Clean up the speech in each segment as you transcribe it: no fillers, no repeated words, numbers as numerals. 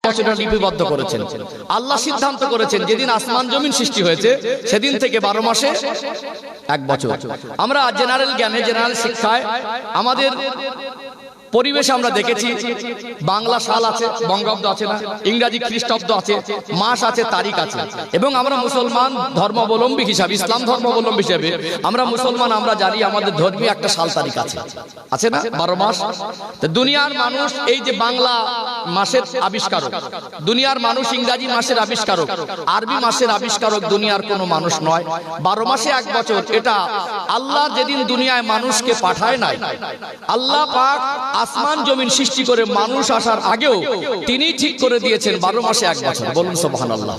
বছর লিপিবদ্ধ করেছেন। আল্লাহ সিদ্ধান্ত করেছেন যেদিন আসমান জমিন সৃষ্টি হয়েছে সেদিন থেকে 12 মাসে 1 বছর। আমরা জেনারেল জ্ঞানে, জেনারেল শিক্ষায় আমাদের পরিবেশে আমরা দেখেছি বাংলা সাল আছে, বঙ্গাব্দ আছে না, ইংরাজি খ্রিস্টাব্দ আছে, মাস আছে, তারিখ আছে। এবং আমরা মুসলমান ধর্মাবলম্বী হিসাবে, ইসলাম ধর্মাবলম্বী হিসেবে আমরা মুসলমান, আমরা জানি আমাদের ধর্মীয় একটা সাল তারিখ আছে, আছে না, 12 মাস। দুনিয়ার মানুষ এই যে বাংলা মাসের আবিষ্কারক, দুনিয়ার মানুষ ইংরাজি মাসের আবিষ্কারক, আরবি মাসের আবিষ্কারক দুনিয়ার কোনো মানুষ নয়। 12 মাসে 1 বছর, এটা আল্লাহ যেদিন দুনিয়ায় মানুষকে পাঠায় নাই, আল্লাহ পাক আসমান জমিন সৃষ্টি করে মানুষ আসার আগেও তিনি ঠিক করে দিয়েছেন 12 মাসে 1 বছর। বলুন সুবহানাল্লাহ।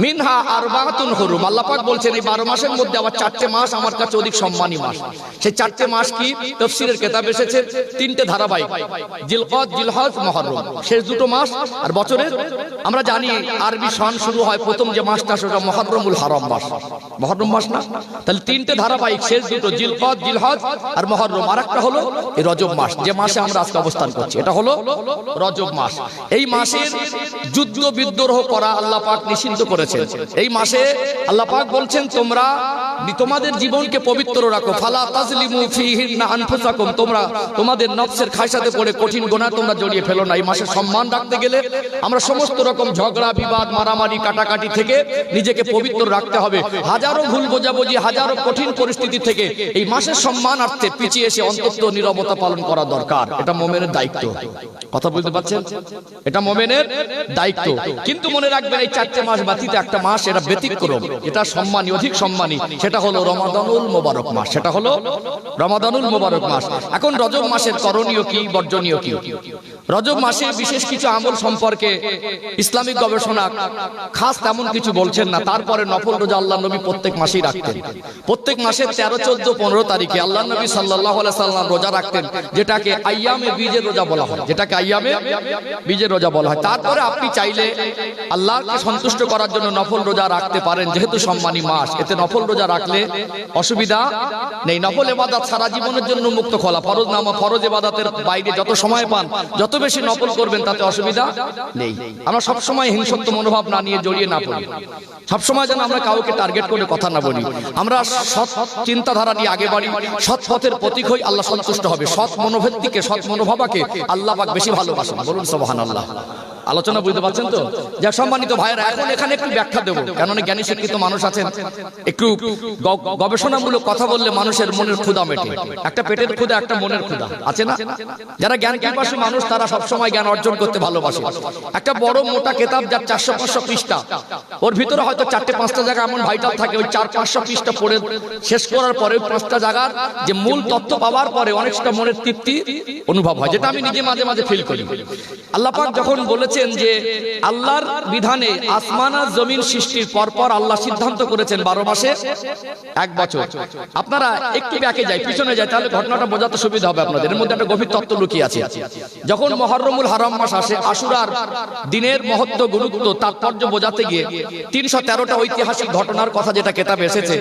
মিনহা আরবাতুন হুরুম, আল্লাহ পাক বলছেন এই 12 মাসের মধ্যে আবার 4টে মাস আমার কাছে অধিক সম্মানী মাস। সেই 4টে মাস কি? তাফসীরের কিতাব এসেছে 3টে ধারাবাহিক, জিলকদ, জিলহজ, মুহররম, শেষ 2টো মাস। আর বছরের আমরা জানি আরবি সন শুরু হয় প্রথম যে মাসটা সেটা মুহররমুল হারাম মাস, মুহররম মাস না? তাহলে 3টে ধারাবাহিক, শেষ 2টো জিলকদ, জিলহজ আর মুহররম। আরেকটা হলো এই রজব মাস, যে মাসে আমরা আজকে অবস্থান করছি, এটা হলো রজব মাস। এই মাসের যুদ্ধ বিদ্রোহ করা আল্লাহ পাক নিষিদ্ধ করেছেন। এই মাসে আল্লাহ পাক বলছেন তোমরা তোমাদের জীবনকে পবিত্র রাখো, ফালা তাজলিমু ফীহিন্না আনফুসাকুম, তোমরা তোমাদের নফসের খায়সাতে পড়ে কঠিন গুনাহ তোমরা জড়িয়ে ফেলো না। এই মাসের সম্মান রাখতে গেলে আমরা সমস্ত রকম ঝগড়া বিবাদ, মারামারি, কাটাকাটি থেকে নিজেকে পবিত্র রাখতে হবে। হাজারো ভুল বোঝাবুঝি, হাজারো কঠিন পরিস্থিতি থেকে এই মাসের সম্মানার্থে পিছিয়ে এসে অন্তত নীরবতা পালন করা দরকার। এটা মুমিনের দায়িত্ব। কথা বুঝতে পারছেন? এটা মুমিনের দায়িত্ব। কিন্তু মনে রাখবেন এই 4টে মাস ব্যতীত একটা মাস, এটা ব্যতিক্রম, এটা সম্মানী, অধিক সম্মানী, সেটা হলো রমাদানুল মোবারক মাস। সেটা হলো রমাদানুল মোবারক মাস। এখন রজব মাসের করণীয় কি, বর্জনীয় কি? রজব মাসে বিশেষ কিছু আমল সম্পর্কে ইসলামিক গবেষণা খাস তেমন কিছু বলছেন না। তারপরে নফল রোজা আল্লাহ নবী প্রত্যেক মাসেই রাখতেন। প্রত্যেক মাসের 13, 14, 15 তারিখে আল্লাহ নবী সাল্লাল্লাহু আলাইহি সাল্লাম রোজা রাখতেন, যেটাকে আইয়ামে বীজের রোজা বলা হয়, যেটাকে আইয়ামে বীজের রোজা বলা হয়। তারপরে আপনি চাইলে আল্লাহকে সন্তুষ্ট করার জন্য নফল রোজা রাখতে পারেন, যেহেতু সম্মানী মাস। এতে নফল রোজা রাখলে অসুবিধা নেই। নফল ইবাদত সারা জীবনের জন্য মুক্ত খোলা। ফরজ নামা, ফরজ ইবাদতের বাইরে যত সময় পান, যত বেশি নফল করবেন তাতে অসুবিধা নেই। আমরা সব সময় হিংসত্ব মনোভাব না নিয়ে জড়িয়ে না পড়ি। সব সময় যেন আমরা কাউকে টার্গেট করে কথা না বলি। আমরা সৎ চিন্তাধারা নিয়ে আগে বাড়ি, সৎ পথের প্রতীক হই, আল্লাহ সন্তুষ্ট হবে। সৎ মনোবৃত্তিকে, সৎ মনোভাবাকে আল্লাহ পাক বেশি ভালোবাসেন। বলুন সুবহানাল্লাহ। আলোচনা বুঝতে পারছেন তো? যা সম্মানিত ভাইরা, এখন এখানে একটু ব্যাখ্যা দেবো, কেননা জ্ঞানী শিক্ষিত মানুষ আছেন। একটু গবেষণামূলক কথা বললে মানুষের মনের ক্ষুধা মেটে। একটা পেটের ক্ষুধা, একটা মনের ক্ষুধা, আছে না? যারা জ্ঞান পিপাসু মানুষ তারা সবসময় জ্ঞান অর্জন করতে ভালোবাসে। একটা বড় মোটা কিতাব যার 400-500 পৃষ্ঠা, ওর ভিতরে হয়তো 4-5টা জায়গা এমন ভাইটাল থাকে, ওই 400-500 পৃষ্ঠা পড়ে শেষ করার পরে 5টা জায়গার যে মূল তথ্য পাওয়ার পরে অনেকটা মনের তৃপ্তি অনুভব হয়, যেটা আমি নিজে মাঝে মাঝে ফিল করি। আল্লাহ পাক যখন বলেছেন যে আল্লাহর বিধানে আসমান আর জমিন সৃষ্টির পরপর আল্লাহ সিদ্ধান্ত করেছেন 12 মাসে 1 বছর। আপনারা একটু ব্যাকে যাই, পিছনে যাই, তাহলে ঘটনাটা বোঝাতে সুবিধা হবে আপনাদের। এর মধ্যে একটা গভীর তত্ত্ব লুকিয়ে আছে। যখন মুহররমুল হারাম মাস আসে, আশুরার দিনের মহত্ব, গুরুত্ব, তাৎপর্য বোঝাতে গিয়ে 313টা ঐতিহাসিক ঘটনার কথা যেটা কিতাবে এসেছে,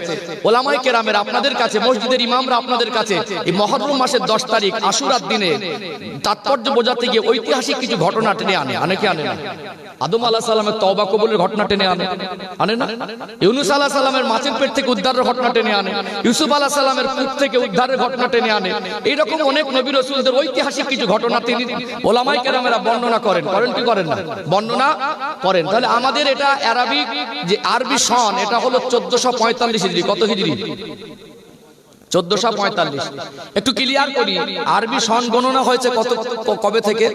ওলামায়ে কেরামের আপনাদের কাছে, মসজিদের ইমামরা আপনাদের কাছে এই মুহররম মাসের 10 তারিখ আশুরার দিনে তাৎপর্য বোঝাতে গিয়ে ঐতিহাসিক কিছু ঘটনা টেনে আনে কি আনে না? আদম আলাইহিস সালামের তওবা কবুলের ঘটনা টেনে আনে না? ইউনূস আলাইহিস সালামের মাছের পেট থেকে উদ্ধারের ঘটনা টেনে আনে, ইউসুফ আলাইহিস সালামের কূপ থেকে উদ্ধারের ঘটনা টেনে আনে। এইরকম অনেক নবী রাসূলদের ঐতিহাসিক কিছু ঘটনা তিনি ওলামায়ে কেরামেরা বর্ণনা করেন কি করেন না? বর্ণনা করেন। তাহলে আমাদের এটা আরবিক যে আরবি সন, এটা হলো 1445 হিজরি। কত হিজরি? 1445। একটু ক্লিয়ার করি, আরবি সন গণনা হয়েছে কবে থেকে,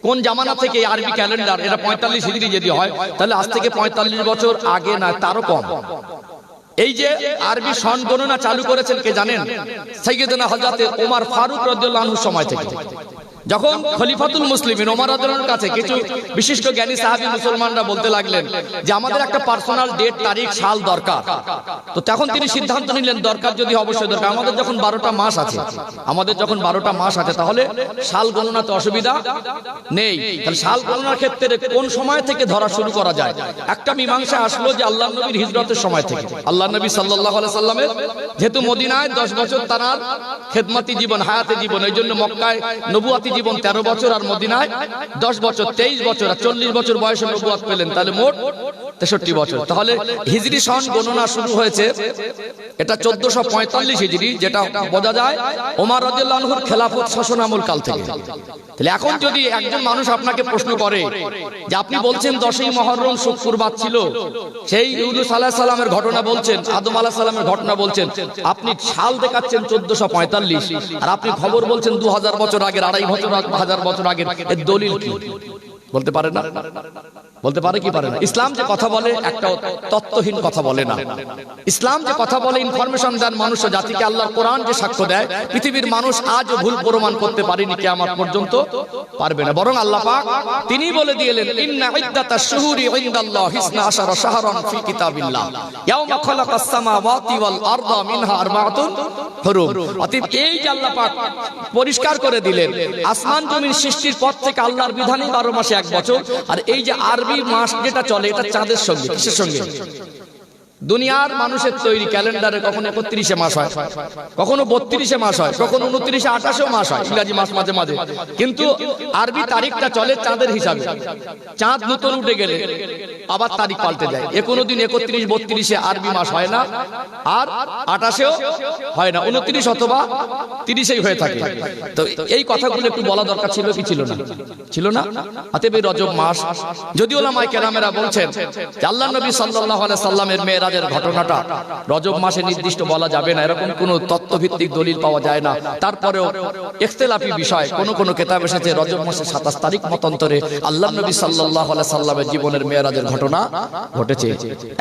কোন জামানা থেকে? আরবি ক্যালেন্ডার, এটা 45 হিজরি যদি হয় তাহলে আজ থেকে 45 বছর আগে না, তারও কম। এই যে আরবি সন গণনা চালু করেছেন কে জানেন? সাইয়্যিদনা হযরত ওমর ফারুক রাদিয়াল্লাহু আনহু সময় থেকে। যখন খলিফাতুল মুসলিমিন ওমর রাদিয়াল্লাহু আনহুর কাছে কিছু বিশিষ্ট জ্ঞানী সাহাবী মুসলমানরা বলতে লাগলেন যে আমাদের একটা পার্সোনাল ডেট, তারিখ, সাল দরকার। তো তখন তিনি সিদ্ধান্ত নিলেন দরকার যদি অবশ্যই দরকার। আমাদের যখন 12টা মাস আছে, তাহলে সাল গণনাতে অসুবিধা নেই। তাহলে সাল গণনার ক্ষেত্রে কোন সময় থেকে ধরা শুরু করা যায়? একটা মীমাংসা আসলো যে আল্লাহর নবীর হিজরতের সময় থেকে। আল্লাহর নবী সাল্লাল্লাহু আলাইহি সাল্লামের যেহেতু মদিনায় 10 বছর তার খেদমতি জীবন, হায়াতে জীবন, এই জন্য মক্কায় নবুয়াতি জীবন 13 বছর, আর মদিনায় 10 বছর, 23 বছর, আর 40 বছর বয়সে নবুয়ত পেলেন, তাহলে মোট 63 বছর। তাহলে হিজরি সন গণনা শুরু হয়েছে এটা 1445 হিজরি, যেটা বোঝা যায় ওমর রাদিয়াল্লাহু আনহুর খেলাফত শাসন আমল কাল থেকে। তাহলে এখন যদি একজন মানুষ আপনাকে প্রশ্ন করে যে আপনি বলছেন 10ই মুহররম শুক্রবার ছিল, সেই ইউনূস আলাইহিস সালামের ঘটনা বলছেন, আদম আলাইহিস সালামের ঘটনা বলছেন, আপনি সাল দেখাচ্ছেন 1445, আর আপনি খবর বলছেন 2000 বছর আগের, 2500 বছর আগের, এর দলিল কি? বলতে পারে না? বলতে পারে কি পারে না? ইসলাম যে কথা বলে একটা তত্ত্বহীন কথা বলে না। ইসলাম যে কথা বলে ইনফরমেশন দেন মানুষ জাতিকে। আল্লাহর কোরআন যে সাক্ষ্য দেয়, পৃথিবীর মানুষ আজও ভুল প্রমাণ করতে পারেনি, কিয়ামত পর্যন্ত পারবে না। বরং আল্লাহ পাক তিনি বলে দিলেন, ইন্না ইদ্দাতাশ শুহুরি ইনদাল্লাহি 12 শাহরান ফি কিতাবিল্লাহ ইয়াওমা খালাকাস সামাওয়াতি ওয়াল আরদা মিনহা আরবাআতুন হুরুম। অতএব এই যে আল্লাহ পাক পরিষ্কার করে দিলেন, আসমান জমিন সৃষ্টির পর থেকে আল্লাহর বিধানে 12 মাসে 1 বছর। আর এই যে আরবি মাস যেটা চলে, এটা চাঁদের সঙ্গে, কিসের সঙ্গে? দুনিয়ার মানুষের তৈরি ক্যালেন্ডারে কখনো 31 মাস হয়, কখনো 32 মাস হয়, কখনো 29, 28 মাস হয়, ইংরেজি মাস মাঝে মাঝে। কিন্তু আরবি তারিখটা চলে চাঁদের হিসাবে। চাঁদ নতুন উঠে গেলে আবার তারিখ পাল্টে যায়। কোনোদিন 31, 32 আরবি মাস হয় না, আর 28 হয় না, 29 অথবা 30 হয়ে থাকে। তো এই কথাগুলো একটু বলা দরকার ছিল কি ছিল না? ছিল না? অতএব রজব মাস, যদিও উলামায়ে কেরামেরা বলছেন যে আল্লাহর নবী সাল্লাল্লাহু আলাইহি সাল্লামের মেরাজের ঘটনাটা রজব মাসে নির্দিষ্ট বলা যাবে না, এরকম কোনো তথ্যভিত্তিক দলিল পাওয়া যায় না। তারপরেও ইখতিলাফি বিষয়, কোন কিতাব এসেছে রজব মাসের 27 তারিখ মতান্তরে আল্লাহর নবী সাল্লাল্লাহু আলাইহি সাল্লামের জীবনের মেরাজের ঘটনা ঘটেছে।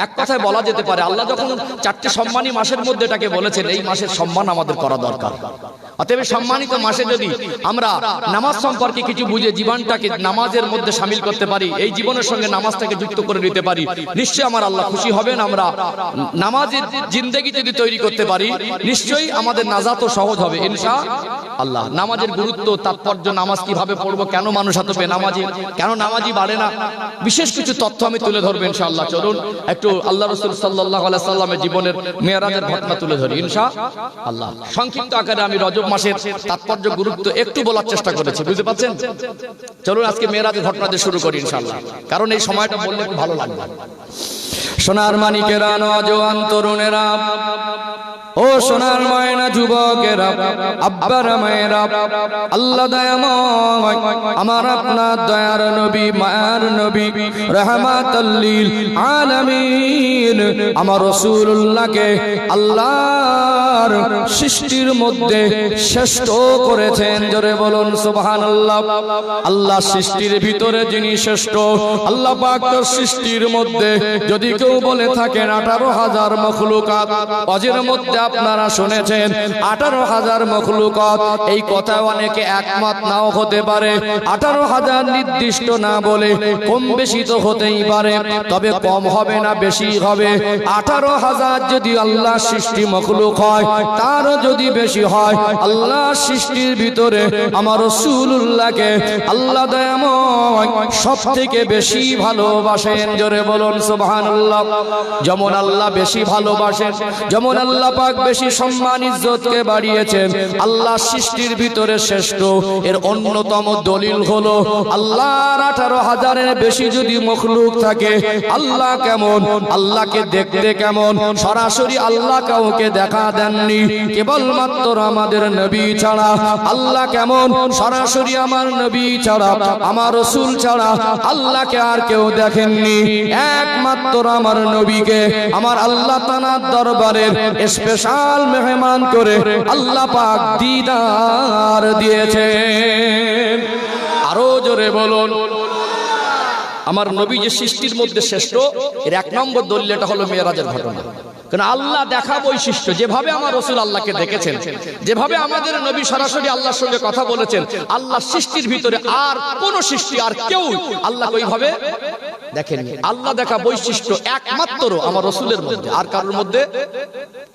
এক কথায় বলা যেতে পারে, আল্লাহ যখন 4টি সম্মানী মাসের মধ্যে এটাকে বলেছেন, এই মাসের সম্মান আমাদের করা দরকার। অতএব সম্মানিত মাসে যদি আমরা নামাজ সম্পর্কে কিছু বুঝে জীবনটাকে নামাজের মধ্যে শামিল করতে পারি, এই জীবনের সঙ্গে নামাজটাকে যুক্ত করে নিতে পারি, নিশ্চয়ই আমার আল্লাহ খুশি হবেন। আমরা নামাজের জিন্দেগি যদি তৈরি করতে পারি, নিশ্চয়ই আমাদের নাজাতও সহজ হবে ইনশাআল্লাহ। নামাজের গুরুত্ব, তাৎপর্য, নামাজ কিভাবে পড়বো, কেন মানুষ এত বেনামাজি, কেন নামাজি বাড়ে না, বিশেষ কিছু তথ্য আমি তুলে ধরবো ইনশাআল্লাহ। চলুন একটু আল্লাহ রাসূল সাল্লাল্লাহু আলাইহি সাল্লামের জীবনের মেরাজের ঘটনা তুলে ধরি ইনশাআল্লাহ। সংক্ষিপ্ত আকারে আমি রজব মাসের তাৎপর্য, গুরুত্ব একটু বলার চেষ্টা করেছি, বুঝতে পারছেন? চলুন আজকে মেরাজের ঘটনা দিয়ে শুরু করি ইনশাআল্লাহ, কারণ এই সময়টা বললে খুব ভালো লাগবে। সোনার মানিকেরা, নওজোয়ান তরুণেরা, ও সোনার ময়না যুবকেরা, আব্বারা মায়েরা, আল্লাহ দয়াময় আমার আপনার দয়ার নবী, মায়ার নবী, রাহমাতাল লিল আলামিন আমার রাসূলুল্লাহকে আল্লাহর সৃষ্টির মধ্যে শ্রেষ্ঠ করেছেন। জোরে বলুন সুবহানাল্লাহ। আল্লাহ সৃষ্টির ভিতরে যিনি শ্রেষ্ঠ, আল্লাহ পাক তার সৃষ্টির মধ্যে যদি কেউ বলে থাকেন 18,000 মখলুকাত, অজের মধ্যে আপনারা শুনেছেন 18,000 মখলুকাত, এই কথা অনেকে একমত নাও হতে পারে। 18,000 নির্দিষ্ট না বলে কম বেশি তো হতেই পারে, তবে কম হবে না, বেশি হবে। 18,000 যদি আল্লাহ সৃষ্টি মখলুক হয়, তারও যদি বেশি হয়, আল্লাহ সৃষ্টির ভিতরে আমার রাসূলুল্লাহকে আল্লাহ দয়াময় সব থেকে বেশি ভালোবাসেন। জোরে বলুন সুবহানাল্লাহ। যেমন আল্লাহ বেশি ভালোবাসেন, যেমন আল্লাহ পাক বেশি সম্মান ইজ্জতকে বাড়িয়েছেন, আল্লাহ সৃষ্টির ভিতরে শ্রেষ্ঠ। এর অন্যতম দলিল হলো আল্লাহর 18,000-এর বেশি যদি মখলুক থাকে, আল্লাহ কেমন, আল্লাহকে দেখতে কেমন, সরাসরি আল্লাহ কাউকে দেখা দেননি, কেবলমাত্র আমাদের নবী ছাড়া। আল্লাহ কেমন, সরাসরি আমার নবী ছাড়া, আমার রাসূল ছাড়া আল্লাহকে আর কেউ দেখেননি। একমাত্র আমার নবীকে আমার আল্লাহ তাআলার দরবারের স্পেশাল মেহমান করে আল্লাহ পাক দিদার দিয়েছেন। আরো জোরে বলুন। আমার নবী যে সৃষ্টির মধ্যে শ্রেষ্ঠ, এর 1 নম্বর দলিল এটা হলো মেরাজের ঘটনা। কারণ আল্লাহ দেখা বৈশিষ্ট্য, যেভাবে আমার রাসূল আল্লাহকে দেখেছেন, যেভাবে আমাদের নবী সরাসরি আল্লাহর সঙ্গে কথা বলেছেন, আল্লাহ সৃষ্টির ভিতরে আর কোন সৃষ্টি, আর কেউ আল্লাহকে ওইভাবে দেখেননি। আল্লাহ দেখা বৈশিষ্ট্য একমাত্র আমার রাসূলের মধ্যে, আর কারোর মধ্যে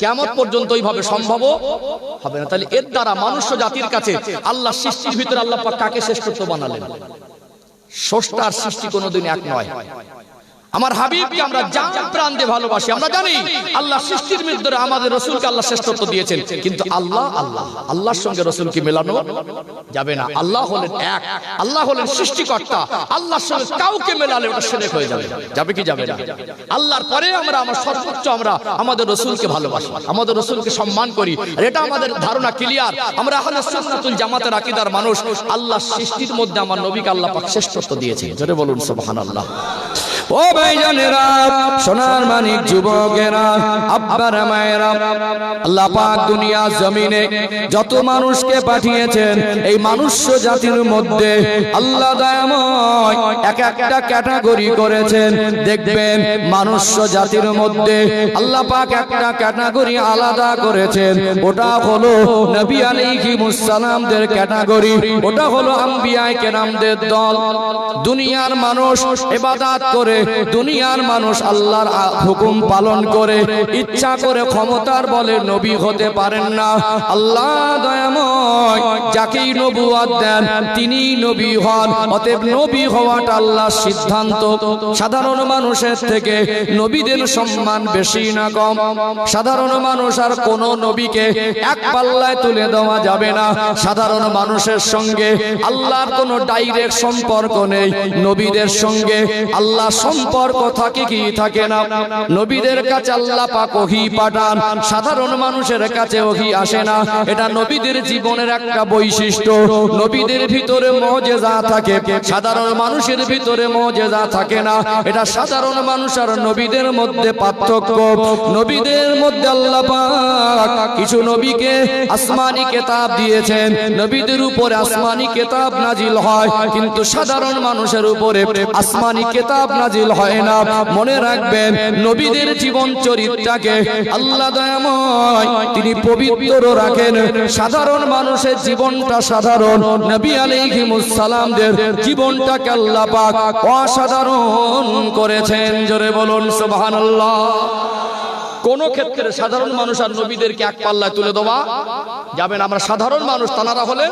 কিয়ামত পর্যন্ত ওইভাবে সম্ভব হবে না। তাহলে এর দ্বারা মনুষ্য জাতির কাছে আল্লাহ সৃষ্টির ভিতরে আল্লাহ পাক কাকে শ্রেষ্ঠত্ব বানালেন? স্রষ্টার সৃষ্টি কোনোদিন এক নয়। আমার হাবিবকে আমরা জান প্রাণ দিয়ে ভালোবাসি। আমরা জানি আল্লাহ সৃষ্টির ভিতরে আমাদের রাসূলকে আল্লাহ শ্রেষ্ঠত্ব দিয়েছেন, কিন্তু আল্লাহর সঙ্গে রাসূলকে মেলানো যাবে না। আল্লাহ হলেন এক, আল্লাহ হলেন সৃষ্টিকর্তা। আল্লাহর সঙ্গে কাউকে মেলালে ওটা শিরক হয়ে যাবে। যাবে কি যাবে না? আল্লাহর পরে আমার সর্বোচ্চ আমরা আমাদের রাসূলকে ভালোবাসি, আমাদের রাসূলকে সম্মান করি। আর এটা আমাদের ধারণা ক্লিয়ার। আমরা আহলে সুন্নাতুল জামাতের আকীদার মানুষ। আল্লাহ সৃষ্টির মধ্যে আমার নবীকে আল্লাহ পাক শ্রেষ্ঠত্ব দিয়েছেন। জোরে বলুন সুবহানাল্লাহ। ও ভাইজানেরা, সোনার মানিক যুবকেরা, আব্বারা মায়েরা, আল্লাহ পাক দুনিয়া জমিনে যত মানুষকে পাঠিয়েছেন, এই মানুষ্য জাতির মধ্যে আল্লাহ দয়াময় এক একটা ক্যাটাগরি করেছেন। দেখবেন মানুষ্য জাতির মধ্যে আল্লাহ পাক একটা ক্যাটাগরি আলাদা করেছেন। ওটা হলো নবী আলাইহিমুস সালামদের ক্যাটাগরি, ওটা হলো আম্বিয়ায়ে কেরামদের দল। দুনিয়ার মানুষ ইবাদত করে, দুনিয়ার মানুষ আল্লাহর হুকুম পালন করে, ইচ্ছা করে ক্ষমতার বলে নবী হতে পারেন না। আল্লাহ দয়াময় যাকেই নবুয়ত দেন তিনি নবী হন। অতএব নবী হওয়াটা আল্লাহর সিদ্ধান্ত। সাধারণ মানুষের থেকে নবীদের সম্মান বেশি না কম? সাধারণ মানুষ আর কোন নবীকে এক পাল্লায় তুলে দেওয়া যাবে না। সাধারণ মানুষের সঙ্গে আল্লাহর কোনো ডাইরেক্ট সম্পর্ক নেই, নবীদের সঙ্গে আল্লাহ সম্পর্ক থাকে কি থাকে না? নবীদের কাছে আল্লাহ পাক ওহী পাঠান, সাধারণ মানুষের কাছে ওহী আসে না। এটা নবীদের জীবনের একটা বৈশিষ্ট্য। নবীদের ভিতরে মুজিজা থাকে, সাধারণ মানুষের ভিতরে মুজিজা থাকে না। এটা সাধারণ মানুষ আর নবীদের মধ্যে পার্থক্য। নবীদের মধ্যে আল্লাহ পাক কিছু নবীকে আসমানি কিতাব দিয়েছেন, নবীদের উপরে আসমানি কিতাব নাজিল হয়, কিন্তু সাধারণ মানুষের উপরে আসমানি কিতাব নাজিল হয় না। মনে রাখবেন, নবীদের জীবন চরিত্রটাকে আল্লাহ দয়াময় তিনি পবিত্র রাখেন। সাধারণ মানুষের জীবনটা সাধারণ, নবী আলাইহিমুস সালামদের জীবনটাকে আল্লাহ পাক অসাধারণ করেছেন। জোরে বলুন সুবহানাল্লাহ। কোন ক্ষেত্রে সাধারণ মানুষ আর নবীদেরকে এক পাল্লায় তুলে দেওয়া যাবে না। আমরা সাধারণ মানুষ, তানারা হলে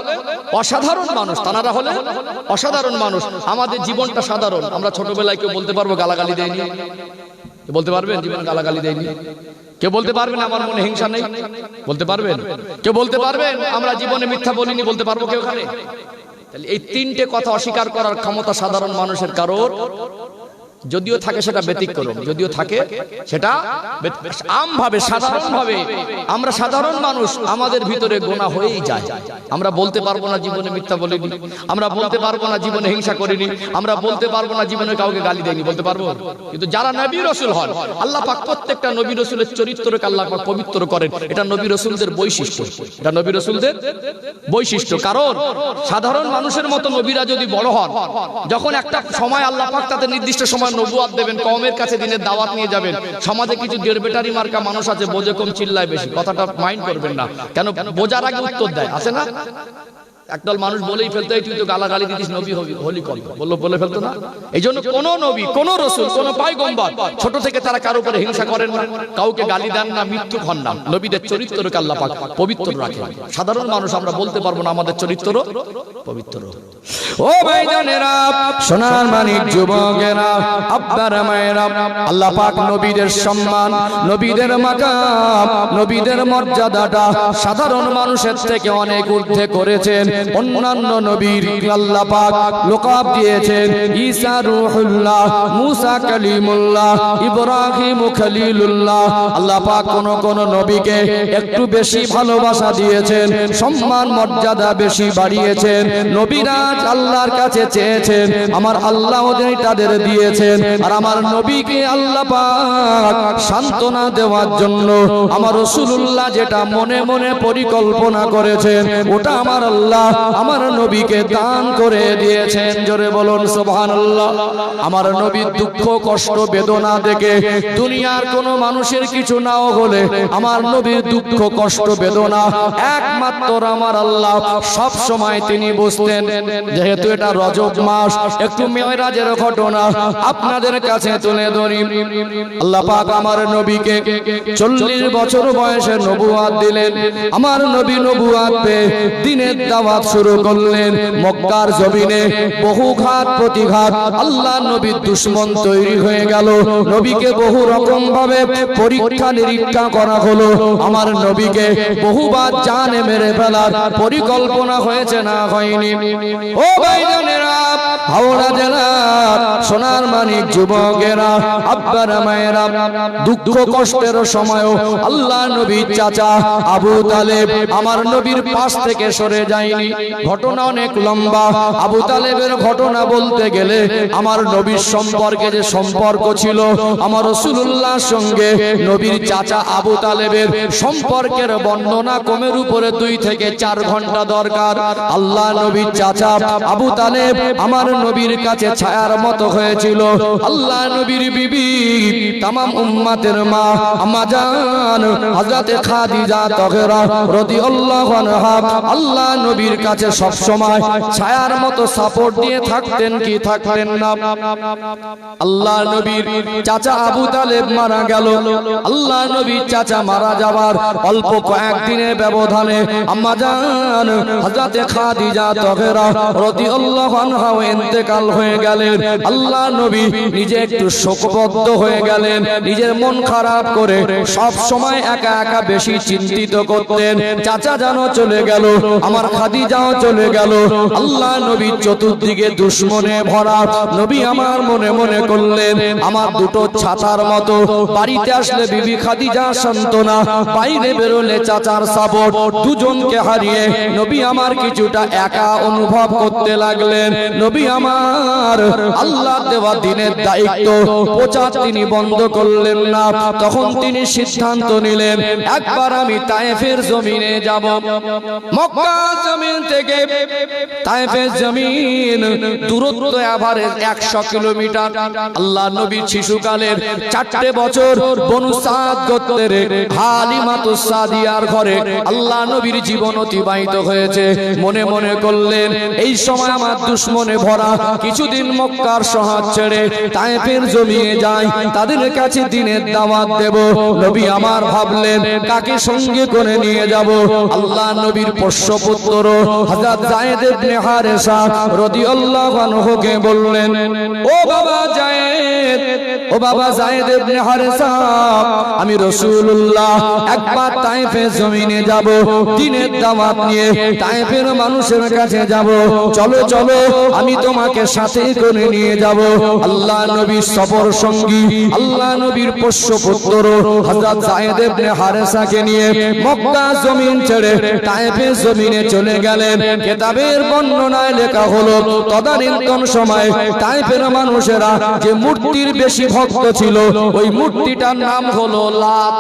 অসাধারণ মানুষ, তানারা হলে অসাধারণ মানুষ। আমাদের জীবনটা সাধারণ। আমরা ছোটবেলায় কেউ বলতে পারবো গালাগালি দেয়নি? বলতে পারবেন জীবন গালাগালি দেয়নি? কেউ বলতে পারবেন আমার মনে হিংসা নেই? বলতে পারবেন? কেউ বলতে পারবেন আমরা জীবনে মিথ্যা বলিনি? বলতে পারবো কেউ এখানে? তাহলে এই তিনটে কথা অস্বীকার করার ক্ষমতা সাধারণ মানুষের কারোর যদিও থাকে সেটা ব্যতিক্রম, যদিও থাকে সেটা আমভাবে সাধারণভাবে আমরা সাধারণ মানুষ, আমাদের ভিতরে গোনা হয়েই যায়। আমরা বলতে পারবো না জীবনে মিথ্যা বলিনি, আমরা বলতে পারবো না জীবনে হিংসা করিনি, আমরা বলতে পারবো না জীবনে কাউকে গালি দেয়নি, বলতে পারবো। কিন্তু যারা নবী রাসূল হন, আল্লাহ পাক প্রত্যেকটা নবী রাসূলের চরিত্রকে আল্লাহ পাক পবিত্র করেন। এটা নবী রাসূলদের বৈশিষ্ট্য, এটা নবী রাসূলদের বৈশিষ্ট্য। কারণ সাধারণ মানুষের মতো নবীরা যদি বড় হন, যখন একটা সময় আল্লাহ পাক তাদের নির্দিষ্ট সময় নবুয়ত দেবেন, কওমের কাছে দিনের দাওয়াত নিয়ে যাবেন। সমাজে কিছু দেড় বেটারি মার্কা মানুষ আছে, বোঝে কম চিল্লায় বেশি। কথাটা মাইন্ড করবেন না, কেন বোঝার আগে উত্তর দেয়, আছে না? একদল মানুষ বলেই ফেলতো, তুই তো গালাগালি দিতিস, নবী হলি কল বলে ফেলতো না? এই জন্য কোন নবী, কোন রাসূল, কোন পয়গম্বর ছোট থেকে তারা কারো উপরে হিংসা করেন না, কাউকে গালি দেন না, মৃত্যু হন না। নবীদের চরিত্রকে আল্লাহ পাক পবিত্র রাখেন। সাধারণ মানুষ আমরা বলতে পারবো না আমাদের চরিত্র পবিত্র। ও ভাইজানেরা, সোনার মানিক যুবকেরা, আব্বারা মায়েরা, আল্লাহ পাক নবীদের সম্মান, নবীদের মাকাম, নবীদের মর্যাদাটা সাধারণ মানুষের থেকে অনেক ঊর্ধ্বে করেছেন। অন্যান্য নবীর আল্লাহ পাক লকাব দিয়েছেন ঈসা রূহুল্লাহ, মুসা কালিমুল্লাহ, ইব্রাহিম খলিলুল্লাহ। আল্লাহ পাক কোন নবীকে একটু বেশি ভালোবাসা দিয়েছেন, সম্মান মর্যাদা বেশি বাড়িয়েছেন। নবীরা আল্লাহর কাছে চেয়েছেন, আমার আল্লাহ ওদের তাদের দিয়েছেন। আর আমার নবীকে আল্লাহ পাক সান্ত্বনা দেওয়ার জন্য আমার রাসূলুল্লাহ যেটা মনে মনে পরিকল্পনা করেছেন, ওটা আমার আল্লাহ আমার নবীকে দান করে দিয়েছেন। জোরে বলুন সুবহানাল্লাহ। আমার নবীর দুঃখ কষ্ট বেদনা দেখে দুনিয়ার কোন মানুষের কিছু নাও হলে আমার নবীর দুঃখ কষ্ট বেদনা একমাত্র আমার আল্লাহ সব সময় তিনি বুঝতেন। যেহেতু এটা রজব মাস, একটু মিরাজের ঘটনা আপনাদের কাছে তুলে ধরি। আল্লাহ পাক আমার নবীকে 40 বছর বয়সে নবুয়ত দিলেন। আমার নবী নবুয়ত পেয়ে দ্বীনের দাওয়াত দাওয়াত শুরু করলেন। মক্কার জমিনে বহু ঘাত প্রতিঘাত, আল্লাহ নবীর দুশমন তৈরি হয়ে গেল। নবীকে বহু রকম ভাবে পরীক্ষা নিরীক্ষা করা হলো। আমার নবীকে বহুবার জানে মেরে ফেলার পরিকল্পনা হয়েছে না হয়নি? ও ভাইজানেরা, হাওড়া জেলার সোনার মানিক যুবকেরা, আব্বারা মায়েরা, দুঃখ কষ্টের সময়ও আল্লাহ নবীর চাচা আবু তালেব আমার নবীর পাশ থেকে সরে যায়নি। ঘটনা অনেক লম্বা। আবু তালেবের ঘটনা বলতে গেলে আমার নবীর সম্পর্কে যে সম্পর্ক ছিল, আমার রাসূলুল্লাহর সঙ্গে নবীর চাচা আবু তালেবের সম্পর্কের বর্ণনা কমের উপরে 2 থেকে 4 ঘন্টা দরকার। আল্লাহ নবীর চাচা আবু তালেব আমার নবীর কাছে ছায়ার মতো হয়েছিল। আল্লাহ নবীর বিবি, তাম উম্মতের মা আম্মা জান হযরত খাদিজা তাহেরা রাদিয়াল্লাহু আনহা আল্লাহ নবীর কাছে সব সময় ছায়ার মতো সাপোর্ট দিয়ে থাকতেন কি থাকতেন না? আল্লাহ নবীর চাচা আবু তালেব মারা গেল। আল্লাহ নবীর চাচা মারা যাওয়ার অল্প কয়েকদিনের ব্যবধানে আম্মা জান হযরত খাদিজা তাহেরা রাদিয়াল্লাহু আনহা ইন্তেকাল হয়ে গেলেন। আল্লাহ নবী নিজে একটু শোকবদ্ধ হয়ে গেলেন। নিজের মন খারাপ করে সব সময় একা একা বেশি চিন্তিত করতেন। চাচা জানো চলে গেল, আমার খাদিজাও চলে গেল। আল্লাহ নবী চতুর্দিকে দুশমনে ভরা। নবী আমার মনে মনে করলেন, আমার দুটো ছাতার মতো বাড়িতে আসলে বিবি খাদিজা সান্ত্বনা, বাইরে বেরোলে চাচার সাপোর্ট। দুজনকে হারিয়ে নবী আমার কিছুটা একা অনুভব করতে লাগলেন। নবী আমার আল্লাহ দেওয়া দিনের দায়িত্ব প্রচার তিনি বন্ধ করলেন না। তখন তিনি সিদ্ধান্ত নিলেন, একবার আমি তায়েফের জমিনে যাব। মক্কা জমিন থেকে তায়েফের জমিন দূরত্ব এভারেজ 100 কিলোমিটার। আল্লাহ নবীর শিশুকালের 4টে বছর বনু সাদ গোত্রের হালিমাতুস সাদিয়ার ঘরে আল্লাহ নবীর জীবন অতিবাহিত হয়েছে। মনে মনে করলেন, এই সময় আমার দুশমনে ভরা, কিছুদিন মক্কার শহর ছেড়ে তায়েফের জমিনে যাই, তাদের কাছে দিনের দাওয়াত দেব। নবী আমার ভাবলেন, কাকে সঙ্গে করে নিয়ে যাব? আল্লাহ নবীর পোষ্যপুত্র হযরত যায়েদ ইবনে হারেসা রাদিয়াল্লাহু আনহুকে বললেন, ও বাবা যায়েদ, ও বাবা যায়েদ ইবনে হারেসা, আমি রাসূলুল্লাহ একবার তায়েফের জমিনে যাব, দিনের দাওয়াত নিয়ে তায়েফের মানুষের কাছে যাব। চলো চলো, আমি তোমাকে সাথে করে নিয়ে যাব। আল্লাহ নবীর সফর সঙ্গী, আল্লাহ নবীর পোষ্যপুত্র হযরত যায়েদ ইবনে হারেসাকে নিয়ে মক্কা জমিন ছেড়ে তায়েফের জমিনে চলে গেলেন। কিতাবের বর্ণনায় লেখা হলো, তদানীন্তন সময় তায়েফের মানুষেরা যে মূর্তির বেশি ভক্ত ছিল, ওই মূর্তিটার নাম হলো লাত,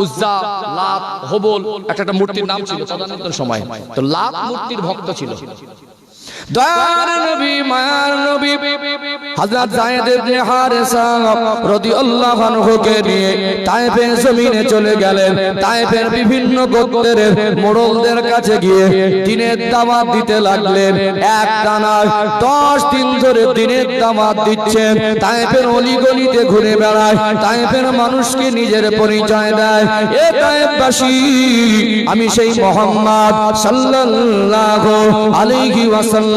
উজ্জা, লাত, হবল, একটা মূর্তির নাম ছিল তদানীন্তন সময়। তো লাত মূর্তির ভক্ত ছিল। দয়ার নবী, মায়ার নবী হযরত যায়েদ ইবনে হারেসা রাদিয়াল্লাহু আনহুকে নিয়ে তায়েফের জমিনে চলে গেলেন। তায়েফের বিভিন্ন গোত্রের মোড়লদের কাছে গিয়ে দিনের দাওয়াত দিতে লাগলেন। একটানা 10 দিন ধরে দিনের দাওয়াত দিচ্ছেন। তায়েফের অলিগলিতে ঘুরে বেড়ায়, তায়েফের মানুষকে নিজের পরিচয় দেয়, এ তায়েফবাসী, আমি সেই মুহাম্মদ সাল্লাল্লাহু আলাইহি ওয়াসাল্লাম।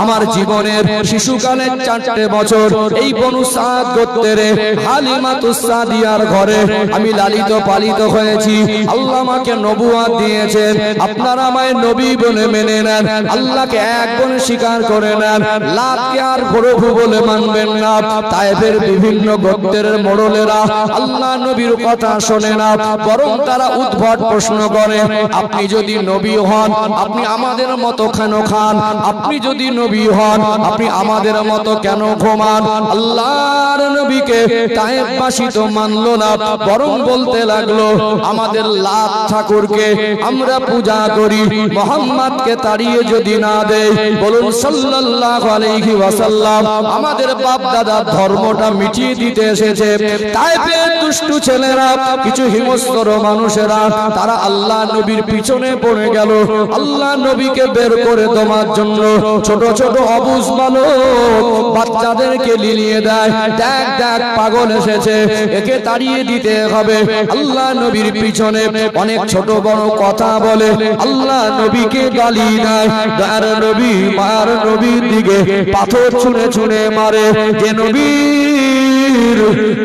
আমার জীবনের শিশুকালের 4টে বছর এই বনু সাদ গোত্রের হালিমাতুস সাদিয়ার ঘরে আমি লালিত পালিত হয়েছি। আল্লাহ আমাকে নবুয়ত দিয়েছেন, আপনারা আমায় নবী বলে মেনে নেন, আল্লাহকে এক বলে স্বীকার করে নেন, লাতকে আর প্রভু বলে মানবেন না। তায়েফের বিভিন্ন গোত্রের মোড়লেরা আল্লাহ নবীর কথা শোনে না, বরং তারা উদ্ভট প্রশ্ন করে, আপনি যদি নবী হন, আপনি আমাদের মতো কেন খান? আপনি যদি নবী হন, আপনি আমাদের মতো কেন ঘুমান? আল্লাহর নবীকে তায়েফবাসী তো মানলো না, বরং বলতে লাগলো, আমাদের লাত ঠাকুরকে আমরা পূজা করি, মুহাম্মদকে তাড়িয়ে যদি না দেই, বলুন সাল্লাল্লাহু আলাইহি ওয়াসাল্লাম আমাদের বাপ দাদার ধর্মটা মিটিয়ে দিতে এসেছে। তায়েফের দুষ্টু ছেলেরা, কিছু হিংস্র মানুষেরা, তারা আল্লাহ নবীর পিছনে পড়ে গেল। আল্লাহ নবীকে বের করে দেওয়ার জন্য ছোট ছোট অবুঝ বালক বাচ্চাদেরকে লিলিয়ে দেয়, দেখ দেখ পাগল এসেছে, একে তাড়িয়ে দিতে হবে। আল্লাহ নবীর পিছনে অনেক ছোট বড় কথা বলে, আল্লাহ নবীকে গালি দেয়। আর নবী মার নবীর দিকে পাথর ছুঁড়ে ছুঁড়ে মারে। যে নবীর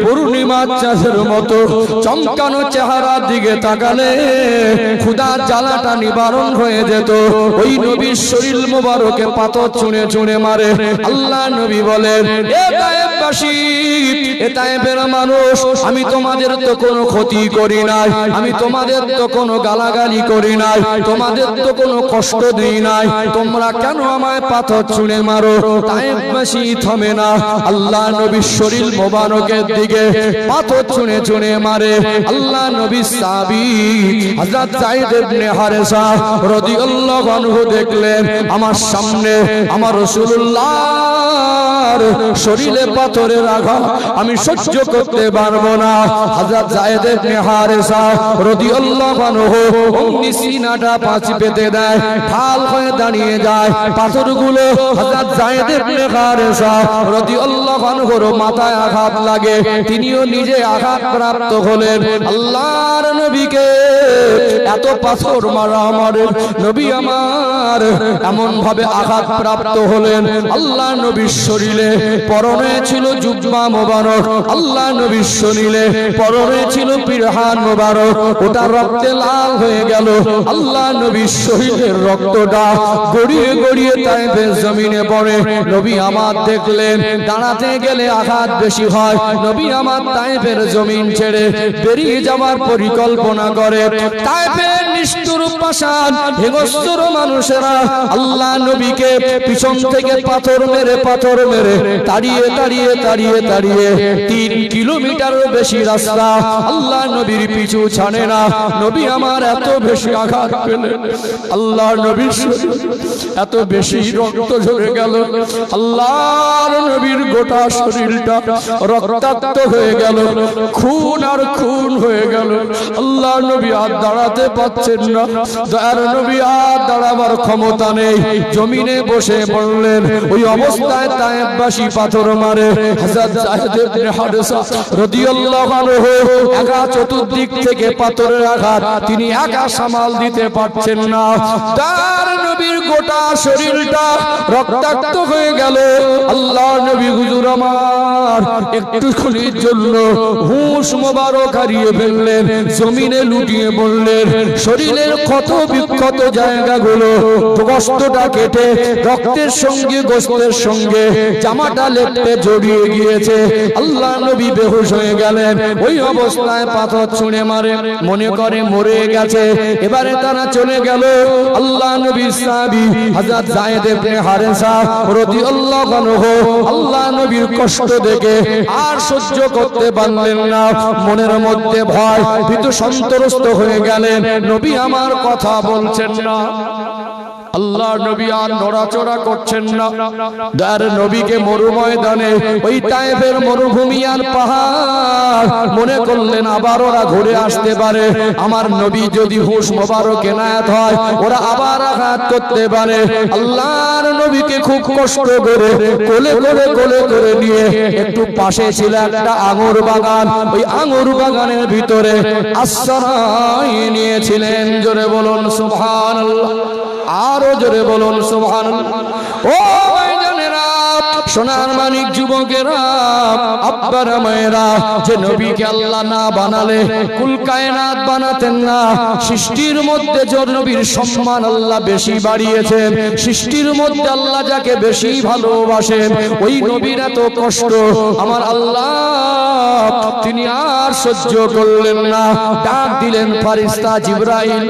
পূর্ণিমা চাঁদের মতো চমকানো চেহারার দিকে তাকালে ক্ষুধার জ্বালাটা নিবারণ হয়ে যেত, ওই নবীর শরীর মোবারকে পাথর ছুঁড়ে ছুঁড়ে মারে। আল্লাহ নবী বলেন, এ তায়েফবাসী, এ তায়েফের মানুষ, আমি তোমাদের তো কোনো ক্ষতি করি নাই, আমি তোমাদের তো কোনো গালাগালি করি নাই, তোমাদের তো কোনো কষ্ট দেই নাই, তোমরা কেন আমায় পাথর ছুঁড়ে মারো? তায়েফবাসী থামে না, আল্লাহ নবীর শরীর মোবারকের দিকে পাথর ছুঁড়ে ছুঁড়ে মারে। আল্লাহ নবীর সাহাবী হযরত যায়েদ ইবনে হারেসা রাদিয়াল্লাহু আনহু দেখলেন আমার সামনে আমার রাসূলুল্লাহর শরীরে পাথরের আঘাত আমি সহ্য করতে পারবো না। হযরত যায়েদ ইবনে হারেসা রাদিয়াল্লাহু আনহু অমনি সিনাটা পাঁচ পেতে দেয়, ঢাল হয়ে দাঁড়িয়ে যায়। পাথরগুলো হযরত যায়েদ ইবনে হারেসা রাদিয়াল্লাহু আনহুর মাথায় আঘাত লাগে, তিনিও নিজে আঘাত প্রাপ্ত হলেন। আল্লাহর নবীকে এত পাথর মারা আমারে নবী আমার এমন ভাবে আঘাত প্রাপ্ত হলেন। আল্লাহ নবীর শরীরে পরনে ছিল জুব্বা মোবারক, আল্লাহ নবীর শরীরে পরনে ছিল পিরহান মোবারক, ওটা রক্তে লাল হয়ে গেল। আল্লাহ নবীর শরীরের রক্তটা গড়িয়ে গড়িয়ে তায়েফের জমিনে পড়ে। নবী আমার দেখলেন দাঁড়াতে গেলে আঘাত বেশি হয়, নবী আমার তায়েফের জমিন ছেড়ে বেরিয়ে যাওয়ার পরিকল্পনা করে। তায়েফের নিষ্ঠুর পাষাণ হিংস্র মানুষেরা আল্লাহ নবীকে পিছন থেকে পাথর মেরে তাড়িয়ে তাড়িয়ে তাড়িয়ে তাড়িয়ে 3 কিলোমিটারও বেশি রাস্তা আল্লাহ নবীর পিছু ছাড়ে না। নবী আমার এত বেশি আঘাত পেলেন, আল্লাহ নবীর এত বেশি রক্ত ঝরে গেল, আল্লাহর নবীর গোটা শরীরটা রক্তাক্ত হয়ে গেল, খুন আর খুন হয়ে গেল। আল্লাহ নবী আর দাঁড়াতে পারছেন না, দয়ার নবী আর দাঁড়াবার ক্ষমতা নেই, জমিনে বসে পড়লেন। ওই অবস্থায় তায়েফবাসী পাথর মারে। হযরত যায়েদ ইবনে হারেসা রাদিয়াল্লাহু আনহু একা চতুর্দিক থেকে পাথরের আঘাত তিনি একা সামাল দিতে পারছেন না, তার নবীর গোটা শরীরটা রক্তাক্ত হয়ে গেল। আল্লাহ নবী হুজুর আমার একটুখানির জন্য হুঁশ মোবারক হারিয়ে ফেললেন, জমিনে লুটিয়ে পড়লেন। শরীরের ক্ষত বিক্ষত জায়গাগুলো গোশতটা কেটে রক্তের সঙ্গে গোশতের সঙ্গে জামাটা লেপটে জড়িয়ে গিয়েছে। আল্লাহ নবী বেহুশ হয়ে গেলেন। ওই অবস্থায় পাথর ছুঁড়ে মারে, মনে করে মরে গেছে। এবারে তারা চলে গেল। আল্লাহ নবীর সাহাবী হযরত যায়েদ ইবনে হারেসা রাদিয়াল্লাহু আনহু আল্লাহ নবীর কষ্ট দেখে আর সহ্য করতে পারলেন না, মনের মধ্যে ভয় ভীতু সন্ত্রস্ত হয়ে গেলেন। নবী আমার কথা বলছেন না, আল্লাহ নবী আর নড়াচড়া করছেন না। দার নবীকে মরু ময়দানে ওই তায়েফের মরুভূমি আর পাহাড় মনে করলেন আবার ওরা ঘুরে আসতে পারে, আমার নবী যদি হুঁশ মোবারক এনায়েত হয় ওরা আবার আঘাত করতে পারে। আল্লাহর নবীকে খুব কষ্ট করে কোলে করে নিয়ে একটু পাশে ছিল একটা আঙুর বাগান, ওই আঙুর বাগানের ভিতরে আশ্রয় নিয়েছিলেন। জোরে বলুন সুবহানাল্লাহ, আরো জোরে বলুন সুবহানাল্লাহ। ও ভাইজানেরা, সোনার মানিক যুবকেরা, আব্বারা মায়েরা, যে নবীকে আল্লাহ না বানালে কুল কায়নাত বানাতেন না। সৃষ্টির মধ্যে যে নবীর সম্মান আল্লাহ বেশি বাড়িয়েছেন, সৃষ্টির মধ্যে আল্লাহ যাকে বেশি ভালোবাসেন, ওই নবীর এত কষ্ট আমার আল্লাহ তিনি আর সহ্য করলেন না। ডাক দিলেন ফেরেশতা জিবরাইল,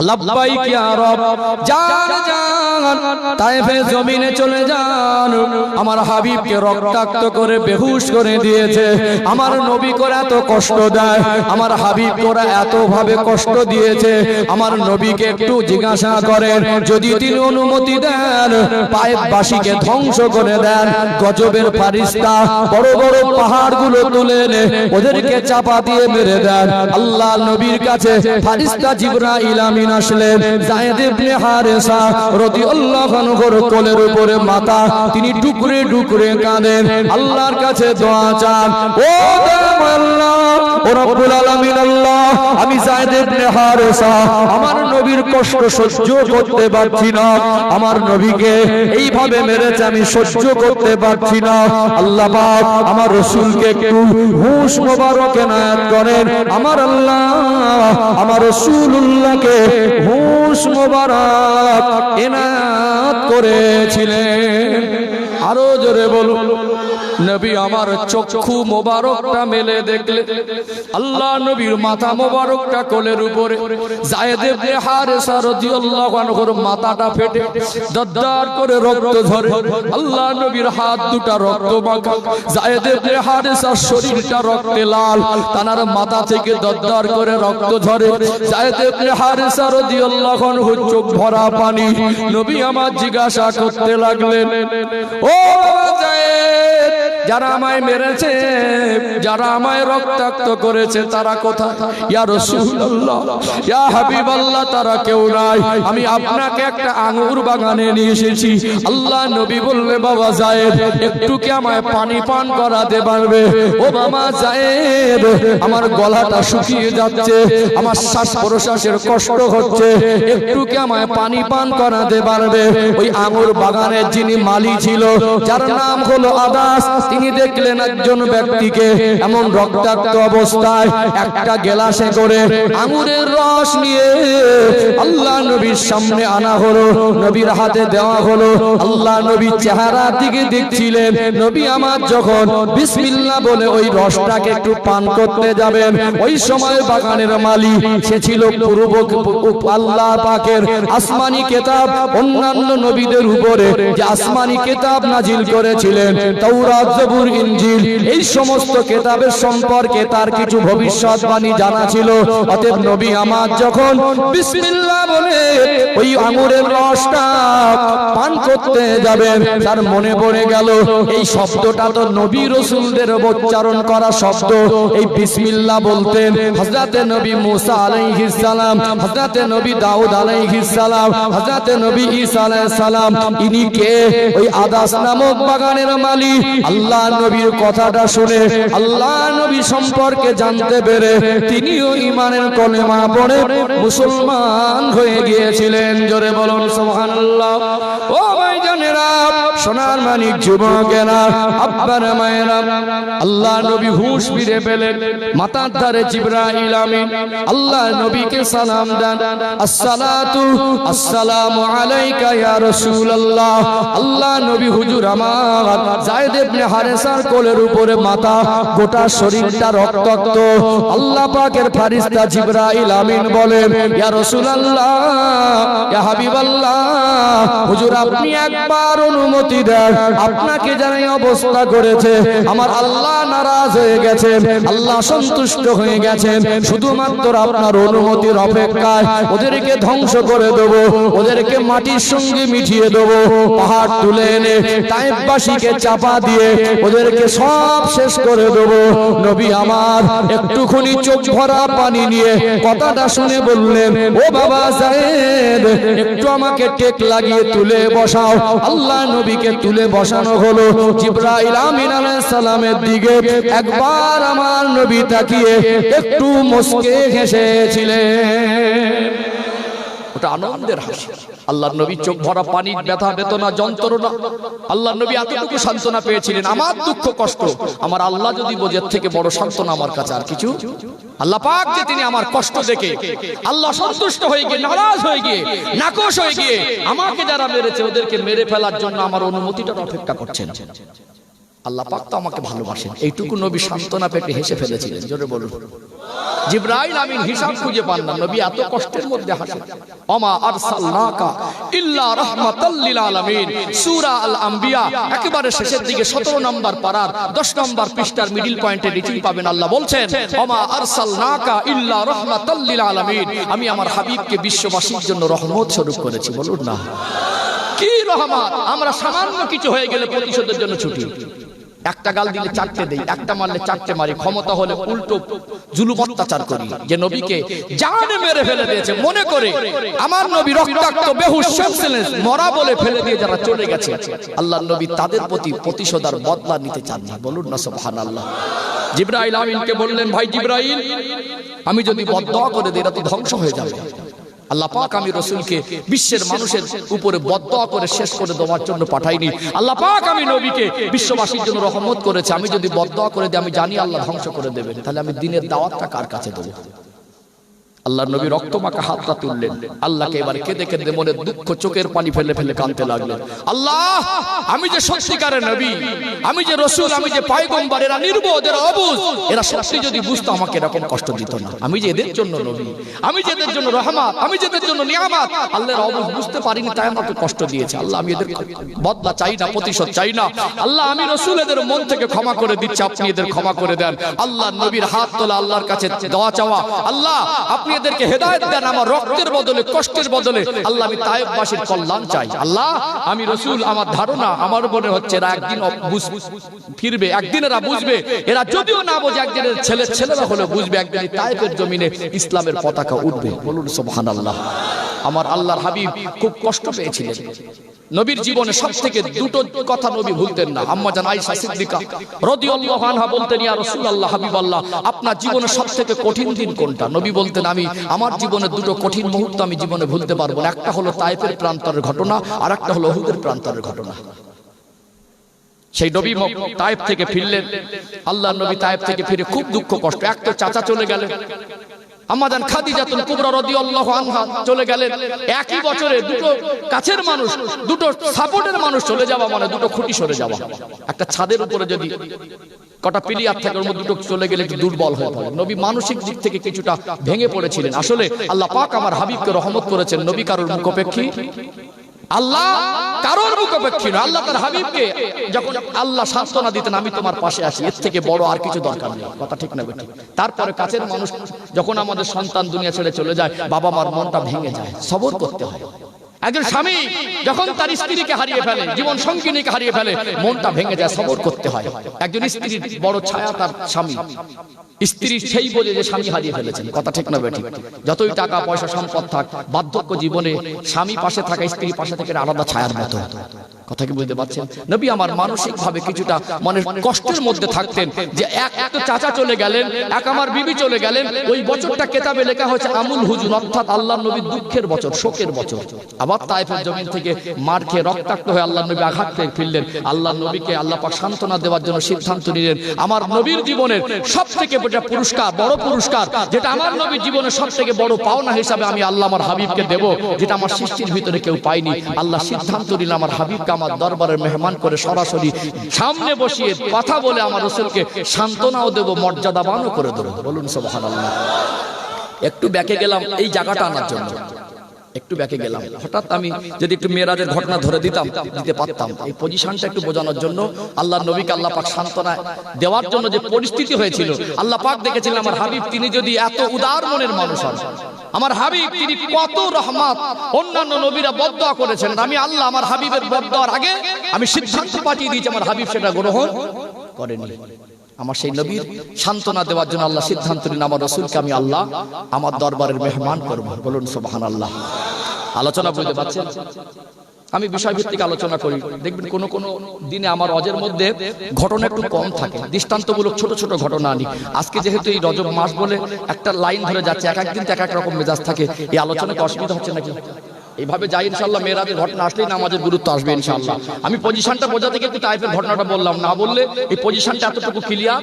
লাব্বাইক ইয়া রব, যান যান তায়েফের জমিনে চলে যান। আমার হাবিবকে রক্তাক্ত করে বেহুশ করে দিয়েছে, আমার নবী করে এত কষ্ট দেয়, আমার হাবিব করে এত ভাবে কষ্ট দিয়েছে। আমার নবীকে একটু জিজ্ঞাসা করেন, যদি তিনি অনুমতি দেন তায়েফবাসীকে ধ্বংস করে দেন, গজবের ফেরেশতা বড় বড় পাহাড়গুলো তুলে এনে ওদেরকে চাপা দিয়ে মেরে দেন। আল্লাহ নবীর কাছে ফেরেশতা জিবরাইল আমিন আসলেন। যায়েদ ইবনে হারেসা রাদিয়াল্লাহু রাদিয়াল্লাহু আনহুর কোলের উপরে মাথা, তিনি টুকরে টুকরে কাঁদেন, আল্লাহর কাছে দোয়া চান, ও আল্লাহ, ও রব্বুল আলামিন আল্লাহ, আমি যায়েদ ইবনে হারেসা আমার নবীর কষ্ট সহ্য করতে পারছি না, আমার নবীকে এইভাবে মেরেছে আমি সহ্য করতে পারছি না, আল্লাহ পাক আমার রাসূলকে একটু হুঁশ মোবারক এনায়েত করেন, আমার আল্লাহ আমার রাসূলুল্লাহকে হুঁশ মোবারক এনায়েত করেছিলেন। আরো জোরে বলুন, নবী আমার চক্ষু মোবারকটা মেলে দেখলে আল্লাহ নবীর মাথা মোবারকটা কোলের উপরে, যায়েদ ইবনে হারেসা রাদিয়াল্লাহু আনহুর মাথাটা ফেটে দরদর করে রক্ত ঝরে, আল্লাহ নবীর হাত দুটো রক্ত মাখা, যায়েদ ইবনে হারেসার শরীরটা রক্তে লাল, তার মাথা থেকে দরদর করে রক্ত ঝরে, যায়েদ ইবনে হারেসা রাদিয়াল্লাহু আনহু চোখ ভরা পানি, নবী আমার জিজ্ঞাসা করতে লাগলেন, ও যায়েদ, যারা আমায় মেরেছে, যারা আমায় রক্তাক্ত করেছে তারা কোথায়? ইয়া রাসূলুল্লাহ, ইয়া হাবিবাল্লাহ, তারা কেউ নাই, আমি আপনাকে একটা আঙ্গুর বাগানে নিয়ে এসেছি। আল্লাহ নবী বললে, বাবা যায়েদ, একটু কি আমায় পানি পান করাতে পারবে? ও বাবা যায়েদ, আমার গলাটা শুকিয়ে যাচ্ছে, আমার শ্বাস প্রশ্বাসের কষ্ট হচ্ছে, একটু কি আমায় পানি পান করাতে পারবে? ওই আঙ্গুর বাগানের যিনি মালি ছিল, যার নাম হলো আদাস, তিনি দেখলেন একজন ব্যক্তিকে এমন রক্তাক্ত অবস্থায় একটা গ্লাসে করে আঙ্গুরের রস নিয়ে আল্লাহ নবীর সামনে আনা হলো, নবীর হাতে দেওয়া হলো। আল্লাহ নবীর চেহারার দিকে দেখছিলেন, নবী আমার যখন বিসমিল্লাহ বলে ওই রসটাকে একটু পান করতে যাবেন, ওই সময় বাগানের মালি সে ছিল পূর্ব আল্লাহ পাকের আসমানি কিতাব, অন্যান্য নবীদের উপরে যে আসমানি কিতাব নাজিল করেছিলেন, তাওরাত, জবুর, ইনজিল, এই সমস্ত কিতাবের সম্পর্কে তার কিছু ভবিষ্যৎবাণী জানা ছিল। অতএব নবী আমার যখন বিসমিল্লাহ বলে ওই আঙ্গুরের রসটা পান করতে যাবেন, তার মনে পড়ে গেল এই শব্দটা তো নবী রাসূলদের উচ্চারণ করা শব্দ। এই বিসমিল্লাহ বলতেন হযরতে নবী মুসা আলাইহিস সালাম, হযরতে নবী দাউদ আলাইহিস সালাম, হযরতে নবী ঈসা আলাইহিস সালাম। ইনি কে? ওই আদাস নামক বাগানের মালিক। আল্লাহ নবীর কথাটা শুনে আল্লাহ নবী সম্পর্কে জানতে পেরে তিনিও ঈমানের কলেমা পড়ে মুসলমান হয়ে গিয়েছিলেন। জোরে বলুন সুবহানাল্লাহ। ও ভাইজানেরা, সোনার মানিক যুবকেরা, আব্বারা মায়েরা, আল্লাহ নবী হুঁশ ফিরে পেলেন, মাথার ধারে জিবরাইল আমিন আল্লাহ নবীকে সালাম দেন, আসসালাতু আসসালামু আলাইকা ইয়া রাসূলুল্লাহ। আল্লাহ নবী হুজুর আমার যায়েদ ইবনে হারেসার কোলের উপরে মাথা, গোটা শরীরটা রক্তাক্ত। আল্লাহ পাকের ফেরেশতা জিবরাইল আমিন বলেন, ইয়া রাসূলুল্লাহ, ইয়া হাবিবাল্লাহ, হুজুর আপনি একবার অনুমতি দেন, আপনাকে যারা এই অবস্থা করেছে আমার আল্লাহ নারাজ হয়ে গেছেন, আল্লাহ সন্তুষ্ট হয়ে গেছেন, শুধুমাত্র আপনার অনুমতির অপেক্ষায় ওদেরকে ধ্বংস করে দেব, ওদেরকে মাটির সঙ্গে মিশিয়ে দেব, পাহাড় তুলে এনে তায়েফবাসীকে চাপা দিয়ে ওদেরকে সব শেষ করে দেব। নবী আমার একটুখানি চোখ ভরা পানি নিয়ে কথাটা শুনে বললেন, ও বাবা যায়েদ, একটু আমাকে টেক লাগিয়ে তুলে বসাও। আল্লাহ নবীকে তুলে বসানো হলো। জিবরাইল আমিন আলাইহিস সালামের দিকে একবার আমার নবী তাকিয়ে একটু মুস্কে হেসেছিলেন। ওটা আনন্দের হাসি। আল্লাহর নবী চোখ ভরা পানি, ব্যথা বেদনা যন্ত্রণা, আল্লাহর নবী এতটুকু সান্ত্বনা পেয়েছিলেন। আমার দুঃখ কষ্ট আমার আল্লাহ যদি বোঝের থেকে বড় সান্ত্বনা আমার কাছে আর কিছু। আল্লাহ পাক যে তিনি আমার কষ্ট দেখে আল্লাহ সন্তুষ্ট হয়ে গিয়ে, নারাজ হয়ে গিয়ে, নাকশ হয়ে গিয়ে আমাকে যারা মেরেছে ওদেরকে মেরে ফেলার জন্য আমার অনুমতিটা অপেক্ষা করছেন। আল্লাহ পাক তো আমাকে ভালোবাসেন, এইটুকু নবী সান্ত্বনা পেতে হেসে ফেলেছিলেন। জোরে বলুন। জিবরাইল আমিন হিসাব খুঁজে পান না, নবী এত কষ্টের মধ্যে হাসেন। ওমা আরসালনাকা ইল্লা রাহমাতাল লিল আলামিন, সূরা আল আম্বিয়া একেবারে শেষের দিকে 17 নম্বর পারার 10 নম্বর পৃষ্ঠার মিডল পয়েন্টে রিটিং পাবেন। আল্লাহ বলছেন, ওমা আরসালনাকা ইল্লা রাহমাতাল লিল আলামিন, আমি আমার হাবিবকে বিশ্ববাসীর জন্য রহমত স্বরূপ করেছি। বলুন না, কি রহমত! আমরা সামান্য কিছু হয়ে গেলে প্রতিশোধের জন্য ছুটি। একটা গাল দিলে চারটে দেই, একটা মারলে চারটে মারি, ক্ষমতা হলে উল্টো জুলুম অত্যাচার করি। যে নবীকে জানে মেরে ফেলে দিয়েছে মনে করে আমার নবী রক্তাক্ত বেহুশ সেন্সলেস মরা বলে ফেলে দিয়ে যারা চলে গেছে, আল্লাহর নবী তাদের প্রতি প্রতিশোধ আর বদলা নিতে চান না। বলুন না সুবহানাল্লাহ। জিবরাইল আমিনকে বললেন, ভাই জিবরাইল, আমি যদি বদদুয়া করে দিই এরা তো ধ্বংস হয়ে যাবে। আল্লাহ পাক আমি রাসূলকে বিশ্বের মানুষের উপরে বদদুয়া করে শেষ করে দেওয়ার জন্য পাঠাইনি। আল্লাহ পাক আমি নবীকে বিশ্ববাসীর জন্য রহমত করেছে। আমি যদি বদদুয়া করে দিই আমি জানি আল্লাহ ধ্বংস করে দেবেন, তাহলে আমি দ্বীনের দাওয়াতটা কার কাছে দেব? আল্লাহর নবী রক্তমাখা হাতটা তুললেন, আল্লাহকে এবার কেঁদে কেঁদে মনে দুঃখ চোখের পানি ফেলে ফেলে কাঁদতে লাগলেন। আল্লাহ, আমি যে সত্যিকারের নবী, আমি যে রাসূল, আমি যে পয়গম্বর, এরা নির্বোধ, এরা অবুঝ, এরা সত্যি যদি বুঝতো আমাকে এরকম কষ্ট দিত না। আমি যে এদের জন্য নবী, আমি যে এদের জন্য রহমত, আমি যে এদের জন্য নিয়ামত, আল্লাহর অবুঝ বুঝতে পারিনি তাই আমাকে কষ্ট দিয়েছে। আল্লাহ, আমি এদের বদলা চাই না, প্রতিশোধ চাই না। আল্লাহ, আমি রাসূল এদের মন থেকে ক্ষমা করে দিচ্ছি, আপনি এদের ক্ষমা করে দেন। আল্লাহ নবীর হাত তোলা, আল্লাহর কাছে দোয়া চাওয়া, আল্লাহ আপনি এদেরকে হেদায়েত দেন, আমার রক্তের বদলে, কষ্টের বদলে। আল্লাহ, আমি তায়েফবাসীর কল্যাণ চাই। আল্লাহ, আমি রাসূল, আমার ধারণা, আমার মনে হচ্ছে এরা একদিন ফিরবে, একদিন এরা বুঝবে। এরা যদিও না বোঝে, একদিনের ছেলেরা হলে বুঝবে, একদিন তায়েফের জমিনে ইসলামের পতাকা উঠবে। বলুন সুবহানাল্লাহ। আমার আল্লাহর হাবিব খুব কষ্ট পেয়েছিলেন। নবীর জীবনে সবথেকে দুটো কথা নবী ভুলতেন না। আম্মা জান আয়েশা সিদ্দিকা রাদিয়াল্লাহু আনহা বলতেন, ইয়া রাসূলুল্লাহ, হাবিবাল্লাহ, আপনার জীবনে সবথেকে কঠিন দিন কোনটা? নবী বলতেন, আমার জীবনে দুটো কঠিন মুহূর্ত আমি জীবনে ভুলতে পারবো না। একটা হলো তায়েফের প্রান্তরের ঘটনা, আর একটা হলো উহুদের প্রান্তরের ঘটনা। সেই নবী তায়েফ থেকে ফিরলেন, আল্লাহর নবী তায়েফ থেকে ফিরে খুব দুঃখ কষ্ট। এক তো চাচা চলে গেলেন, আম্মা জান খাদিজাতুল কুবরা রাদিয়াল্লাহু আনহা চলে গেলেন। একই বছরে দুটো কাছের মানুষ, দুটো সাপোর্টের মানুষ চলে যাওয়া মানে দুটো খুঁটি সরে যাওয়া। একটা ছাদের উপরে যদি কটা পিলিয়ার থাকে, ওর মধ্যে দুটো চলে গেলে একটু দুর্বল হয়ে পড়ে। নবী মানসিক দিক থেকে কিছুটা ভেঙে পড়েছিলেন। আসলে আল্লাহ পাক আমার হাবিবকে রহমত করেছেন। নবী কারোর মুখাপেক্ষী, আল্লাহ কারোর মুখাপেক্ষী নয়। আল্লাহ তার হাবিবকে যখন আল্লাহ সান্ত্বনা দিতেন, আমি তোমার পাশে আছি, এর থেকে বড় আর কিছু দরকার নেই। কথা ঠিক না বেঠিক? তারপরে কাছের মানুষ যখন আমাদের সন্তান দুনিয়া ছেড়ে চলে যায়, বাবা মার মনটা ভেঙে যায়, সবর করতে হয়। একজন স্বামী যখন তার স্ত্রীকে হারিয়ে ফেলে, জীবন সঙ্গিনীকে হারিয়ে ফেলে, মনটা ভেঙে যায়, সবর করতে হয়। একজন স্ত্রীর বড় ছায়া তার স্বামী, স্ত্রী সেই বোঝে যে স্বামী হারিয়ে ফেলেছেন। কথা ঠিক না বেঠিক? যতই টাকা পয়সা সম্পদ থাক, বার্ধক্য জীবনে স্বামী পাশে থাকা, স্ত্রী পাশে থেকে আলাদা ছায়ার মতো। কথা কি বুঝতে পারছেন? নবী আমার মানসিক ভাবে কিছুটা মনের কষ্টের মধ্যে থাকতেন যে এক তো চাচা চলে গেলেন, এক আমার বিবি চলে গেলেন। ওই বছরটা কিতাবে লেখা হয়েছে আমুল হুজুন, অর্থাৎ আল্লাহর নবীর দুঃখের বছর, শোকের বছর। আবার তায়েফের জমিন থেকে মার খেয়ে রক্তাক্ত হয়ে আল্লাহর নবী আঘাত পেয়ে ফিরলেন। আল্লাহর নবীকে আল্লাহ পাক সান্ত্বনা দেওয়ার জন্য সিদ্ধান্ত নিলেন, আমার নবীর জীবনের সবথেকে পুরস্কার, বড় পুরস্কার, যেটা আমার নবীর জীবনের সবথেকে বড় পাওনা হিসাবে আমি আল্লাহ আমার হাবিবকে দেব, যেটা আমার সৃষ্টির ভিতরে কেউ পায়নি। আল্লাহ সিদ্ধান্ত নিলেন আমার হাবিবকে আমার দরবারের মেহমান করে সরাসরি সামনে বসিয়ে কথা বলে আমার রাসূলকে সান্ত্বনাও দেব, মর্যাদাবানও করে দেব। বলুন সুবহানাল্লাহ। একটু ব্যাকে গেলাম এই জায়গাটা আনার জন্য, একটু ব্যাকে গেলাম। হঠাৎ আমি যদি একটু মেরাজের ঘটনা ধরে দিতে পারতাম, এই পজিশনটা একটু বোঝানোর জন্য। আল্লাহর নবীকে আল্লাহ পাক সান্ত্বনা দেওয়ার জন্য যে পরিস্থিতি হয়েছিল, আল্লাহ পাক দেখেছিলেন আমার হাবিব তিনি যদি এত উদার মনের মানুষ হন, আমার হাবিব তিনি কত রহমত। অন্যান্য নবীরা বদদুয়া করেছেন, আমি আল্লাহ আমার হাবিবের বদদুয়ার আগে আমি সিদ্ধান্ত পাঠিয়ে দিয়েছি, আমার হাবিব সেটা গ্রহণ করেনি। আমার সেই নবীর সান্ত্বনা দেওয়ার জন্য আল্লাহ সিদ্ধান্ত নিন আমার রাসূলকে আমি আল্লাহ আমার দরবারের মেহমান করব। বলুন সুবহানাল্লাহ। আলোচনা বুঝতে পারছেন? আমি বিষয়ভিত্তিক আলোচনা করি। দেখবেন কোন কোন দিনে আমার অজের মধ্যে ঘটনা একটু কম থাকে, দৃষ্টান্তমূলক ছোট ছোট ঘটনা আনি। আজকে যেহেতু এই রজব মাস বলে একটা লাইন ধরে যাচ্ছে, এক একদিন এক এক রকম মেজাজ থাকে। এই আলোচনাতে অসুবিধা হচ্ছে নাকি? এইভাবে যাই ইনশাআল্লাহ। মেরাজের ঘটনা আসলেই নামাজের গুরুত্ব আসবে ইনশাআল্লাহ। আমি পজিশনটা বোঝাতে গিয়ে একটু তায়েফের ঘটনাটা বললাম, না বললে এই পজিশনটা এতটুকু ক্লিয়ার,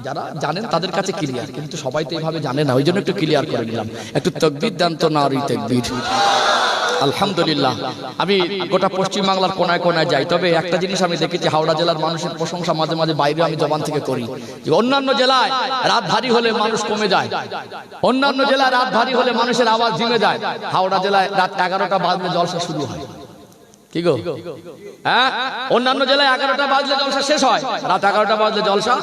যারা জানেন তাদের কাছে ক্লিয়ার, কিন্তু সবাই তো এইভাবে জানে না, ওই জন্য একটু ক্লিয়ার করে নিলাম। একটু তাকবীর দেন তো, নারী তাকবীর। আলহামদুলিল্লাহ। আমি গোটা পশ্চিম বাংলার কোনায় কোনায় যাই, তবে একটা জিনিস আমি দেখেছি, হাওড়া জেলার মানুষের প্রশংসা মাঝে মাঝে বাইরে আমি জবান থেকে করি, যে অন্যান্য জেলায় রাত ভারী হলে মানুষ কমে যায়, অন্যান্য জেলায় রাত ভারী হলে মানুষের আওয়াজ ঝিমে যায়, হাওড়া জেলায় রাত 11টা বাজলে জলসা শুরু হয়। কি গো? হ্যাঁ, অন্যান্য জেলায় 11টা বাজলে জলসা শেষ হয়, রাত 11টা বাজলে জলসা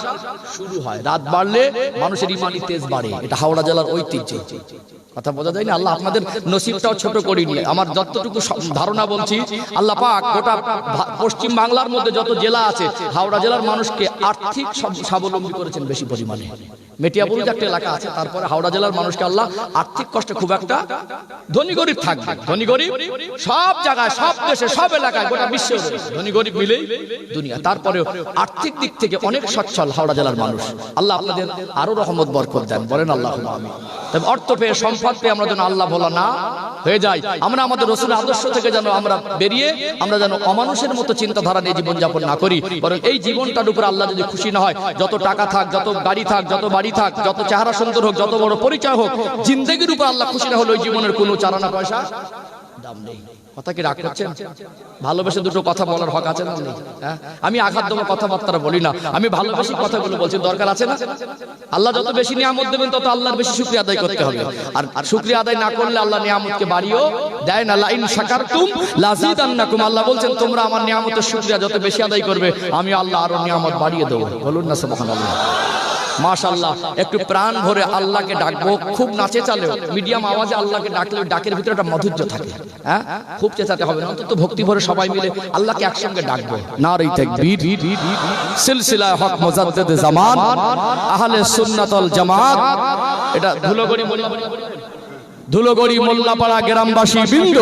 শুরু হয়। রাত বাড়লে মানুষের ইমানি তেজ বাড়ে, এটা হাওড়া জেলার ঐতিহ্য। কথা বোঝা যায় না? আল্লাহ আপনাদের নসিবটাও ছোট করিনি। আমার যতটুকু ধারণা বলছি, আল্লাহ পাক গোটা পশ্চিম বাংলার মধ্যে যত জেলা আছে, হাওড়া জেলার মানুষকে আর্থিক স্বাবলম্বী করেছেন বেশি পরিমাণে। মেটিয়াবুরুজ একটা এলাকা আছে, তারপরে হাওড়া জেলার মানুষকে আল্লাহ আর্থিক কষ্টে খুব একটা, ধনী গরিব থাকবে, ধনী গরিব সব জায়গায়, সব দেশে, সব এলাকায়, গোটা বিশ্বে ধনী গরিব মিলেই দুনিয়া। তারপরে আর্থিক দিক থেকে অনেক সচ্ছল হাওড়া জেলার মানুষ। আল্লাহ আপনাদের আরো রহমত বরকত দেন, বলেন আল্লাহুম্মা আমিন। তবে অর্থ পেয়ে, সম্পদ পেয়ে আমরা যেন আল্লাহ ভোলা না হয়ে যাই। আমরা আমাদের রাসূলের আদর্শ থেকে যেন আমরা বেরিয়ে আমরা যেন অমানুষের মতো চিন্তাধারা নিয়ে জীবনযাপন না করি, বরং এই জীবনটার উপর আল্লাহ যদি খুশি না হয়, যত টাকা থাক, যত গাড়ি থাক, যত বাড়ি থাক, যত চেহারা সুন্দর হোক, যত বড় পরিচয় হোক, জিন্দেগির উপর আল্লাহ খুশি না হলে ওই জীবনের কোনো চারানা পয়সা দাম নেই। কথা কি রাগ করছেন? ভালোবেসে দুটো কথা বলার হক আছে না? হ্যাঁ, আমি আঘাত দেবো কথাবার্তা বলি না, আমি ভালোবেসে কথাগুলো বলছি, দরকার আছে না? আল্লাহ যত বেশি নিয়ামত দেবেন তত আল্লাহর বেশি শুকরিয়া আদায় করতে হবে। আর শুকরিয়া আদায় না করলে আল্লাহ নিয়ামতকে বাড়িয়েও দেয় না। লা ইন শাকারতুম লাযিদান্নাকুম, আল্লাহ বলছেন তোমরা আমার নিয়ামতের শুকরিয়া যত বেশি আদায় করবে আমি আল্লাহ আরো নিয়ামত বাড়িয়ে দেবো। বলুন না সুবহানাল্লাহ। মাশাআল্লাহ, একটু প্রাণ ভরে আল্লাহকে ডাকবো, খুব নাচে চালেও মিডিয়াম আওয়াজে আল্লাহকে ডাকলে ডাকের ভিতরে একটা মাধুর্য থাকে। হ্যাঁ, খুব চেঁচাতে হবে না, অন্তত ভক্তি ভরে সবাই মিলে আল্লাহকে একসঙ্গে ডাকবো। নারে তাকবীর, সিলসিলা হক মুজাদ্দিদ জামান, আহলে সুন্নাত ওয়াল জামাত। এটা ধুলোগড়ি মোল্লাপাড়া গ্রামবাসী বৃন্দ,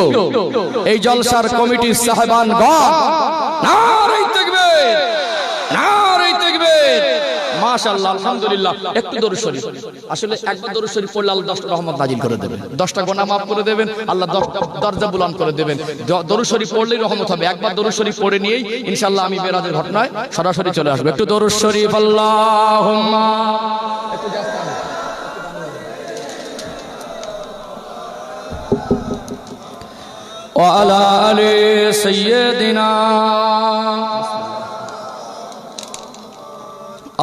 এই জলসার কমিটির সাহেবানগণ, নারে তাকবীর, নারে তাকবীর। মাশাআল্লাহ, আলহামদুলিল্লাহ। একটু দরুদ শরীফ, আসলে একবার দরুদ শরীফ পড়লে আল্লাহ 10টা রহমত নাজিল করে দেবেন, 10টা গুনাহ মাফ করে দেবেন, আল্লাহ 10টা দরজা বুলন্দ করে দেবেন। দরুদ শরীফ পড়লেই রহমত হবে। একবার দরুদ শরীফ পড়ে নিয়েই ইনশাআল্লাহ আমি বেরাজের ঘটনায় সরাসরি চলে আসবো। একটু দরুদ শরীফ, আল্লাহুম্মা ওয়া আলা আলি সাইয়্যিদিনা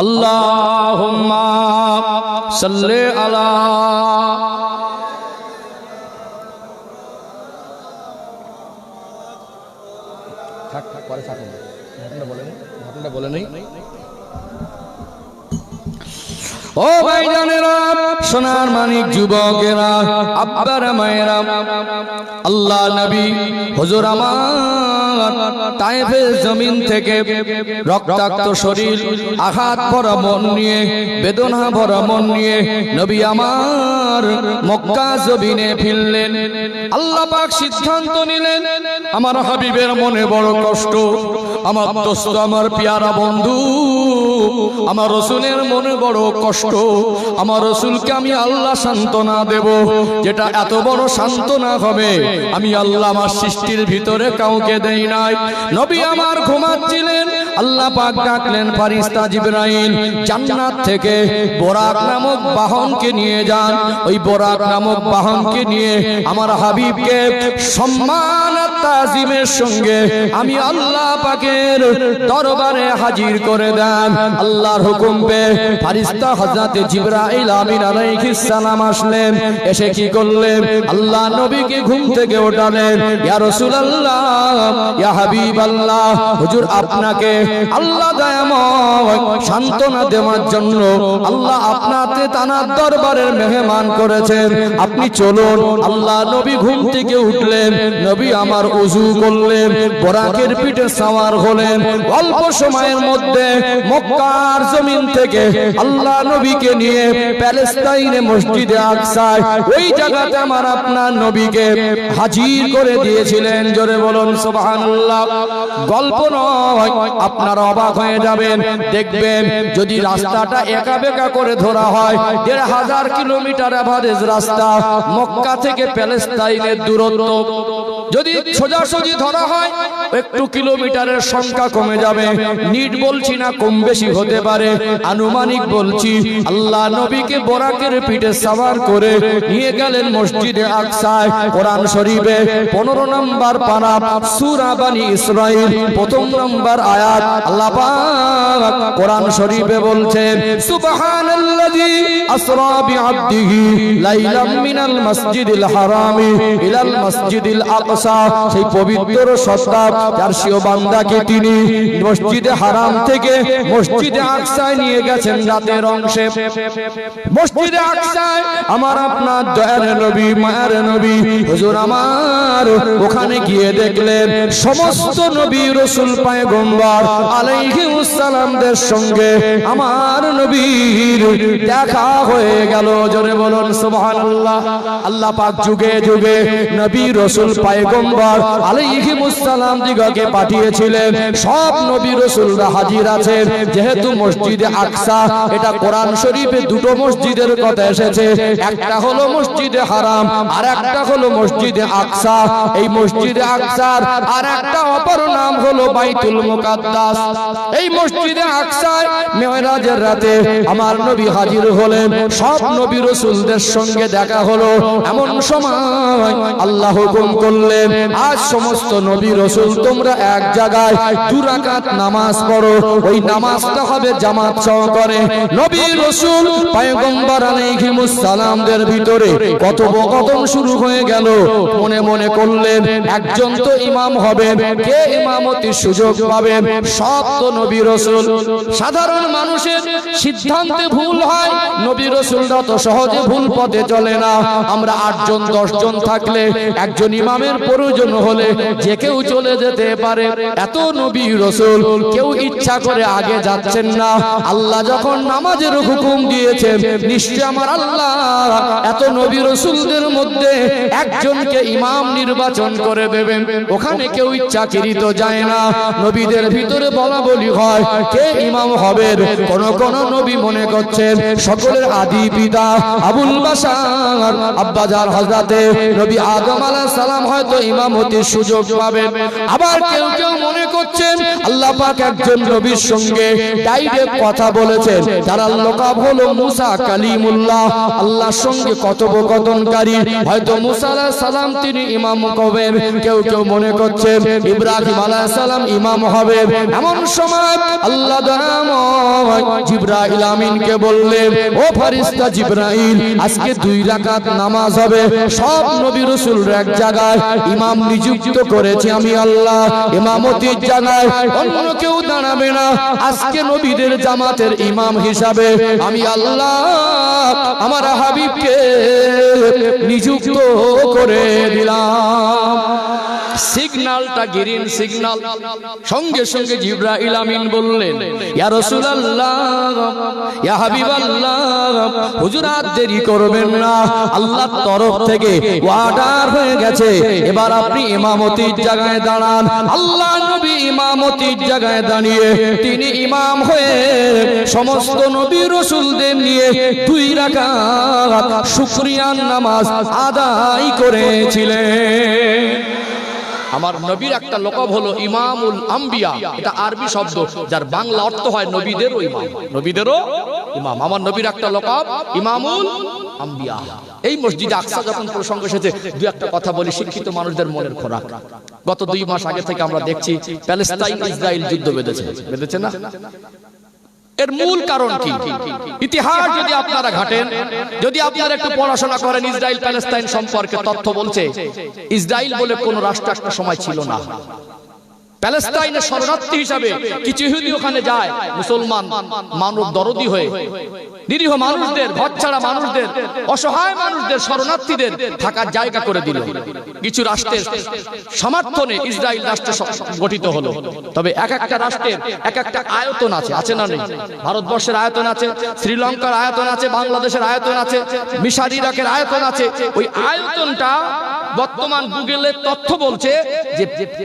আল্লাহুম্মা সাল্লি আলা। থাক থাক, পরে থাকুন, ঘটনাটা বলে নেই। ও ভাইজানেরা, সোনার মানিক যুবকেরা, আব্বারা মায়েরা, আল্লাহ নবী হুজুর আমার তায়েফের জমিন থেকে রক্তাক্ত শরীর, আঘাত ভরা মন নিয়ে, বেদনা ভরা মন নিয়ে নবী আমার মক্কা জমিনে ফিরলেন। আল্লাহ পাক সিদ্ধান্ত নিলেন, আমার হাবিবের মনে বড় কষ্ট, আমার দোস্ত, আমার পেয়ারা বন্ধু, আমার রাসূলের মনে বড় কষ্ট। আমার রাসূলকে আমি আল্লাহ সান্ত্বনা দেব, যেটা এত বড় সান্ত্বনা হবে আমি আল্লাহ আমার সৃষ্টির ভিতরে কাউকে দেই নাই। নবী আমার ঘুমাচ্ছিলেন, আল্লাহ পাক ডাকলেন ফেরেশতা জিবরাইল, জান্নাত থেকে বোরাক নামক বাহনকে নিয়ে যান। ওই বোরাক নামক বাহনকে নিয়ে আমার হাবিবকে সম্মান আর তাজিমের সঙ্গে আমি আল্লাহ পাকের দরবারে হাজির করে দেন। আল্লাহর হুকুম পেয়ে ফেরেশতা হযরতে জিবরাইল আমিন আলাইহিস সালাম আসলেন। এসে কি করলেন? আল্লাহ নবীকে ঘুম থেকে ওঠালেন। ইয়া রাসূলুল্লাহ, ইয়া হাবিবাল্লাহ, হুজুর আপনাকে আল্লাহ দয়াময় সান্ত্বনা দেওয়ার জন্য আল্লাহ আপনাকে তানার দরবারের মেহমান করেছেন, আপনি চলুন। আল্লাহ নবী ঘুম থেকে উঠলেন, নবী আমার ওযু করলেন, বোরাকের পিঠে সওয়ার হলেন। অল্প সময়ের মধ্যে মক্কার জমিন থেকে আল্লাহ নবীকে নিয়ে প্যালেস্তাইনে মসজিদে আকসায়, ওই জায়গাতে আমার আপনার নবীকে হাজির করে দিয়েছিলেন। জোরে বলুন সুবহানাল্লাহ। গল্প নয়, আপনারা অবাক হয়ে যাবেন। দেখবেন যদি রাস্তাটা একা বেঁকা করে ধরা হয়, ১,৫০০ কিলোমিটার এভারেজ রাস্তা মক্কা থেকে প্যালেস্তাইনের দূরত্ব, যদি সোজাসুজি ধরা হয় একটু কিলোমিটারের সংখ্যা কমে যাবে। নিট বলছি না, কম বেশি হতে পারে, আনুমানিক বলছি। আল্লাহ নবীকে বোরাকের পিঠে সওয়ার করে নিয়ে গেলেন মসজিদে আকসায়। কোরআন শরীফে 15 নম্বর পারা সূরা বনী ইসরাঈল 1ম নম্বর আয়াত আল্লাহ পাক কোরআন শরীফে বলছেন, সুবহানাল্লাযী আসরা বিআবদিহি লাইলাম মিনাল মাসজিদিল হারামি ইলাল মাসজিদিল আকসা আকসা, সেই পবিত্র সত্তা যার সিও বান্দাকে তিনি মসজিদে হারাম থেকে মসজিদে আকসায় নিয়ে গেছেন রাতের অংশে। মসজিদে আকসায় আমার আপনার দয়ার নবী, মায়ের নবী হুজুর আমার ওখানে গিয়ে দেখলেন সমস্ত নবী রাসূল পয়গম্বর আলাইহিস সালামদের সঙ্গে আমার নবীর দেখা হয়ে গেল। জোরে বলুন সুবহানাল্লাহ। আল্লাহ পাক যুগে যুগে নবী রাসূল পয়গম্বর আলাইহিস সালাম দিগকে পাঠিয়েছিলেন। সব নবী রাসূলরা হাজির আছেন। যেহেতু মসজিদে আকসা, এটা কোরআন শরীফে দুটো মসজিদের কথা এসেছে, একটা হলো মসজিদে হারাম আর একটা হলো মসজিদে আকসা। এই মসজিদে আকসার আর একটা অপর নাম হলো বাইতুল মুকাদ্দাস। এই মসজিদে আকসায় মেরাজের রাতে আমার নবী হাজির হলেন। সব নবী রাসূলদের সঙ্গে দেখা হলো। এমন সময় আল্লাহ হুকুম করলেন, আজ সমস্ত নবী রাসূল তোমরা এক জায়গায় 2 রাকাত নামাজ পড়ো। ওই নামাজটা হবে জামাত সহকারে। নবী রাসূল পয়গম্বর আলাইহিস সালামদের ভিতরে কথোপকথন শুরু হয়ে গেল। মনে মনে করলেন একজন তো ইমাম হবেন, কে ইমামতির সুযোগ পাবেন? সব তো নবী রাসূল। সাধারণ মানুষের সিদ্ধান্তে ভুল হয়, নবী রাসূলরা তো সহজে ভুল পথে চলে না। আমরা 8 জন 10 জন থাকলে একজন ইমামের প্রয়োজন হলে যে কেউ চলে যেতে পারে। এত নবী রাসূল, কেউ ইচ্ছা করে আগে যাচ্ছেন না। আল্লাহ যখন নামাজের হুকুম দিয়েছেন, নিশ্চয় আমার আল্লাহ এত নবী রাসূলদের মধ্যে একজনকে ইমাম নির্বাচন করে দেবেন। ওখানে কেউ ইচ্ছাকৃত যায় না। নবীদের ভিতরে বলা বলি হয় কে ইমাম হবেন। কোন কোন নবী মনে করছেন সকলের আদি পিতা আবুল বাশার আব্বাজার হযরতে নবী আদম আলাইহিস সালাম হয়তো ইমামতির সুযোগ পাবেন। আবার কেউ কেউ মনে করছেন আল্লাহ পাক একজন নবীর সঙ্গে ডাইরেক্ট কথা বলেছেন, যার লকাব হলো মুসা কালিমুল্লাহ, আল্লাহর সঙ্গে কথোপকথনকারী। হয়তো মুসা আলাইহিস সালাম তিনি ইমাম হবেন। কেউ কেউ মনে করছেন ইব্রাহিম আলাইহিস সালাম ইমাম হবেন। এমন সময় আল্লাহ দয়াময় জিবরাইল আমিনকে বললেন, ও ফেরেশতা জিবরাইল, আজকে 2 রাকাত নামাজ হবে। সব নবী রাসূল এক জায়গায় ইমাম নিযুক্ত করেছি আমি আল্লাহ। ইমামতির জায়গায় অন্য কেউ দাঁড়াবে না। আজকে নবীদের জামাতের ইমাম হিসাবে আমি আল্লাহ আমার হাবিবকে নিযুক্ত করে দিলাম। সিগন্যালটা গ্রিন সিগন্যাল। সঙ্গে সঙ্গে জিবরাইল আমিন বললেন, ইয়া রাসূলুল্লাহ, ইয়া হাবিবাল্লাহ, হুজুর আর দেরি করবেন না। আল্লাহর তরফ থেকে ওয়ার্ডার হয়ে গেছে, এবার আপনি ইমামতির জায়গায় দাঁড়ান। আল্লাহ নবী ইমামতির জায়গায় দাঁড়িয়ে তিনি ইমাম হয়ে সমস্ত নবী রাসূলদের নিয়ে 2 রাকাত শুকরিয়ার নামাজ আদায় করেছিলেন। আমার নবীর একটা লকব হলো ইমামুল আম্বিয়া। এটা আরবি শব্দ, যার বাংলা অর্থ হয় নবীদেরও ইমাম। নবীদেরও ইমাম। আমার নবীর একটা লকব ইমামুল আম্বিয়া। এই মসজিদে আকসা যখন প্রসঙ্গ এসেছে, 2-1টা কথা বলি, শিক্ষিত মানুষদের মনের খোরাক। গত 2 মাস আগে থেকে আমরা দেখছি প্যালেস্টাইন ইসরায়েল যুদ্ধ বেঁধেছে না? এর মূল কারণ কি? ইতিহাস যদি আপনারা ঘাটেন, যদি আপনারা একটু পড়াশোনা করেন, ইসরায়েল প্যালেস্টাইন সম্পর্কে তথ্য বলছে ইসরায়েল বলে কোন রাষ্ট্র একটা সময় ছিল না। প্যালেস্টাইনের শরণার্থী হিসাবে কিছু ইহুদি ওখানে যায়, মুসলমান মানব দরদি হয়ে নিরীহ মানুষদের, ঘরছাড়া মানুষদের, অসহায় মানুষদের, শরণার্থীদের থাকার জায়গা করে দিল। কিছু রাষ্ট্রের সমর্থনে ইসরায়েল রাষ্ট্র গঠিত হলো। তবে এক একটা রাষ্ট্রের এক একটা আয়তন আছে, আছে না নেই? ভারতবর্ষের আয়তন আছে, শ্রীলঙ্কার আয়তন আছে, বাংলাদেশের আয়তন আছে, মিশর ইরাকের আয়তন আছে। ওই আয়তনটা বর্তমান গুগলের তথ্য বলছে যে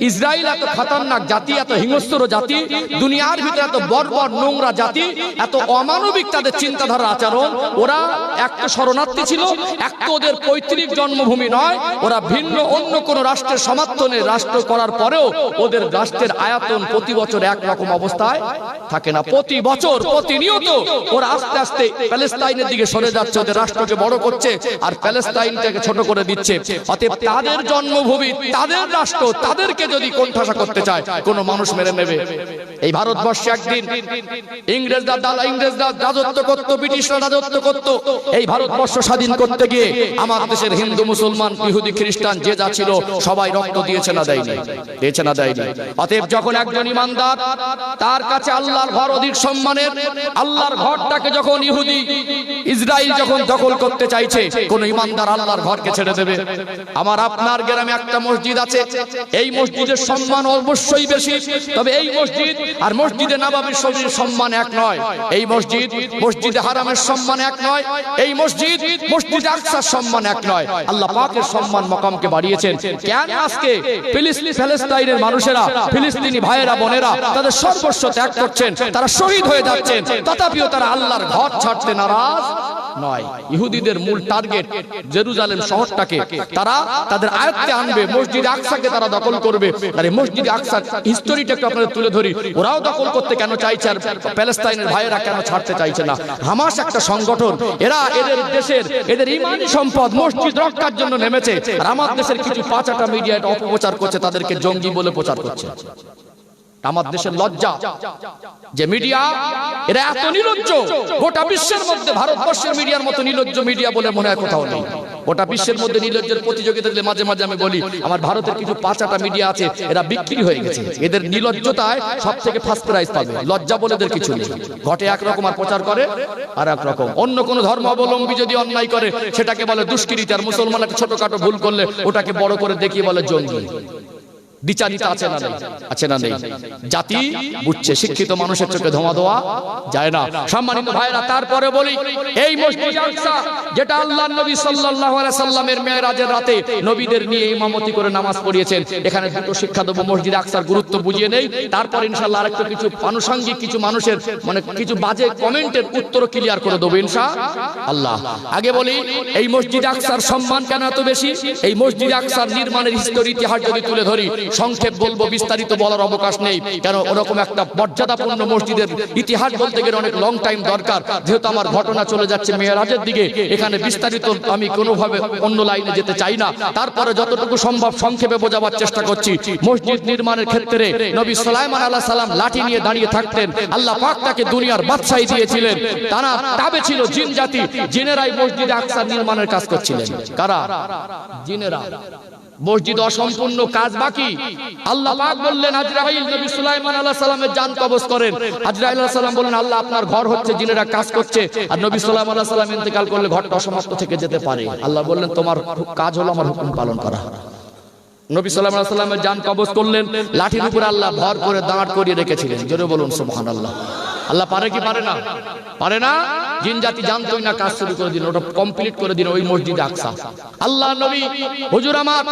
ইসরায়েল এত খতরনাক জাতি, এত হিংস্র জাতি, দুনিয়ার ভিতরে এত বর্বর নোংরা জাতি, এত অমানবিক তাদের চিন্তাধারা আচরণ। ওরা একটা শরণার্থী ছিল, একটা ওদের পৈতৃক জন্মভূমি নয়। ওরা ভিন্ন অন্য কোন রাষ্ট্রের সমর্থনে রাষ্ট্র করার পরেও ওদের রাষ্ট্রের আয়তন প্রতি বছর একরকম অবস্থায় থাকে না। প্রতি বছর প্রতিনিয়ত ওরা আস্তে আস্তে প্যালেস্টাইনের দিকে সরে যাচ্ছে, ওদের রাষ্ট্রকে বড় করছে আর প্যালেস্টাইনটাকে ছোট করে দিচ্ছে। অতএব তাদের জন্মভূমি, তাদের রাষ্ট্র, তাদেরকে যদি কোণঠাসা করতে চায়, কোন মানুষ মেরে নেবে। এই ভারতবর্ষে একদিন ইংরেজরা রাজত্ব করত, ব্রিটিশরা রাজত্ব করত। এই ভারতবর্ষ স্বাধীন করতে গিয়ে আমার দেশের হিন্দু, মুসলমান, ইহুদি, খ্রিস্টান যে যা ছিল সবাই রক্ত দিয়েছে না দেয়নি? দিয়েছে না দেয়নি? অতএব যখন একজন ইমানদার, তার কাছে আল্লাহর ঘর অধিক সম্মানের, আল্লাহর ঘরটাকে যখন ইহুদি ইসরাইল যখন দখল করতে চাইছে, কোন ইমানদার আল্লাহর ঘরকে ছেড়ে দেবে? আমার আপনার গ্রামে একটা মসজিদ আছে, এই মসজিদের সম্মান অবশ্যই বেশি, তবে এই মসজিদ আর মসজিদে নববীর সম্মান এক নয়। এই মসজিদ মসজিদে হারামের সম্মান এক নয়, এই মসজিদ মসজিদে আকসার সম্মান এক নয়। আল্লাহ পাকের সম্মান মাকামকে বাড়িয়েছেন। কেন আজকে ফিলিস্তিনের মানুষেরা, ফিলিস্তিনি ভাইয়েরা বোনেরা তাদের সর্বস্ব ত্যাগ করছেন, তারা শহীদ হয়ে যাচ্ছেন, তথাপিও তারা আল্লাহর ঘর ছাড়তে নারাজ নয়। ইহুদিদের মূল টার্গেট জেরুজালেম শহরটাকে তারা তাদের আয়ত্তে আনবে, মসজিদ আকসাকে তারা দখল করবে। আর এই মসজিদ আকসার হিস্টোরিটা একটু আপনাদের তুলে ধরি। ওরাও দখল করতে কেন চাইছে, আর প্যালেস্তাইনের ভাইয়েরা কেন ছাড়তে চাইছে না? হামাস একটা সংগঠন, এরা এদের দেশের এদের ইমানি সম্পদ মসজিদ রক্ষার জন্য নেমেছে। আর আমার দেশের কিছু পাঁচাটা মিডিয়া এটা অপপ্রচার করছে, তাদেরকে জঙ্গি বলে প্রচার করছে। আমার দেশের লজ্জা যে মিডিয়া এরা এত নির্লজ্জ, গোটা বিশ্বের মধ্যে ভারতবর্ষের মিডিয়ার মতো নির্লজ্জ মিডিয়া বলে মনে হয় কোথাও নেই। গোটা বিশ্বের মধ্যে নির্লজ্জের প্রতিযোগিতা দিলে মাঝে মাঝে আমি বলি আমার ভারতের কিছু পাঁচাটা মিডিয়া আছে, এরা বিক্রি হয়ে গেছে। এদের নির্লজ্জতায় সব থেকে ফার্স্ট প্রাইজ পাবে। লজ্জা বলে এদের কিছু নেই। ঘটে একরকম আর প্রচার করে আর একরকম। অন্য কোন ধর্ম অবলম্বী যদি অন্যায় করে সেটাকে বলে দুষ্কৃতি, আর মুসলমান একটা ছোটখাটো ভুল করলে ওটাকে বড় করে দেখিয়ে বলে জঙ্গি। দ্বিচারিতা আছে না নেই? আছে না নেই? জাতি বুঝছে, শিক্ষিত মানুষের চোখে ধোঁয়া দেওয়া যায় না। সম্মানিত ভাইরা, তারপরে বলি এই মসজিদ আকসা যেটা আল্লাহর নবী সাল্লাল্লাহু আলাইহি সাল্লামের মেরাজের রাতে নবীদের নিয়ে ইমামতি করে নামাজ পড়িয়েছেন। এখানে দুটো শিক্ষা দেব, মসজিদ আকসার গুরুত্ব বুঝিয়ে নেই, তারপর ইনশাআল্লাহ আরেকটু কিছু আনুষঙ্গিক কিছু মানুষের মানে কিছু বাজে কমেন্টের উত্তর ক্লিয়ার করে দেব ইনশাআল্লাহ। আগে বলি এই মসজিদ আকসার সম্মান কেন এত বেশি? এই মসজিদ আকসার নির্মাণের হিস্টোরি, ইতিহাস যদি তুলে ধরি, সংক্ষেপ বলবো, বিস্তারিত বলার অবকাশ নেই। কেন ওরকম একটা মর্যাদাপূর্ণ মসজিদের ইতিহাস বলতে গেলে অনেক লং টাইম দরকার। যেহেতু আমার ঘটনা চলে যাচ্ছে মেরাজের দিকে, এখানে বিস্তারিত আমি কোনোভাবে অন্য লাইনে যেতে চাই না। তারপরে যতটুকু সম্ভব সংক্ষেপে বোঝাবার চেষ্টা করছি। মসজিদ নির্মাণের ক্ষেত্রে নবী সুলাইমান আলাইহিস সালাম লাঠি নিয়ে দাঁড়িয়ে থাকতেন। আল্লাহ পাক তাকে দুনিয়ার বাদশাহী দিয়েছিলেন। তারা তাবে ছিল জিন জাতি, জিনেরাই মসজিদ আকসা নির্মাণের কাজ করছিলেন। কারা? জিনেরা। মসজিদ অসম্পূর্ণ, কাজ বাকি। আল্লাহ পাক বললেন আজরাইল নবী সুলাইমান আলাইহিস সালামের জান কবজ করেন। আজরাইল আলাইহিস সালাম বলেন আল্লাহ আপনার ঘর হচ্ছে, জিনেরা কাজ করছে। আর নবী সুলাইমান আলাইহিস সালাম ইন্তেকাল করলে ঘরটা অসমাপ্ত থেকে যেতে পারে। আল্লাহ বললেন তোমার কাজ হলো আমার হুকুম পালন করা। নবী সাল্লাল্লাহু আলাইহি ওয়াসাল্লামের জান কবজ করলেন, লাঠির উপর আল্লাহ ভর করে দাঁড় করিয়ে রেখেছিলেন। জোরে বলুন সুবহানাল্লাহ। আল্লাহ পারে কি পারে না? পারে না? জিন জাতি জানতোই না, কাজ শুরু করে দিল, ওটা কমপ্লিট করে দিল ওই মসজিদ আকসা। আল্লাহ নবী হুজুর আমার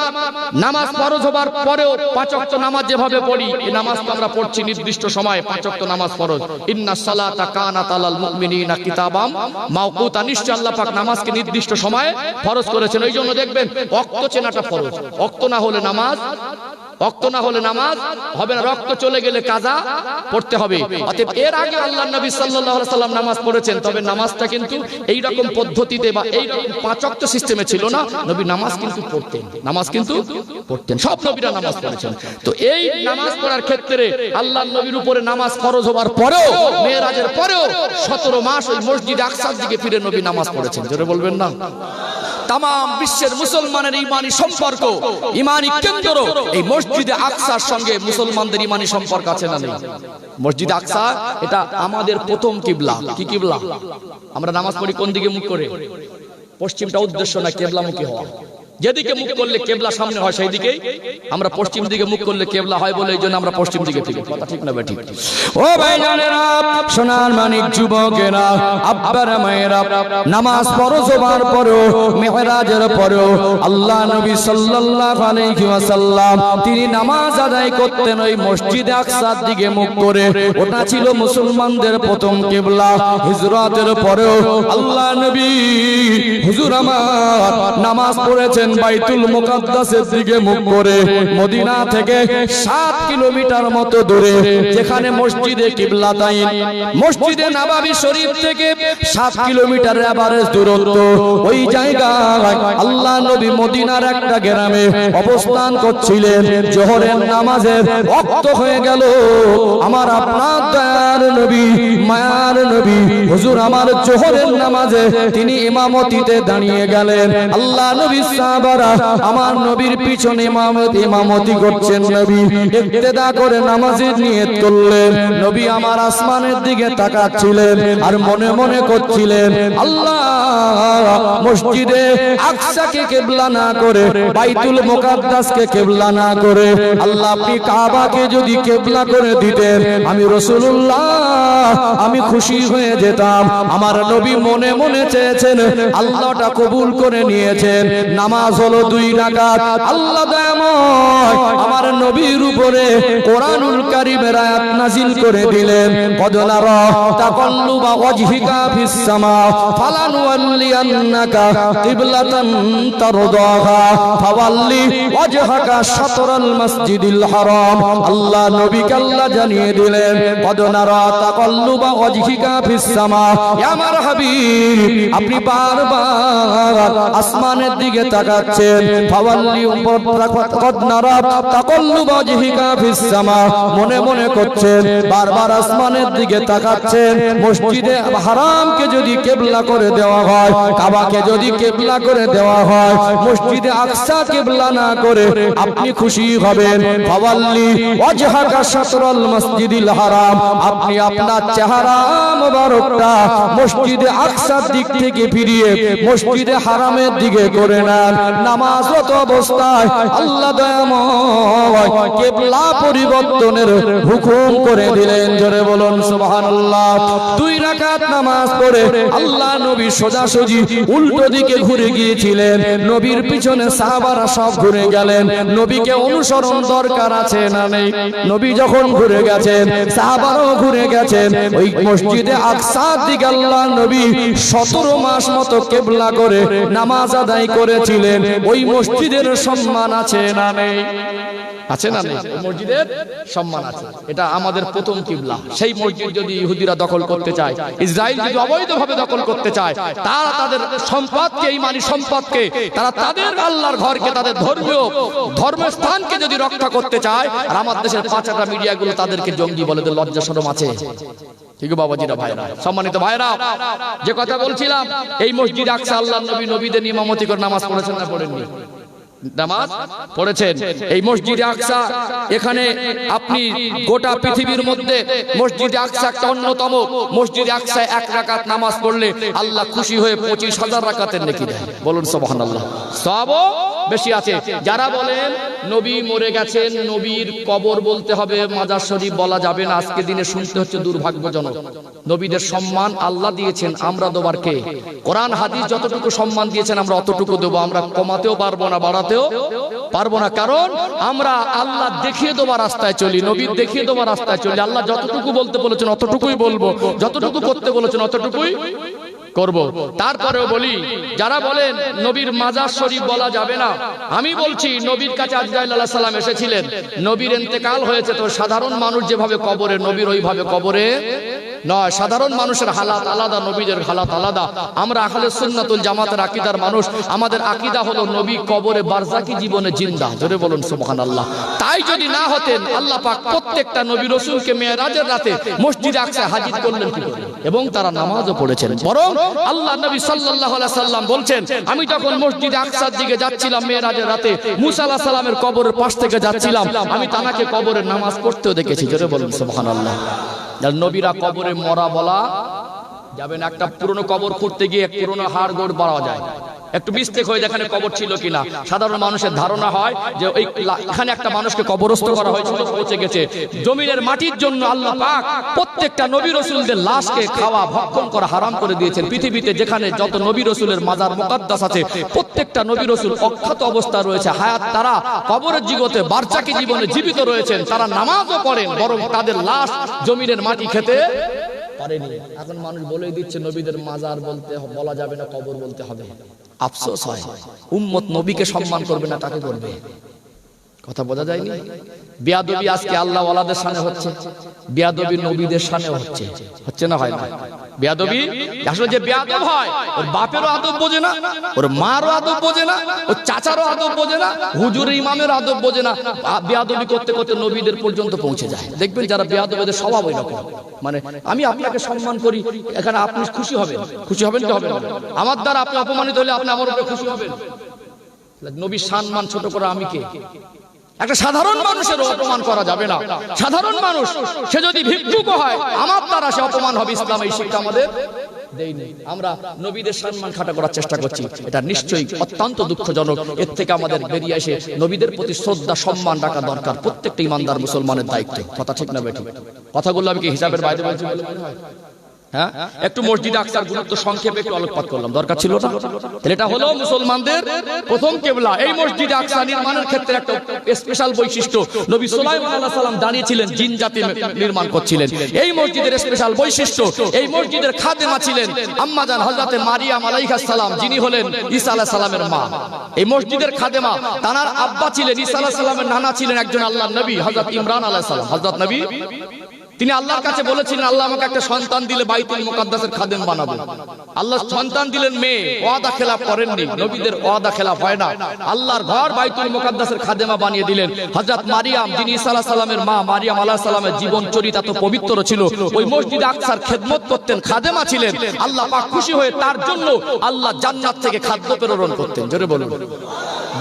নামাজ ফরজ হবার পরেও 5 ওয়াক্ত নামাজ যেভাবে পড়ি, এই নামাজ তো আমরা পড়ছি নির্দিষ্ট সময়ে, 5 ওয়াক্ত নামাজ ফরজ। ইন্নাস সালাতা কানাত আলাল মুমিনিনা কিতাবাম মাওকুতা। নিশ্চয় আল্লাহ পাক নামাজকে নির্দিষ্ট সময়ে ফরজ করেছেন। ওই জন্য দেখবেন ওয়াক্ত চেনাটা ফরজ। ওয়াক্ত না হলে নামাজ, রক্ত না হলে নামাজ হবে না, রক্ত চলে গেলে কাজা পড়তে হবে। অতএব এর আগে আল্লাহর নবী সাল্লাল্লাহু আলাইহি সাল্লাম নামাজ পড়েছেন, তবে নামাজটা কিন্তু এই রকম পদ্ধতিতে বা এই রকম 5 ওয়াক্ত সিস্টেমে ছিল না। নবী নামাজ কিন্তু পড়তেন, নামাজ কিন্তু পড়তেন, সব নবীরা নামাজ পড়েছেন। তো এই নামাজ পড়ার ক্ষেত্রে আল্লাহর নবীর উপরে নামাজ ফরজ হবার পরেও, মেরাজের পরেও 17 মাস ওই মসজিদ আকসার দিকে ফিরে নবী নামাজ পড়েছেন। জোরে বলবেন না? তাম বিশ্বের মুসলমানের ইমানি সম্পর্ক, ইমানি কেন্দ্র এই মসজিদে আকসার সঙ্গে মুসলমানদের ইমানি সম্পর্ক আছে না নেই? মসজিদ আকসা এটা আমাদের প্রথম কিবলা। কি কিবলা? আমরা নামাজ পড়ি কোন দিকে মুখ করে? পশ্চিমটা উদ্দেশ্য না, কিবলামুখী হওয়া। যেদিকে মুখ করলে কেবলা সামনে হয় সেই দিকেই আমরা, পশ্চিম দিকে মুখ করলে কেবলা হয় বলে এই জন্য আমরা পশ্চিম দিকে ফিরি। কথা ঠিক না বেঠিক? ও ভাইজানেরা, সোনার মানিক যুবকেরা, আব্বারা মায়েরা, নামাজ ফরজ হবার পরেও, মেরাজের পরেও আল্লাহ নবী সাল্লাল্লাহু আলাইহি ওয়াসাল্লাম তিনি নামাজ আদায় করতেন ওই মসজিদে আকসার দিকে মুখ করে। ওটা ছিল মুসলমানদের প্রথম কিবলা। হিজরতের পরেও আল্লাহ নবী হুজুর আমার নামাজ পড়েছেন করেছেন বাইতুল মুকাদ্দাসের দিকে মুখ করে। মদিনা থেকে 7 কিলোমিটার মতো দূরে যেখানে মসজিদে কিবলাতাইন, মসজিদে নববী শরীফ থেকে 7 কিলোমিটার এভারেজ দূরত্ব। ওই জায়গায় আল্লাহ নবী মদিনার একটা গ্রামে অবস্থান করছিলেন। জোহরের নামাজের ওয়াক্ত হয়ে গেল। আমার আপনার দয়ার নবী, মায়ার নবী হুজুর আমার জোহরের নামাজে তিনি ইমামতিতে দাঁড়িয়ে গেলেন। আল্লাহ নবী সাহাবারা আমার নবীর পিছনে ইমামতি করছেন। নবী ইক্তেদা করে নামাজের নিয়ত করলেন। নবী আমার আসমানের দিকে তাকাচ্ছিলেন আর মনে মনে করছিলেন, আল্লাহ মসজিদে আকসাকে কিবলা না করে, বাইতুল মুকাদ্দাসকে কিবলা না করে আল্লাহ আপনি কাবাকে যদি কিবলা করে দিতেন, আমি রাসূলুল্লাহ আমি খুশি হয়ে যেতাম। আমার নবী মনে মনে চেয়েছেন, আল্লাহটা কবুল করে নিয়েছেন। নামাজ হলো 2 রাকাত। আল্লাহ দয়াময় আমার নবীর উপরে কোরআনুল কারীমের আয়াত নাযিল করে দিলেন। কদ নারা তাকাল্লুবা ওয়াজহিকা ফিস সামা ফালানুওয়াল্লিয়ান্নাকা কিবলাতান তারদাহা ফাওয়াল্লি ওয়াজহাকা শাতরাল মাসজিদিল হারাম। আল্লাহ নবীকে আল্লাহ জানিয়ে দিলেন, কদ নারা তাকাল্লুবা ওয়াজহিকা ফিস সামা, ইয়া আমার হাবিব আপনি বারবার আসমানের দিকে তাকাচ্ছেন। ফাওয়াল্লি কদ নারা তাকাল্লুবা ওয়াজহিকা ফিস সামা, মনে মনে করছেন বারবার আসমানের দিকে তাকাচ্ছেন। মসজিদে হারামকে যদি কিবলা করে দেওয়া হয়, কাবাকে যদি কিবলা করে দেওয়া হয়, মসজিদে আকসা কিবলা না করে আপনি খুশি হবেন। ফাওয়াল্লি ওয়াজহাকা শাতরাল মাসজিদিল হারাম, আপনি আপনার চেহারা মোবারকটা মসজিদে আকসার দিক থেকে ফিরিয়ে মসজিদে হারামের দিকে করে নেন। নামাজরত অবস্থায় আল্লাহ দয়াময় কিবলা পরিবর্তনের হুকুম করে দিলেন। জোরে বলুন সুবহানাল্লাহ। 2 রাকাত নামাজ পড়ে আল্লাহ নবী সোজাসুজি উল্টো দিকে ঘুরে গিয়েছিলেন। নবীর পিছনে সাহাবারা সব ঘুরে গেলেন। নবীকে অনুসরণ দরকার আছে না নেই? নবী যখন ঘুরে গেছেন, সাহাবারাও ঘুরে গেছেন। ওই মসজিদে আকসার দিকে আল্লাহ নবী 17 মাস মতো কিবলা করে নামাজ আদায় করেছিলেন। ওই মসজিদের সম্মান আছে না নেই? আছে না নেই? মসজিদের সম্মান আছে। এটা আমাদের প্রথম কিবলা। সেই মসজিদ যদি ইহুদিরা দখল করতে চায়, ইসরায়েল যদি অবৈধভাবে দখল করতে চায়, তারা তাদের সম্পদকে, ঈমানি সম্পদকে, তারা তাদের আল্লাহর ঘরকে, তাদের ধর্মীয় ধর্মস্থানকে যদি রক্ষা করতে চায়, আর আমার দেশের 5টা মিডিয়াগুলো তাদেরকে জঙ্গি বলে, লজ্জা শরম আছে? ঠিক বাবাজিরা, ভাইরা, সম্মানিত ভাইরা, যে কথা বলছিলাম, এই মসজিদ আকসা আল্লাহ নবী নবীদের ইমামতি করে নামাজ পড়েছেন না পড়েননি? নামাজ পড়েছেন। এই মসজিদে আকসা, এখানে আপনি গোটা পৃথিবীর মধ্যে মসজিদে আকসা একটা অন্যতম। মসজিদে আকসা 1 রাকাত নামাজ পড়লে আল্লাহ খুশি হয়ে 25,000 রাকাতের নেকি দেয়। বলুন সুবহানাল্লাহ। সওয়াবও বেশি আছে। যারা বলেন নবী মরে গেছেন, নবীর কবর বলতে হবে, মাজার শরীফ বলা যাবে না, আজকে দিনে শুনতে হচ্ছে দুর্ভাগ্যজনক। নবীদের সম্মান আল্লাহ দিয়েছেন, আমরা দেবার কে? কোরআন হাদিস যতটুকু সম্মান দিয়েছেন আমরা অতটুকু দেবো। আমরা কমাতেও পারবো না, বাড়াতেও পারবো না। কারণ আমরা আল্লাহ দেখিয়ে দেওয়ার রাস্তায় চলি, নবীর দেখিয়ে দেওয়ার রাস্তায় চলি। আল্লাহ যতটুকু বলতে বলেছেন অতটুকুই বলবো, যতটুকু করতে বলেছেন অতটুকুই করব। তারপরেও বলি, যারা বলেন নবীর মাজার শরীফ বলা যাবে না, আমি বলছি নবীর কাছে আজরাইল আলাইহিস সালাম এসেছিলেন, নবীর ইন্তেকাল হয়েছে, তো সাধারণ মানুষ যেভাবে কবরে, নবীর ওইভাবে কবরে নয়। সাধারণ মানুষের হালাত আলাদা, নবীদের হালাত আলাদা। আমরা আহলে সুন্নাতুল জামাতের আকীদার মানুষ। আমাদের আকীদা হলো নবী কবরে বারজাকি জীবনে জিন্দা। জোরে বলুন সুবহানাল্লাহ। তাই যদি না হতেন, আল্লাহ পাক প্রত্যেকটা নবী রাসূলকে মেরাজের রাতে মসজিদে আকসায় হাজির করলেন কি করে? এবং তারা নামাজও পড়েছেন। বরং আল্লাহ নবী সাল্লাল্লাহু আলাইহি সাল্লাম বলছেন, আমি যখন মসজিদে আকসার দিকে যাচ্ছিলাম মেরাজের রাতে, মুসা আলাইহিস সালামের কবরের পাশ থেকে যাচ্ছিলাম, আমি তানাকে কবরের নামাজ পড়তেও দেখেছি। জোরে বলুন সুবহানাল্লাহ। নবীরা কবরে মরা বলা যাবে না। একটা পুরনো কবর খুঁড়তে গিয়ে পুরনো হাড় গোড় পাওয়া যায়, একটু মিস্টেক হয়ে যেখানে কবর ছিল কিনা। সাধারণ মানুষের ধারণা হয় যে এখানে একটা মানুষকে কবরস্থ করা হয়েছিল, পৌঁছে গেছে। জমিনের মাটির জন্য আল্লাহ পাক প্রত্যেকটা নবী রাসূলদের লাশকে খাওয়া, ভক্ষণ করা হারাম করে দিয়েছেন। পৃথিবীতে যেখানে যত নবী রাসূলের মাজার মুকাদ্দাস আছে, প্রত্যেকটা নবী রাসূল অক্ষত অবস্থায় রয়েছে, হায়াত তারা কবরের জীবনে বারজাকি জীবনে জীবিত রয়েছেন। তারা নামাজও পড়েন, বরং তাদের লাশ জমিনের মাটি খেতে পারেনি। এখন মানুষ বলেই দিচ্ছে নবীদের মাজার বলতে বলা যাবে না, কবর বলতে হবে। আফসোস হয়, উম্মত নবীকে সম্মান করবে না, কাকে করবে? কথা বোঝা যায়নি? বেয়াদবি আজকে আল্লাহ ওয়ালাদের সামনে হচ্ছে, বেয়াদবি নবীদের সামনে হচ্ছে, হচ্ছে না হয় না? বেয়াদবি আসলে যে বেয়াদব হয়, ওর বাপেরও আদব বোঝে না, ওর মারও আদব বোঝে না, ওর চাচারও আদব বোঝে না, হুজুর ইমামের আদব বোঝে না। বেয়াদবি করতে করতে নবীদের পর্যন্ত পৌঁছে যায়। দেখবেন যারা বেয়াদবের স্বভাব ওই রকম, মানে আমি আপনাকে সম্মান করি, এখানে আপনি খুশি হবেন, খুশি হবেন কি হবেন? আমার দ্বারা আপনি অপমানিত হলে আপনি আমার উপরে খুশি হবেন? নবীর সম্মান ছোট করে আমি কে? একটা সাধারণ মানুষের অপমান করা যাবে না। সাধারণ মানুষ সে যদি ভিক্ষুক হয়, আমার দ্বারা সে অপমান হবে। ইসলাম এই শিক্ষা আমাদের দেয়নি। আমরা নবীদের সম্মান খাটা করার চেষ্টা করছি, এটা নিশ্চয়ই অত্যন্ত দুঃখজনক। এর থেকে আমাদের বেরিয়ে এসে নবীদের প্রতি শ্রদ্ধা সম্মান রাখা দরকার, প্রত্যেকটা ইমানদার মুসলমানের দায়িত্ব। কথা ঠিক না বেঠিক? কথাগুলো আমি কি হিসাবের বাইরে বলছি বলে মনে হয়? হ্যাঁ, একটু মসজিদে আকসার গুরুত্ব সংক্ষেপে একটু আলোকপাত করলাম, দরকার ছিল না? এটা হলো মুসলমানদের প্রথম কিবলা। এই মসজিদে আকসা নির্মাণের ক্ষেত্রে একটা স্পেশাল বৈশিষ্ট্য, নবী সুলাইমান আলাইহিস সালাম দাঁড়িয়েছিলেন, জিন জাতি নির্মাণ করছিলেন। এই মসজিদের স্পেশাল বৈশিষ্ট্য, এই মসজিদের খাদেমা ছিলেন আম্মা জান হযরতে মারিয়াম আলাইহিস সালাম, যিনি হলেন ঈসা আলাইহিস সালামের মা। এই মসজিদের খাদেমা, তার আব্বা ছিলেন ঈসা আলাইহিস সালামের নানা ছিলেন একজন আল্লাহর নবী হযরত ইমরান আলাইহিস সালাম। হযরত নবী তিনি আল্লাহর কাছে বলেছিলেন, আল্লাহ আমাকে একটা সন্তান দিলে বাইতুল মুকাদ্দাসের খাদেম বানাবো। আল্লাহ সন্তান দিলেন মেয়ে, ওয়াদা খেলাফ করেননি। নবীদের ওয়াদা খেলাফ হয় না। আল্লাহর ঘর বাইতুল মুকাদ্দাসের খাদেমা বানিয়ে দিলেন। হযরত মারিয়াম, যিনি ঈসা আলাইহিস সালামের মা, মারিয়াম আলাইহিস সালামের জীবন চরিত্র এত পবিত্র ছিল, ওই মসজিদে আকসার খেদমত করতেন, খাদেমা ছিলেন। আল্লাহ পাক খুশি হয়ে তার জন্য আল্লাহ জান্নাত থেকে খাদ্য প্রেরণ করতেন। জোরে বলুন।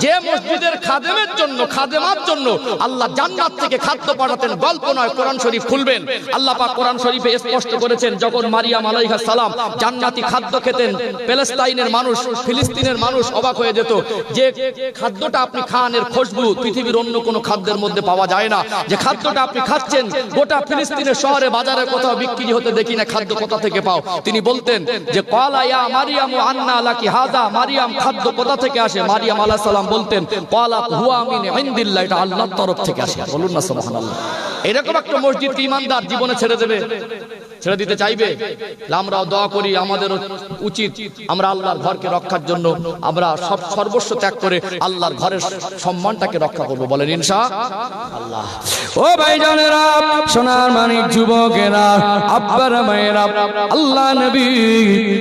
যে মসজিদের খাদেমের জন্য, খাদেমার জন্য আল্লাহ জান্নাত থেকে খাদ্য পাঠাতেন, গল্প নয়, কোরআন শরীফ খুলবেন। আল্লাহ পাক কোরআন শরীফে স্পষ্ট করেছেন, যখন মারিয়াম আলাইহিস সালাম জান্নাতি খাদ্য খেতেন, প্যালেস্তাইনের মানুষ, ফিলিস্তিনের মানুষ অবাক হয়ে যেত যে খাদ্যটা আপনি খান, এর খুশবু পৃথিবীর অন্য কোনো খাদ্যের মধ্যে পাওয়া যায় না। যে খাদ্যটা আপনি খাচ্ছেন গোটা ফিলিস্তিনের শহরে বাজারে কোথাও বিক্রি হতে দেখি না, খাদ্য কোথা থেকে পাও? তিনি বলতেন যে ক্বালা ইয়া মারিয়াম আন্না লাকি হাযা, মারিয়াম খাদ্য কোথা থেকে আসে? মারিয়াম আলাইহিস সালাম বলতেন ক্বালাত হুয়া মিন ইনদিল্লাহ, এটা আল্লাহর তরফ থেকে আসে। বলুন না সুবহানাল্লাহ। এরকম একটা মসজিদ কি ইমানদার জীবনে ছেড়ে দেবে? ছেড়ে দিতে চাইবে? আমরাও দোয়া করি, আমাদের উচিত আমরা আল্লাহর ঘরকে রক্ষার জন্য আমরা সর্বস্ব ত্যাগ করে আল্লাহর ঘরের সম্মানটাকে রক্ষা করব। বলেন ইনশাআল্লাহ। ও ভাইজানেরা, সোনার মানিক যুবকেরা, আব্বারা মায়েরা, আল্লাহ নবী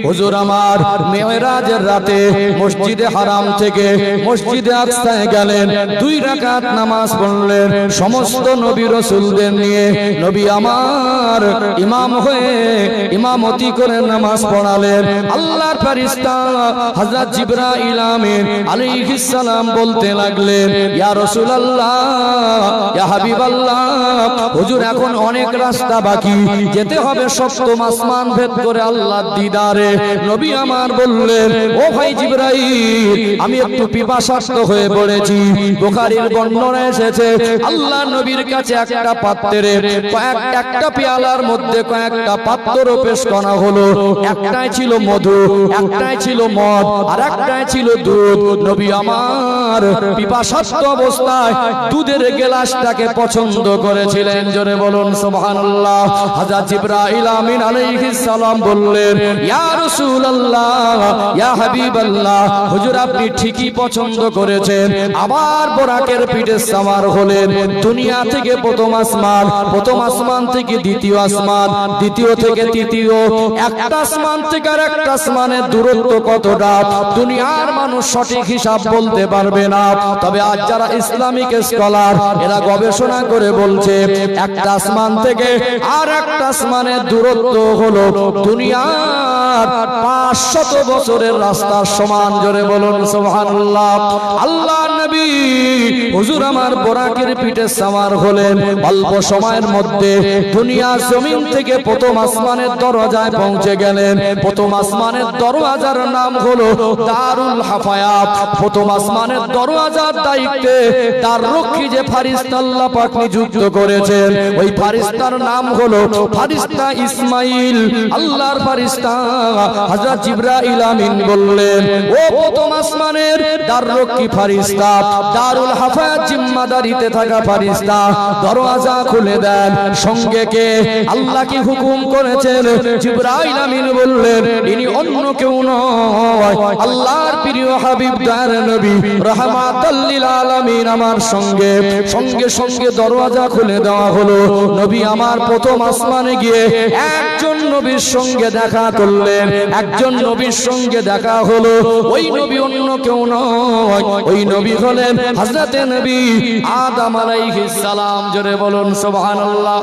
হুজুর আমার মেরাজের রাতে মসজিদে হারাম থেকে মসজিদে আকসায় গেলেন, 2 রাকাত নামাজ পড়লেন সমস্ত নবী রাসূলদের নিয়ে। নবী আমার ইমাম হয়ে ইমামতি করে নামাজ পড়ালেন। আল্লাহর ফেরেশতা হযরত জিবরাইল আমিন আলাইহিস সালাম বলতে লাগলেন, ইয়া রাসূলুল্লাহ, ইয়া হাবিবাল্লাহ, হুজুর এখন অনেক রাস্তা বাকি, যেতে হবে 7ম আসমান ভেদ করে আল্লাহর দিদারে। নবী আমার বললেন, ও ভাই জিবরাইল, আমি একটু পিপাসার্ত হয়ে পড়েছি। বুখারীর বর্ণনা এসেছে, আল্লাহ নবীর কাছে একটা পাত্রে একটা পেয়ালার মধ্যে কয়েকটা পাত্র পেশ করা হলো। একটাই ছিল মধু, একটাই ছিল মদ, আর একটাই ছিল দুধ। নবী আমার পিপাসার্ত অবস্থায় দুধের গ্লাসটাকে পছন্দ করেছিলেন। জোরে বলুন সুবহানাল্লাহ। হযরত জিবরাইল আমিন আলাইহিস সালাম বললেন, ইয়া রাসূলুল্লাহ, ইয়া হাবিবাল্লাহ, হুজুর আপনি ঠিকই পছন্দ করেছেন। আবার বোরাকের পিঠে সাওয়ার হলেন। দুনিয়া থেকে প্রথম আসমান, প্রথম আসমান থেকে দ্বিতীয় আসমান, দ্বিতীয় থেকে তৃতীয়, একটা আসমান থেকে আর একটা আসমানের দূরত্ব কতটা দুনিয়ার মানুষ সঠিক হিসাব বলতে পারবে না। তবে আজ যারা ইসলামিক স্কলার, এরা গবেষণা করে বলছে একটা আসমান থেকে আর একটা আসমানের দূরত্ব হলো দুনিয়ার 500 বছরের রাস্তার সমান। জোরে বলুন সুবহানাল্লাহ। আল্লাহ নবী হুজুর আমার বোরাকের পিঠে সাওয়ার হলেন। অল্প সময়ের মধ্যে দুনিয়া জমিন থেকে প্রথম আসমানের দরজায় পৌঁছে গেলেন। প্রথম আসমানের দরওয়াজার নাম হলো দারুল হাফায়াত। প্রথম আসমানের দরওয়াজার দায়িত্বে তার রক্ষী যে ফারিস্তা আল্লাহ পাক নিযুক্ত করেছেন, ওই ফারিস্তার নাম হলো ফারিস্তা ইসমাইল। আল্লাহর ফারিস্তা হযরত জিবরাইল আমিন বললেন, ও প্রথম আসমানের দার রক্ষী ফারিস্তা, দারুল হাফাজ জিম্মাদারিতে থাকা ফেরেশতা দরওয়াজা খুলে দেন। সঙ্গে কে? আল্লাহ কি হুকুম করেছেন? জিবরাইল আমিন বললেন ইনি অন্য কেউ নয়, আল্লাহর প্রিয় হাবিব দয়ার নবী রাহমাতাল লিল আলামিন আমার সঙ্গে। সঙ্গে সঙ্গে দরওয়াজা খুলে দেওয়া হলো। নবী আমার প্রথম আসমানে গিয়ে একজন নবীর সঙ্গে দেখা করলেন। একজন নবীর সঙ্গে দেখা হলো। ওই নবী অন্য কেউ নয়, ওই নবী হলেন হযরতে নবী আদম আলাইহিস সালাম। জোরে বলুন সুবহানাল্লাহ।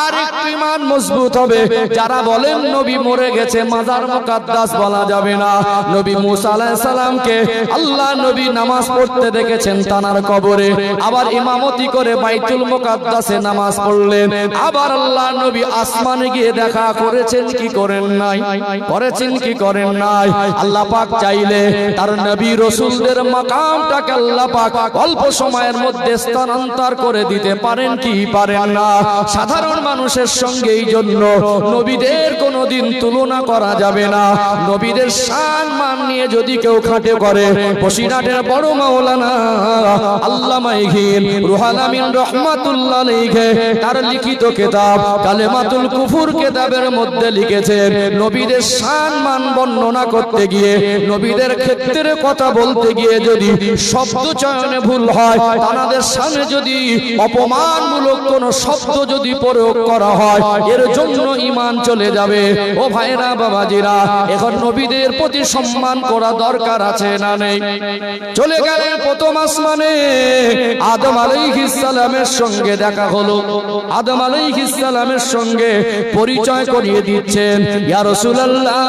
আর একটু ঈমান মজবুত হবে যারা বলেন নবী মরে গেছে, মাজার মুকাদ্দাস বলা যাবে না। নবী মুসা আলাইহিস সালামকে আল্লাহ নবী নামাজ পড়তে দেখেছেন তানার কবরে, আবার ইমামতি করে বাইতুল মুকাদ্দাসে নামাজ পড়লেন। আবার আল্লাহ নবী আসমানে গিয়ে দেখা করেছেন কি করেন নাই? করেছেন কি করেন নাই? আল্লাহ পাক চাইলে তার নবী রাসূলদের মাকামটাকে আল্লাহ পাক অল্প সময়ের মধ্যে স্থানান্তর করে দিতে পারেন কি পারেন না? সাধারণ মানুষের সঙ্গে এই জন্য নবীদের কোনোদিন তুলনা করা যাবে না। নবীদের শান মান নিয়ে যদি কেউ খাটে করে, বসিরহাটের বড় মাওলানা আল্লামা ইহিন রুহুল আমিন রাহমাতুল্লাহ আলাইহি তার লিখিত কিতাব কালেমাতুল কুফর কিতাবের মধ্যে লিখেছেন, নবীদের শান মান বর্ণনা করতে গিয়ে, নবীদের ক্ষেত্রে কথা বলতে গিয়ে যদি শব্দ চয়নে ভুল হয়, তাদের সামনে যদি অপমানমূলক কোন শব্দ যদি প্রয়োগ করা হয়, এর জন্য ঈমান চলে যাবে। ও ভাইরা বাবাজিরা, এখন নবীদের প্রতি সম্মান করা দরকার আছে না নেই? চলে গেলেন প্রথম আসমানে, আদম আলাইহিস সালামের সঙ্গে দেখা হলো। আদম আলাইহিস সালামের সঙ্গে পরিচয় করিয়ে দিচ্ছেন, ইয়া রাসূলুল্লাহ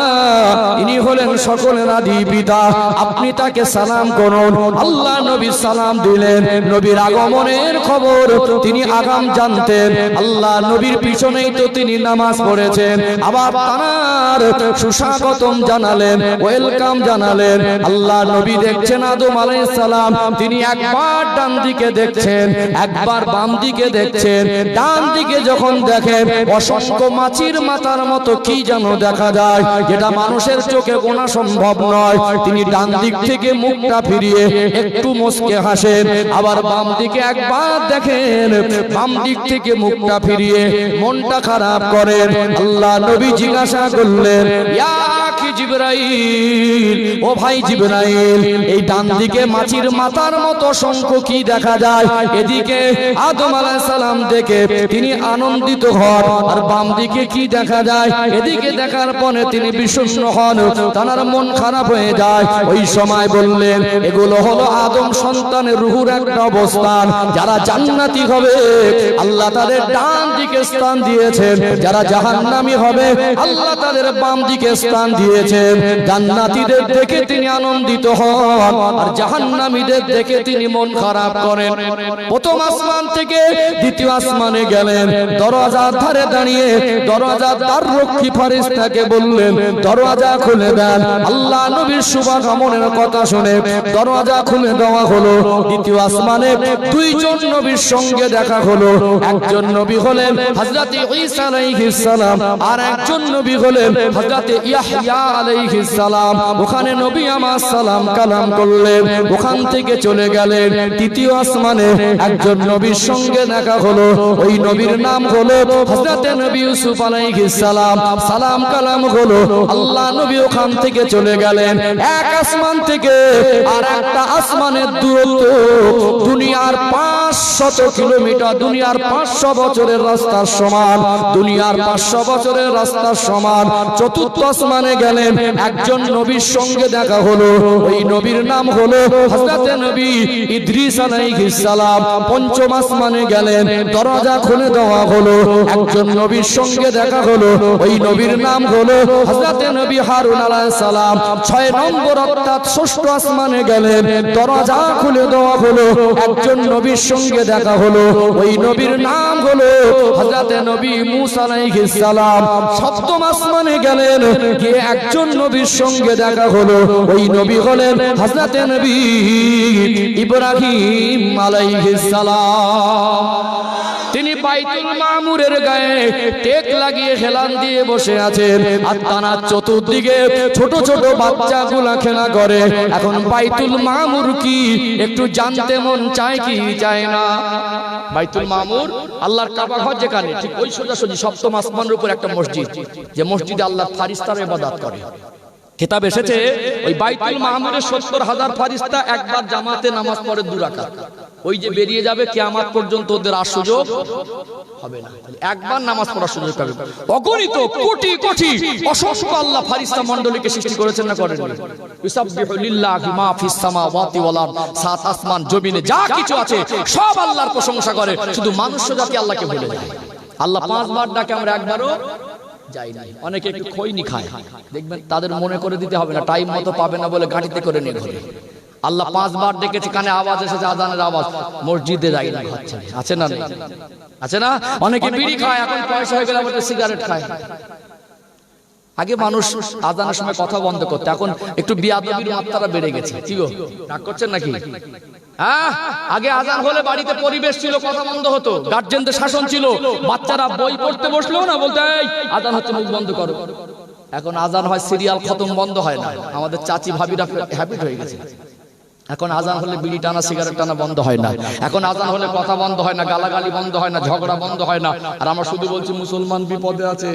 ইনি হলেন সকলের আদি পিতা, আপনি তাকে সালাম করুন। আল্লাহ নবী সালাম দিলেন। নবীর আগমনের খবর তিনি আগাম জানতেন। আল্লাহ নবীর পিছনেই তো তিনি নামাজ পড়েছেন। আবার তার সুস্বাগতম জানালেন, ওয়েলকাম জানালেন। আল্লাহ নবী দেখছেন আদম আলাইহিস সালাম, তিনি একবার ডান দিকে দেখছেন, একবার বাম দিকে দেখছেন। ডান দিকে যখন দেখেন অসংখ্য মাছির মাথার মতো কি যেন দেখা যায়, যেটা মানুষের চোখে গোনা সম্ভব নয়। তিনি ডান দিক থেকে মুখটা ফিরিয়ে একটু মুচকে হাসেন। আবার বাম দিকে একবার দেখেন, বাম দিক থেকে মুখটা ফিরিয়ে মনটা খারাপ করেন। আল্লাহ নবী জিজ্ঞাসা করলেন, ইয়া কি জিবরাইল, ও ভাই জিবরাইল, এই ডান দিকে মাছির মাথার মতো অসংখ্য কি দেখা যায়? এদিকে আদম আলাইহিস সালাম দেখে তিনি আনন্দিত হন, আর বাম দিকে কি দেখা যায়? এদিকে দেখার পরে তিনি বিষণ্ণ হন, তার মন খারাপ হয়ে যায়। ওই সময় বললেন, এগুলো হলো আদম সন্তানের রূহের একটা অবস্থান। যারা জান্নাতি হবে আল্লাহ তাদের ডান দিকে স্থান দিয়েছেন, যারা জাহান্নামী হবে আল্লাহ তাদের বাম দিকে স্থান দিয়েছেন। জান্নাতীদের দেখে তিনি আনন্দিত হন, আর জাহান্নামীদের দেখে তিনি মন খারাপ করেন। প্রথম আসমান থেকে দ্বিতীয় আসমানে গেলেন, দরজার ধারে দাঁড়িয়ে দরজার দ্বার রক্ষী ফেরেশতাকে বললেন, দরজা খুলে দেন। আল্লাহ নবীর শুভাগমনের কথা শুনে দরজা খুলে দেওয়া হলো। দ্বিতীয় আসমানে দুইজন নবীর সঙ্গে দেখা হলো। একজন নবী হলেন হযরত ঈসা আলাইহিস সালাম, আর একজন নবী হলেন হযরত ইয়াহইয়া আলাইহিস সালাম। ওখানে নবী আমার সালাম কালাম করলেন, ওখান থেকে চলে গেলেন তৃতীয় আসমানে। একজন নবীর সঙ্গে দেখা হলো, ওই নবীর নাম হলো হযরত নবী ইউসুফ আলাইহিস সালাম। সালাম কালাম হলো, আল্লাহ নবী ওখান থেকে চলে গেলেন। এক আসমান থেকে আর একটা আসমানের দূরত্ব দুনিয়ার 500 কিলোমিটার, দুনিয়ার 500 বছরের রাস্তার সমান, দুনিয়ার 500 বছরের রাস্তার সমান। চতুর্থ আসমানে গেলেন, একজন নবীর সঙ্গে দেখা হলো, ওই নবীর নাম হলো হযরত নবী ইদ্রিস আলাইহিস সালাম। পঞ্চম আসমানে গেলেন, দরজা খুলে দেওয়া হলো, একজন নবীর সঙ্গে দেখা হলো, ওই নবীর নাম হলো হযরত নবী হারুন আলাইহিস সালাম। 6 নম্বর অর্থাৎ ষষ্ঠ আসমানে গেলেন, দরজা খুলে দেওয়া হলো, একজন নবীর সঙ্গে দেখা হলো, ওই নবীর নাম হলো হযরত নবী মূসা আলাইহিস সালাম। সপ্তম আসমানে গেলেন, গিয়ে একজন নবীর সঙ্গে দেখা হলো, ওই নবী হলেন হযরত নবী ইব্রাহিম আলাইহিস সালাম। তিনি বাইতুল মামুরের গায়ে টেক লাগিয়ে হেলান দিয়ে বসে আছেন, আর তানার চতুর্দিকে ছোট ছোট বাচ্চাগুলা খেলা করে। এখন বাইতুল মামুর কি একটু জানতে মন চায় কি চায় না? বাইতুল মামুর আল্লাহর কাবা ঘর যেখানে, ঠিক ওই সোজাসুজি সপ্তম আসমানের উপর একটা মসজিদ, যে মসজিদে আল্লাহর ফারিস্তারা ইবাদত করে। কিতাব এসেছে ওই বাইতুল মামুরের 70,000 ফারিস্তা একবার জামাতে নামাজ পড়ে 2 রাকাত। ওই যে বেরিয়ে যাবে কিয়ামত পর্যন্ত ওদের আর সুযোগ হবে না, একবার নামাজ পড়ার সুযোগ পাবে। অগণিত কোটি কোটি অসংখ্য আল্লাহ ফারিস্তা মণ্ডলীকে সৃষ্টি করেছেন না করেননি? ইউসাব্বিহু লিল্লাহি মা ফিস সামাওয়াতি ওয়াল আরদ, সাত আসমান জমিনে যা কিছু আছে সব আল্লাহর প্রশংসা করে, শুধু মানুষ্য জাতি আল্লাহকে ভুলে যায়। আল্লাহ 5 বার ডাকে, আমরা একবারও যাই না। অনেকে একটু খৈনি খায়, দেখবেন তাদের মনে করে দিতে হবে না, টাইম মতো পাবে না বলে গাড়িতে করে নিয়ে ঘরে। আল্লাহ 5 বার ডেকেছে, কানে আওয়াজ এসেছে আযানের আওয়াজ, মসজিদে যাই না, খাচ্ছে আছে না? নেই আছে না? অনেকে বিড়ি খায়, এখন পয়সা হয়ে গেলে আবার সিগারেট খায়। আগে মানুষ আযানের সময় কথা বন্ধ করতে, এখন একটু বিয়াদবির মাত্রা বেড়ে গেছে। কি গো, রাগ করছেন নাকি? আগে আযান হলে বাড়িতে পরিবেশ ছিল, কথা বন্ধ হতো, গার্জেনদের শাসন ছিল, বাচ্চারা বই পড়তে বসলেও না বলতে এই আযান হচ্ছে মুখ বন্ধ করো। এখন আযান হয় সিরিয়াল খতম, বন্ধ হয় না। আমাদের চাচি ভাবিরা হ্যাবিট হয়ে গেছে। এখন আযান হলে বিড়ি টানা সিগারেট টানা বন্ধ হয় না, এখন আযান হলে কথা বন্ধ হয় না, গালাগালি বন্ধ হয় না, ঝগড়া বন্ধ হয় না। আর আমরা শুধু বলছি মুসলমান বিপদে আছে।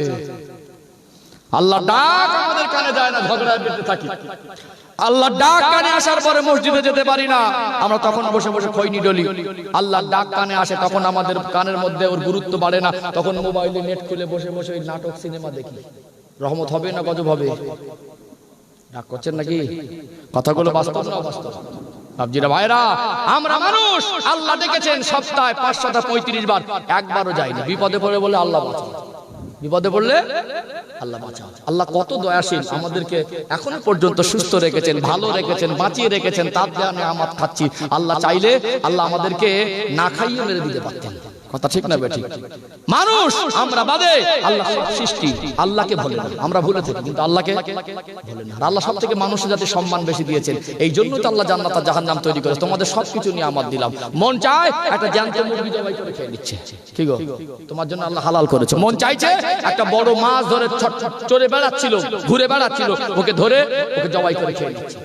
আল্লাহ ডাক আমাদের কানে যায় না, ঝগড়ায় বেঁধে থাকি। আল্লাহ ডাক কানে আসার পরে মসজিদে যেতে পারি না, আমরা তখন বসে বসে খৈনি ডলি। আল্লাহ ডাক কানে আসে, তখন আমাদের কানের মধ্যে ওর গুরুত্ব বাড়ে না, তখন মোবাইলে নেট খুলে বসে বসে ওই নাটক সিনেমা দেখি। রহমত হবে না গজব হবে? ডাক করছেন নাকি? কথাগুলো বাস্তব না অবাস্তব? বাবজিরা ভাইরা, আমরা মানুষ, আল্লাহ ডেকেছেন সপ্তাহে 535 বার, একবারও যায়নি। বিপদে পড়ে বলে আল্লাহ বাঁচাও, বিপদে পড়লে আল্লাহ বাঁচাও। আল্লাহ কত দয়াশীল, আমাদেরকে এখনো পর্যন্ত সুস্থ রেখেছেন, ভালো রেখেছেন, বাঁচিয়ে রেখেছেন, তার যে আমি আমত খাচ্ছি। আল্লাহ চাইলে আল্লাহ আমাদেরকে না খাইয়ে মেরে দিতে পারতেন। কথা ঠিক না বেঠিক? মানুষ আমরা বাদে আল্লাহ সৃষ্টি, আল্লাহকে ভুলে না, আমরা ভুলে থাকি, কিন্তু আল্লাহকে ভুলে না। আল্লাহ সব থেকে মানুষের জাতির সম্মান বেশি দিয়েছেন, এই জন্য তো আল্লাহ জান্নাত আর জাহান্নাম তৈরি করে। তোমাদের সবকিছু নিয়ে আমার দিলাম, মন চায় একটা জ্যান্ত মুরগি জবাই করে খেয়ে নিচ্ছে, ঠিক গো? তোমার জন্য আল্লাহ হালাল করেছে। মন চাইছে একটা বড় মাছ ধরে চড়ে বেড়াচ্ছিল, ঘুরে বেড়াচ্ছিল, ওকে ধরে ওকে জবাই করে খেয়ে নিচ্ছে।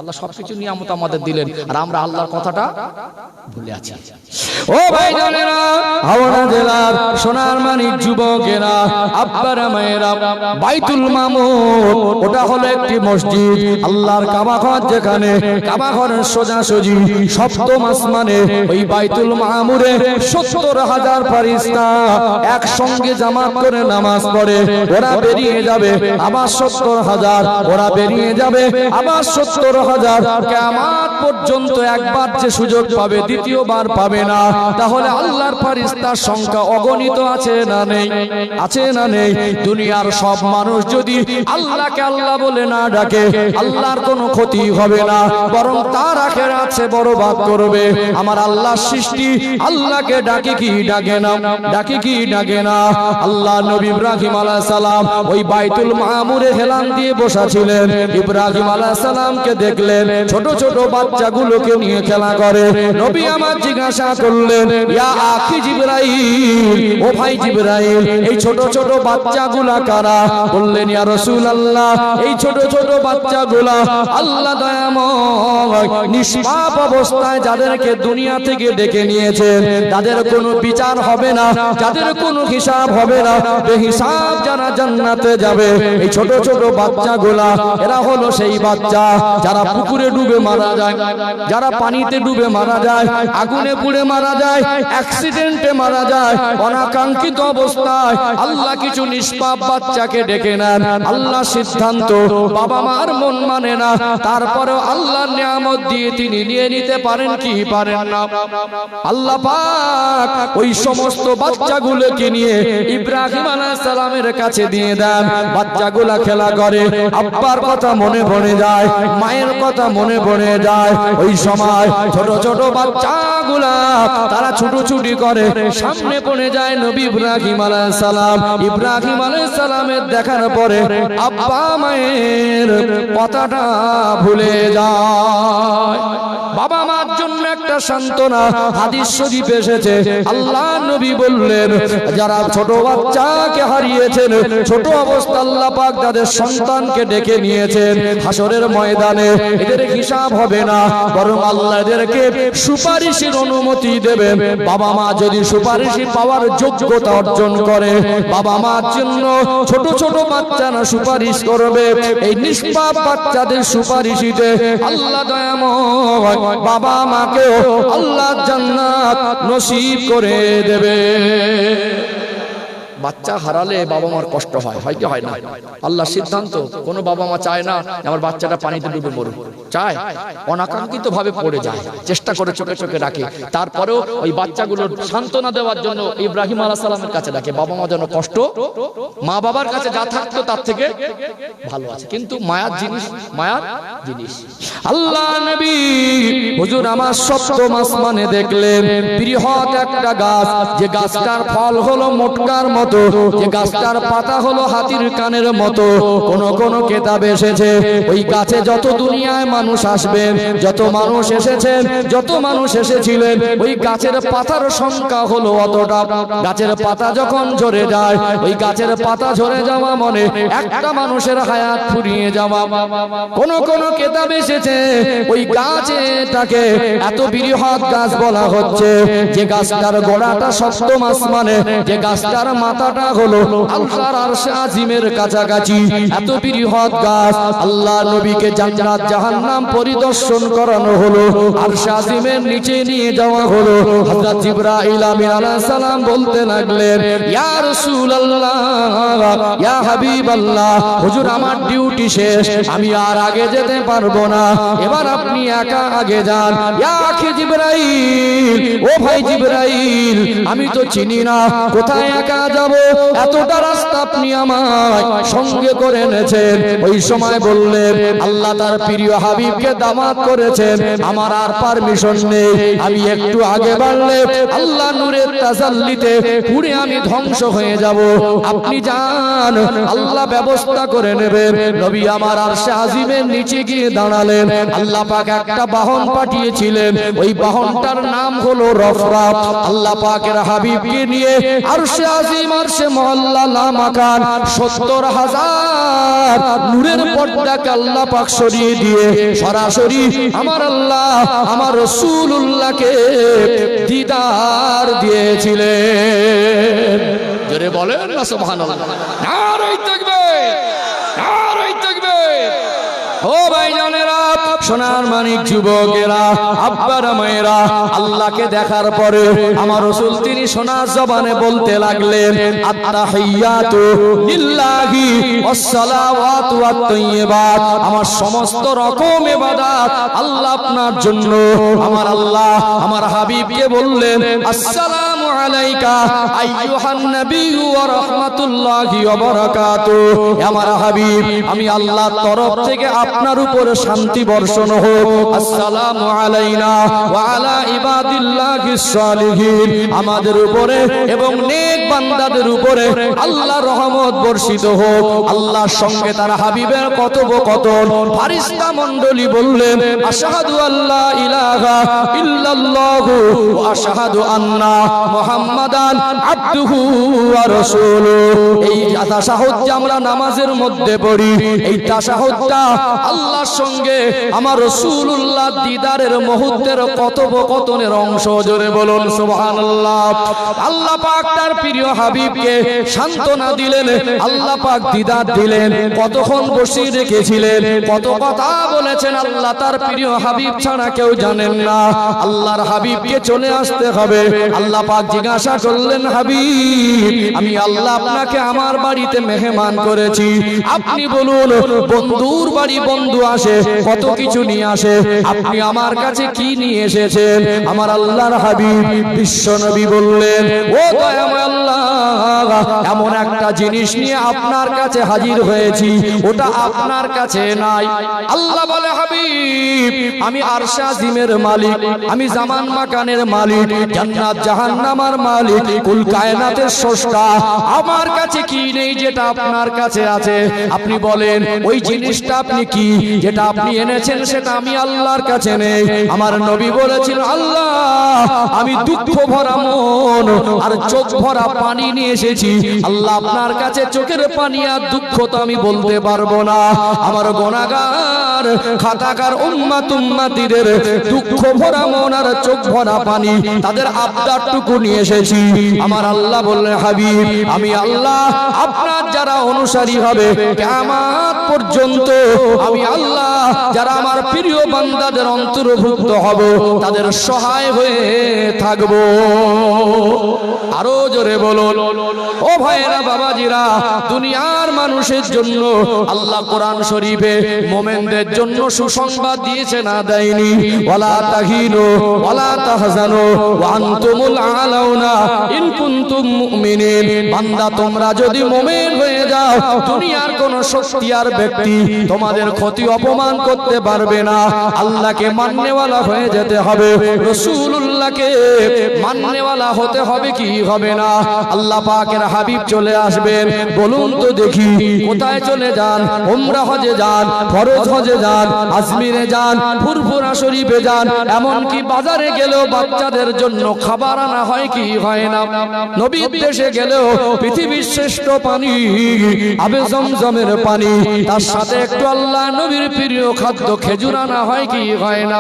আল্লাহ সবকিছু নিয়ামত আমাদের দিলেন, আর আমরা আল্লাহর কথাটা ভুলে আছি। ও ভাই জানেরা, হাওড়া জেলার সোনার মানিক যুবকেরা, আব্বারা মায়েরা, বাইতুল মামুর ওটা হলো একটি মসজিদ, আল্লাহর কাবা ঘর, যেখানে কাবা ঘরের সোজাসুজি সপ্তম আসমানে ওই বাইতুল মামুরে 70,000 ফেরেশতা একসঙ্গে জামাত করে নামাজ পড়ে। ওরা বেরিয়ে যাবে আবার 70,000, ওরা বেরিয়ে যাবে আবার 70,000। কিয়ামত পর্যন্ত একবার যে সুযোগ পাবে, দ্বিতীয়বার পাবে না। তাহলে আল্লাহর ফেরেশতার সংখ্যা অগণিত আছে না নেই? আছে না নেই? দুনিয়ার সব মানুষ যদি আল্লাহকে আল্লাহ বলে না ডাকে, আল্লাহর কোনো ক্ষতি হবে না, বরং তার আখিরাত সে বরবাদ করবে। আমার আল্লাহর সৃষ্টি আল্লাহকে ডাকে কি ডাকে না? ডাকে কি ডাকে না? আল্লাহ নবী ইব্রাহিম আলাইহিস সালাম ওই বাইতুল মামুরে হেলান দিয়ে বসা ছিলেন। ইব্রাহিম আলাইহিস সালামকে দেখলেন ছোট ছোট বাচ্চাগুলোকে নিয়ে খেলা করে। নবী আমার জিজ্ঞাসা করলেন, ইয়া আখি জিবরাইল, ও ভাই জিবরাইল, এই ছোট ছোট বাচ্চাগুলা কারা? বললেন, ইয়া রাসূলুল্লাহ, এই ছোট ছোট বাচ্চাগুলা আল্লাহ দয়াময় নিষ্পাপ অবস্থায় যাদেরকে দুনিয়া থেকে ডেকে নিয়েছেন, যাদের কোনো বিচার হবে না, যাদের কোনো হিসাব হবে না, বেহিসাব যারা জান্নাতে যাবে, এই ছোট ছোট বাচ্চাগুলা এরা হলো সেই বাচ্চা যারা পুকুরে ডুবে মারা যায়, যারা পানিতে ডুবে মারা যায়, আগুনে পুড়ে মারা যায়, অ্যাক্সিডেন্টে মারা যায়, অনাকাঙ্ক্ষিত অবস্থায় আল্লাহ কিছু নিষ্পাপ বাচ্চাকে ডেকে নেন। আল্লাহ সিদ্ধান্ত, বাবা মার মন মানে না, তারপরেও আল্লাহর নিয়ামত দিয়ে তিনি নিয়ে নিতে পারেন কি পারেন না? আল্লাহ পাক ওই সমস্ত বাচ্চাগুলোকে নিয়ে ইব্রাহিম আলাইহিস সালামের কাছে দিয়ে দেন। বাচ্চাগুলা খেলা করে, আব্বার কথা মনে পড়ে যায়, মায়ের কথা মনে পড়ে যায়। ওই সময় ছোট ছোট বাচ্চাগুলা তারা ছুটোছুটি করে, সামনে পড়ে যায় নবী ইব্রাহিম আলাইহিস সালাম। ইব্রাহিম আলাইহিস সালামের দেখার পরে আব্বা মায়ের কথাটা ভুলে যায়। বাবা মার জন্য একটা সান্ত্বনা হাদিস শরীফ এসেছে, আল্লাহ নবী বললেন যারা ছোট বাচ্চাকে হারিয়েছেন, ছোট অবস্থা আল্লাহ পাক তাদের সন্তানকে ডেকে নিয়েছেন হাসরের ময়দানে, এদের হিসাব হবে না, বরং আল্লাহ এদেরকে সুপারিশের অনুমতি দেবেন। বাবা মা যদি সুপারিশি পাওয়ার যোগ্যতা অর্জন করে, বাবা মার জন্য ছোট ছোট বাচ্চারা সুপারিশ করবে। এই নিষ্পাপ বাচ্চাদের সুপারিশিতে আল্লাহ দয়াময় বাবা মাকেও আল্লাহ জান্নাত নসিব করে দেবে। বাচ্চা হারালে বাবা মার কষ্ট হয়, হয় কি হয় না? আল্লাহ সিদ্ধান্ত, কোনো বাবা মা চায় না আমার বাচ্চাটা পানিতে ডুবে মরুক, চায় অনাকাঙ্ক্ষিত ভাবে পড়ে যায়, চেষ্টা করে চোখে চোখে রাখে, তারপরেও ওই বাচ্চাগুলোর সান্ত্বনা দেওয়ার জন্য ইব্রাহিম আলাইহিস সালামের কাছে ডাকে। বাবা মা যেন কষ্ট, মা বাবার কাছে যা থাকতো তার থেকে ভালো আছে, কিন্তু মায়ার জিনিস, মায়ার জিনিস। আল্লাহ নবী হুজুর আমার সপ্তম আসমানে দেখলেন বৃহৎ একটা গাছ, যে গাছটার ফল হলো মোটকার মতো, যে গাছটার পাতা হলো হাতির কানের মতো। কোন কোন কিতাবে এসেছে ওই গাছে যত দুনিয়ায় মানুষ আসবেন, যত মানুষ এসেছেন, যত মানুষ এসেছিলেন, ওই গাছের পাতার সংখ্যা হলো অতটা। গাছের পাতা যখন ঝরে যায়, ওই গাছের পাতা ঝরে যাওয়া মানে একটা মানুষের হায়াত ফুরিয়ে যাওয়া। কোন কোন কিতাবে এসেছে ওই গাছটাকে এত বৃহৎ গাছ বলা হচ্ছে যে গাছটার গোড়াটা সপ্তম আসমানে, যে গাছটার মাথাটা হলো আল্লাহর আরশে আজিমের কাছাকাছি। এত বৃহৎ গাছ, আল্লাহ নবীকে জান্নাত জাহান্নাম পরিদর্শন করানো হলো, আরশে আজিমের নিচে নিয়ে যাওয়া হলো। হযরত জিবরাইল আমিন আলাইহিস সালাম বলতে লাগলেন, ইয়া রাসূলুল্লাহ, ইয়া হাবিবাল্লাহ, হুজুর আমার ডিউটি শেষ, আমি আর আগে যেতে পারবো না, এবার আপনি একা আগে যান। ইয়া আখি জিবরাইল, ও ভাই জিবরাইল, আমি তো চিনি না, কোথায় একা যাব, এতটা রাস্তা আপনি আমায় সঙ্গে করে এনেছেন। ওই সময় বললেন আল্লাহ তার প্রিয় হাবিবকে দাওয়াত করেছেন, আমার আর পারমিশন নেই, আমি একটু আগে বাড়লে আল্লাহ নূরের তাজাল্লিতে পুরে আমি ধ্বংস হয়ে যাব, আপনি যান, আল্লাহ ব্যবস্থা করে নেবেন। নবী আমার আরশে আজিমের নিচে গিয়ে দাঁড়ালেন। আল্লাহ পাক একটা বাহন পাঠিয়েছিলেন, ওই বাহনটার নাম হলো রফরাফ। আল্লাহ পাকের হাবিবকে নিয়ে আরশে আজিম, আরশে মহল্লা লা মাকান ৭০,০০০ নূরের পর্দাকে আল্লাহ পাক সরিয়ে দিয়ে সরাসরি আমার আল্লাহ আমার রাসূলুল্লাহকে দিদার দিয়েছিলেন। জোরে বলেন না সুবহানাল্লাহ। নারে তাকবীর, নারে তাকবীর। ও ভাইজানেরা, সোনার মানিক যুবকেরা, আব্বারা মায়েরা, আল্লাহকে দেখার পরে আমার রাসূল তিনি সোনার জবানে বলতে লাগলেন, আত্তাহিয়াতু লিল্লাহি ওয়াসসালাওয়াতু ওয়াত-তাইয়্যিবাত, আমার সমস্ত রকম ইবাদত আল্লাহ আপনার জন্য। আমার আল্লাহ আমার হাবিবকে বললেন, আসসালামু আলাইকা আইয়ুহান নাবিয়্যু ওয়া রাহমাতুল্লাহি ওয়া বারাকাতুহু। আমার হাবিব, আমি আল্লাহর তরফ থেকে আপনার উপর শান্তি বর্ষণ হোক। আসসালামু আলাইনা ওয়া আলা ইবাদিল্লাহিস সালিহিন, আমাদের উপরে এবং নেক বান্দাদের উপরে আল্লাহর রহমত বর্ষিত হোক। আল্লাহর সঙ্গে তার হাবিবের কথোপকথন, ফারিস্তা মণ্ডলী বললেন, আশহাদু আল্লা ইলাহা ইল্লাল্লাহু ওয়া আশহাদু আন্না মুহাম্মাদান আবদুহু ওয়া রাসূলুহু। এই তাশাহুদ যে আমরা নামাজের মধ্যে পড়ি, এই তাশাহুদটা আল্লাহর সঙ্গে আমার রাসূলুল্লাহ দিদারের মুহূর্তের কথোপকথনের অংশ। জোরে বলুন সুবহানাল্লাহ। আল্লাহ পাক তার প্রিয় হাবিবকে সান্ত্বনা দিলেন, আল্লাহ পাক দিদার দিলেন। কতক্ষণ বসিয়ে রেখেছিলেন, কত কথা বলেছেন, আল্লাহ তার প্রিয় হাবিব ছাড়া কেউ জানেন না। আল্লাহর হাবিবকে চলে আসতে হবে। আল্লাহ পাক জিজ্ঞাসা করলেন, হাবিব, আমি আল্লাহ আপনাকে আমার বাড়িতে মেহমান করেছি, আপনি বলুন, বন্ধুর বাড়ি বন্ধু আসে, কত কিছু নিয়ে আসে, আপনি আমার কাছে কি নিয়ে এসেছেন? আমার আল্লাহর হাবিব বিশ্ব নবী বললেন, ও দয়াময় আল্লাহ, এমন একটা জিনিস নিয়ে আপনার কাছে হাজির হয়েছি, ওটা আপনার কাছে নাই। আল্লাহ বলে, হাবিব, আমি আরশে আজিমের মালিক, আমি জামান মাকানের মালিক, জান্নাত জাহান্নামের আমার মালিক, কুল কায়নাতের স্রষ্টা। আমার কাছে কি নেই যেটা আপনার কাছে আছে? আপনি বলেন ওই জিনিসটা আপনি কি, যেটা আপনি এনেছেন সেটা আমি আল্লাহর কাছে নেই। আমার নবী বলেছেন, আল্লাহ আমি দুঃখ ভরা মন আর চোখ ভরা পানি নিয়ে এসেছি। আল্লাহ আপনার কাছে চোখের পানি আর দুঃখ তো আমি বলতে পারবো না। আমার গুনাহগার খাতাকার উম্মত উম্মতিদের দুঃখ ভরা মন আর চোখ ভরা পানি, তাদের আবদারটুকু নিয়ে এসেছি। আমার আল্লাহ বললেন, হাবিব আমি আল্লাহ আপনার যারা অনুসারী হবে কিয়ামত পর্যন্ত, আমি আল্লাহ যারা আমার প্রিয় বান্দাদের অন্তর্ভুক্ত হব তাদের সহায় হয়ে থাকবো। আরো জোরে বলুন ও ভাইরা বাবাজিরা, দুনিয়ার মানুষের জন্য আল্লাহ কোরআন শরীফে মুমিনদের জন্য সুসংবাদ দিয়েছে না দেয়নি? ওয়ালা তাহিনু ওয়ালা তাহজানু ওয়া আনতুমুল আলাউনা ইন কুনতুম মুমিনিন। বান্দা তোমরা যদি মুমিন হয়ে যাও, দুনিয়ার কোন শক্তি আর ব্যক্তি তোমাদের ক্ষতি অপমান করতে পারবে না। আল্লাহকে মাননেওয়ালা হয়ে যেতে হবে, রাসূলুল্লাহকে মাননেওয়ালা হতে হবে কি হবে না? আল্লাহ পাকের হাবিব চলে আসবেন, বলুন তো দেখি কোথায় চলে যান? উমরা হজে যান, ফরজ হজে যান, আজমিরে যান, ফুরফুরা শরীফে যান, এমন কি বাজারে গেলেও বাচ্চাদের জন্য খাবার আনা হয় কি হয় না? নবীর দেশে গেলেও পৃথিবীর শ্রেষ্ঠ পানি আবে জমজমের পানি, তার সাথে একটু আল্লাহ নবীর প্রিয় খাদ্য খেজুর আনা হয় কি হয় না?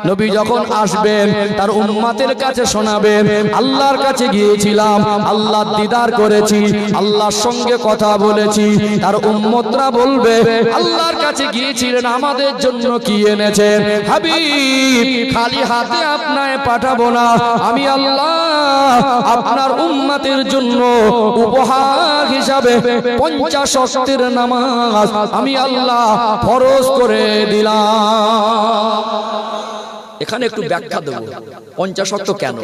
নবী যখন আসবেন তার উম্মতের কাছে শোনাবেন, আল্লাহর কাছে গিয়েছিলাম, আল্লাহ দিদার করেছি, আল্লাহর সঙ্গে কথা বলেছি। তার উম্মতরা বলবে, আল্লাহর কাছে গিয়েছিলেন, আমাদের জন্য কি এনেছেন? হাবিব খালি হাতে আপনায় পাঠাবো না, আমি আল্লাহ আপনার উম্মতের জন্য উপহার হিসাবে 50 ওয়াক্তের নামাজ আমি আল্লাহ ফরজ করে দিলাম। এখানে একটু ব্যাখ্যা দেব, 50 ওয়াক্ত কেন?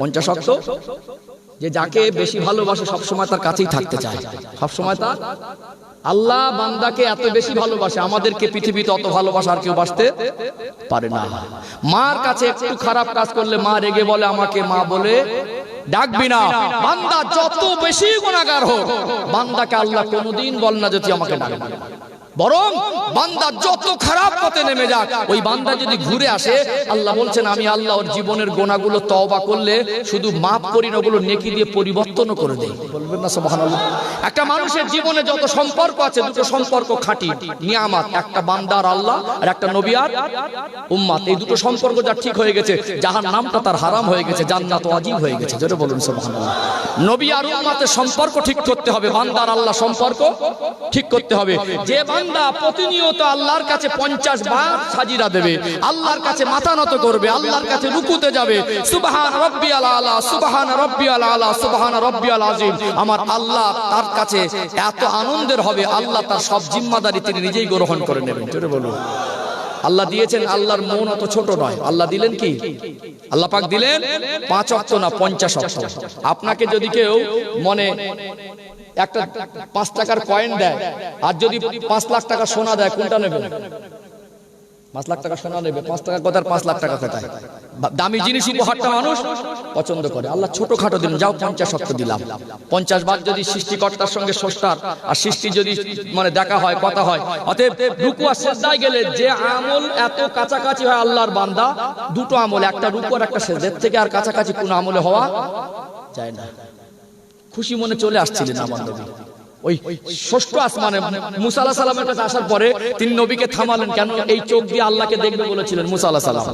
50 ওয়াক্ত যে যাকে বেশি ভালোবাসে সবসময় তার কাছেই থাকতে চায়, সবসময় তার আল্লাহ বান্দাকে এত বেশি ভালোবাসে, আমাদেরকে পৃথিবীতে অত ভালোবাসা আর কেউ বাসতে পারে না। মার কাছে একটু খারাপ কাজ করলে মা রেগে বলে, আমাকে মা বলে ডাকবি না। বান্দা যত বেশি গুনাহগার হোক, বান্দাকে আল্লাহ কোনোদিন বলে না যদি আমাকে ডাকবি, বরং বান্দা যত খারাপ পথে নেমে যাক, ওই বান্দা যদি ঘুরে আসে, আল্লাহ বলছেন আমি আল্লাহ ওর জীবনের গুনাহগুলো তওবা করলে শুধু মাফ করি না, ওগুলো নেকি দিয়ে পরিবর্তন করে দেই। বলবেন না সুবহানাল্লাহ? একটা মানুষের জীবনে যত সম্পর্ক আছে, দুটো সম্পর্ক খাঁটি নিয়ামত, একটা বান্দার আল্লাহ আর একটা নবী আর উম্মত। এই দুটো সম্পর্ক যার ঠিক হয়ে গেছে, জাহান্নামটা তার হারাম হয়ে গেছে, জান্নাত ওয়াজিব হয়ে গেছে। জোরে বলুন সুবহানাল্লাহ। নবী আর উম্মতের সম্পর্ক ঠিক করতে হবে, বান্দার আল্লাহ সম্পর্ক ঠিক করতে হবে। যে বান্দা প্রতিনিয়ত আল্লাহর কাছে 50 বার সাজিদা দেবে, আল্লাহর কাছে মাথা নত করবে, আল্লাহর কাছে রুকুতে যাবে, সুবহান রাব্বিয়াল আলা, সুবহান রাব্বিয়াল আলা, সুবহান রাব্বিয়াল আযীম, আমার আল্লাহ তার কাছে এত আনন্দের হবে, আল্লাহ তার সব জিম্মাদারি তিনি নিজেই গ্রহণ করে নেবেন। জোরে বলুন। আল্লাহ দিয়েছেন, আল্লাহর মন অত ছোট নয়। আল্লাহ দিলেন কি? আল্লাহ পাক দিলেন 5 ওয়াক্ত না 50 ওয়াক্ত। আপনাকে যদি কেউ মনে একটা 5 টাকার কয়েন দেয় আর যদি 5 লাখ টাকা সোনা দেয়, কোনটা নেবেন? 5 লাখ টাকা সোনা নেবে। 5 টাকা কোথায়? 5 লাখ টাকা কোথায়? দামি জিনিস উপহারটা মানুষ পছন্দ করে। আল্লাহ ছোটখাটো দিন, যাও 50 ওয়াক্ত দিলাম। 50 বার যদি সৃষ্টিকর্তার সঙ্গে স্রষ্টার আর সৃষ্টি যদি মানে দেখা হয়, কথা হয়, অতএব রুকু আর সিজদায় গেলে যে আমল এত কাছাকাছি হয় আল্লাহর বান্দা, দুটো আমল, একটা রুকু আর একটা সিজদা, থেকে আর কাছাকাছি কোন আমলে হওয়া যায় না। খুশি মনে চলে আসছিলেন আমার নবী ওই ষষ্ঠ আসমানে মুসা আলাইহিস সালামের কাছে আসার পরে তিনি নবীকে থামালেন। কেন? এই চোখ দিয়ে আল্লাহকে দেখবে বলেছিলেন মুসা আলাইহিস সালাম।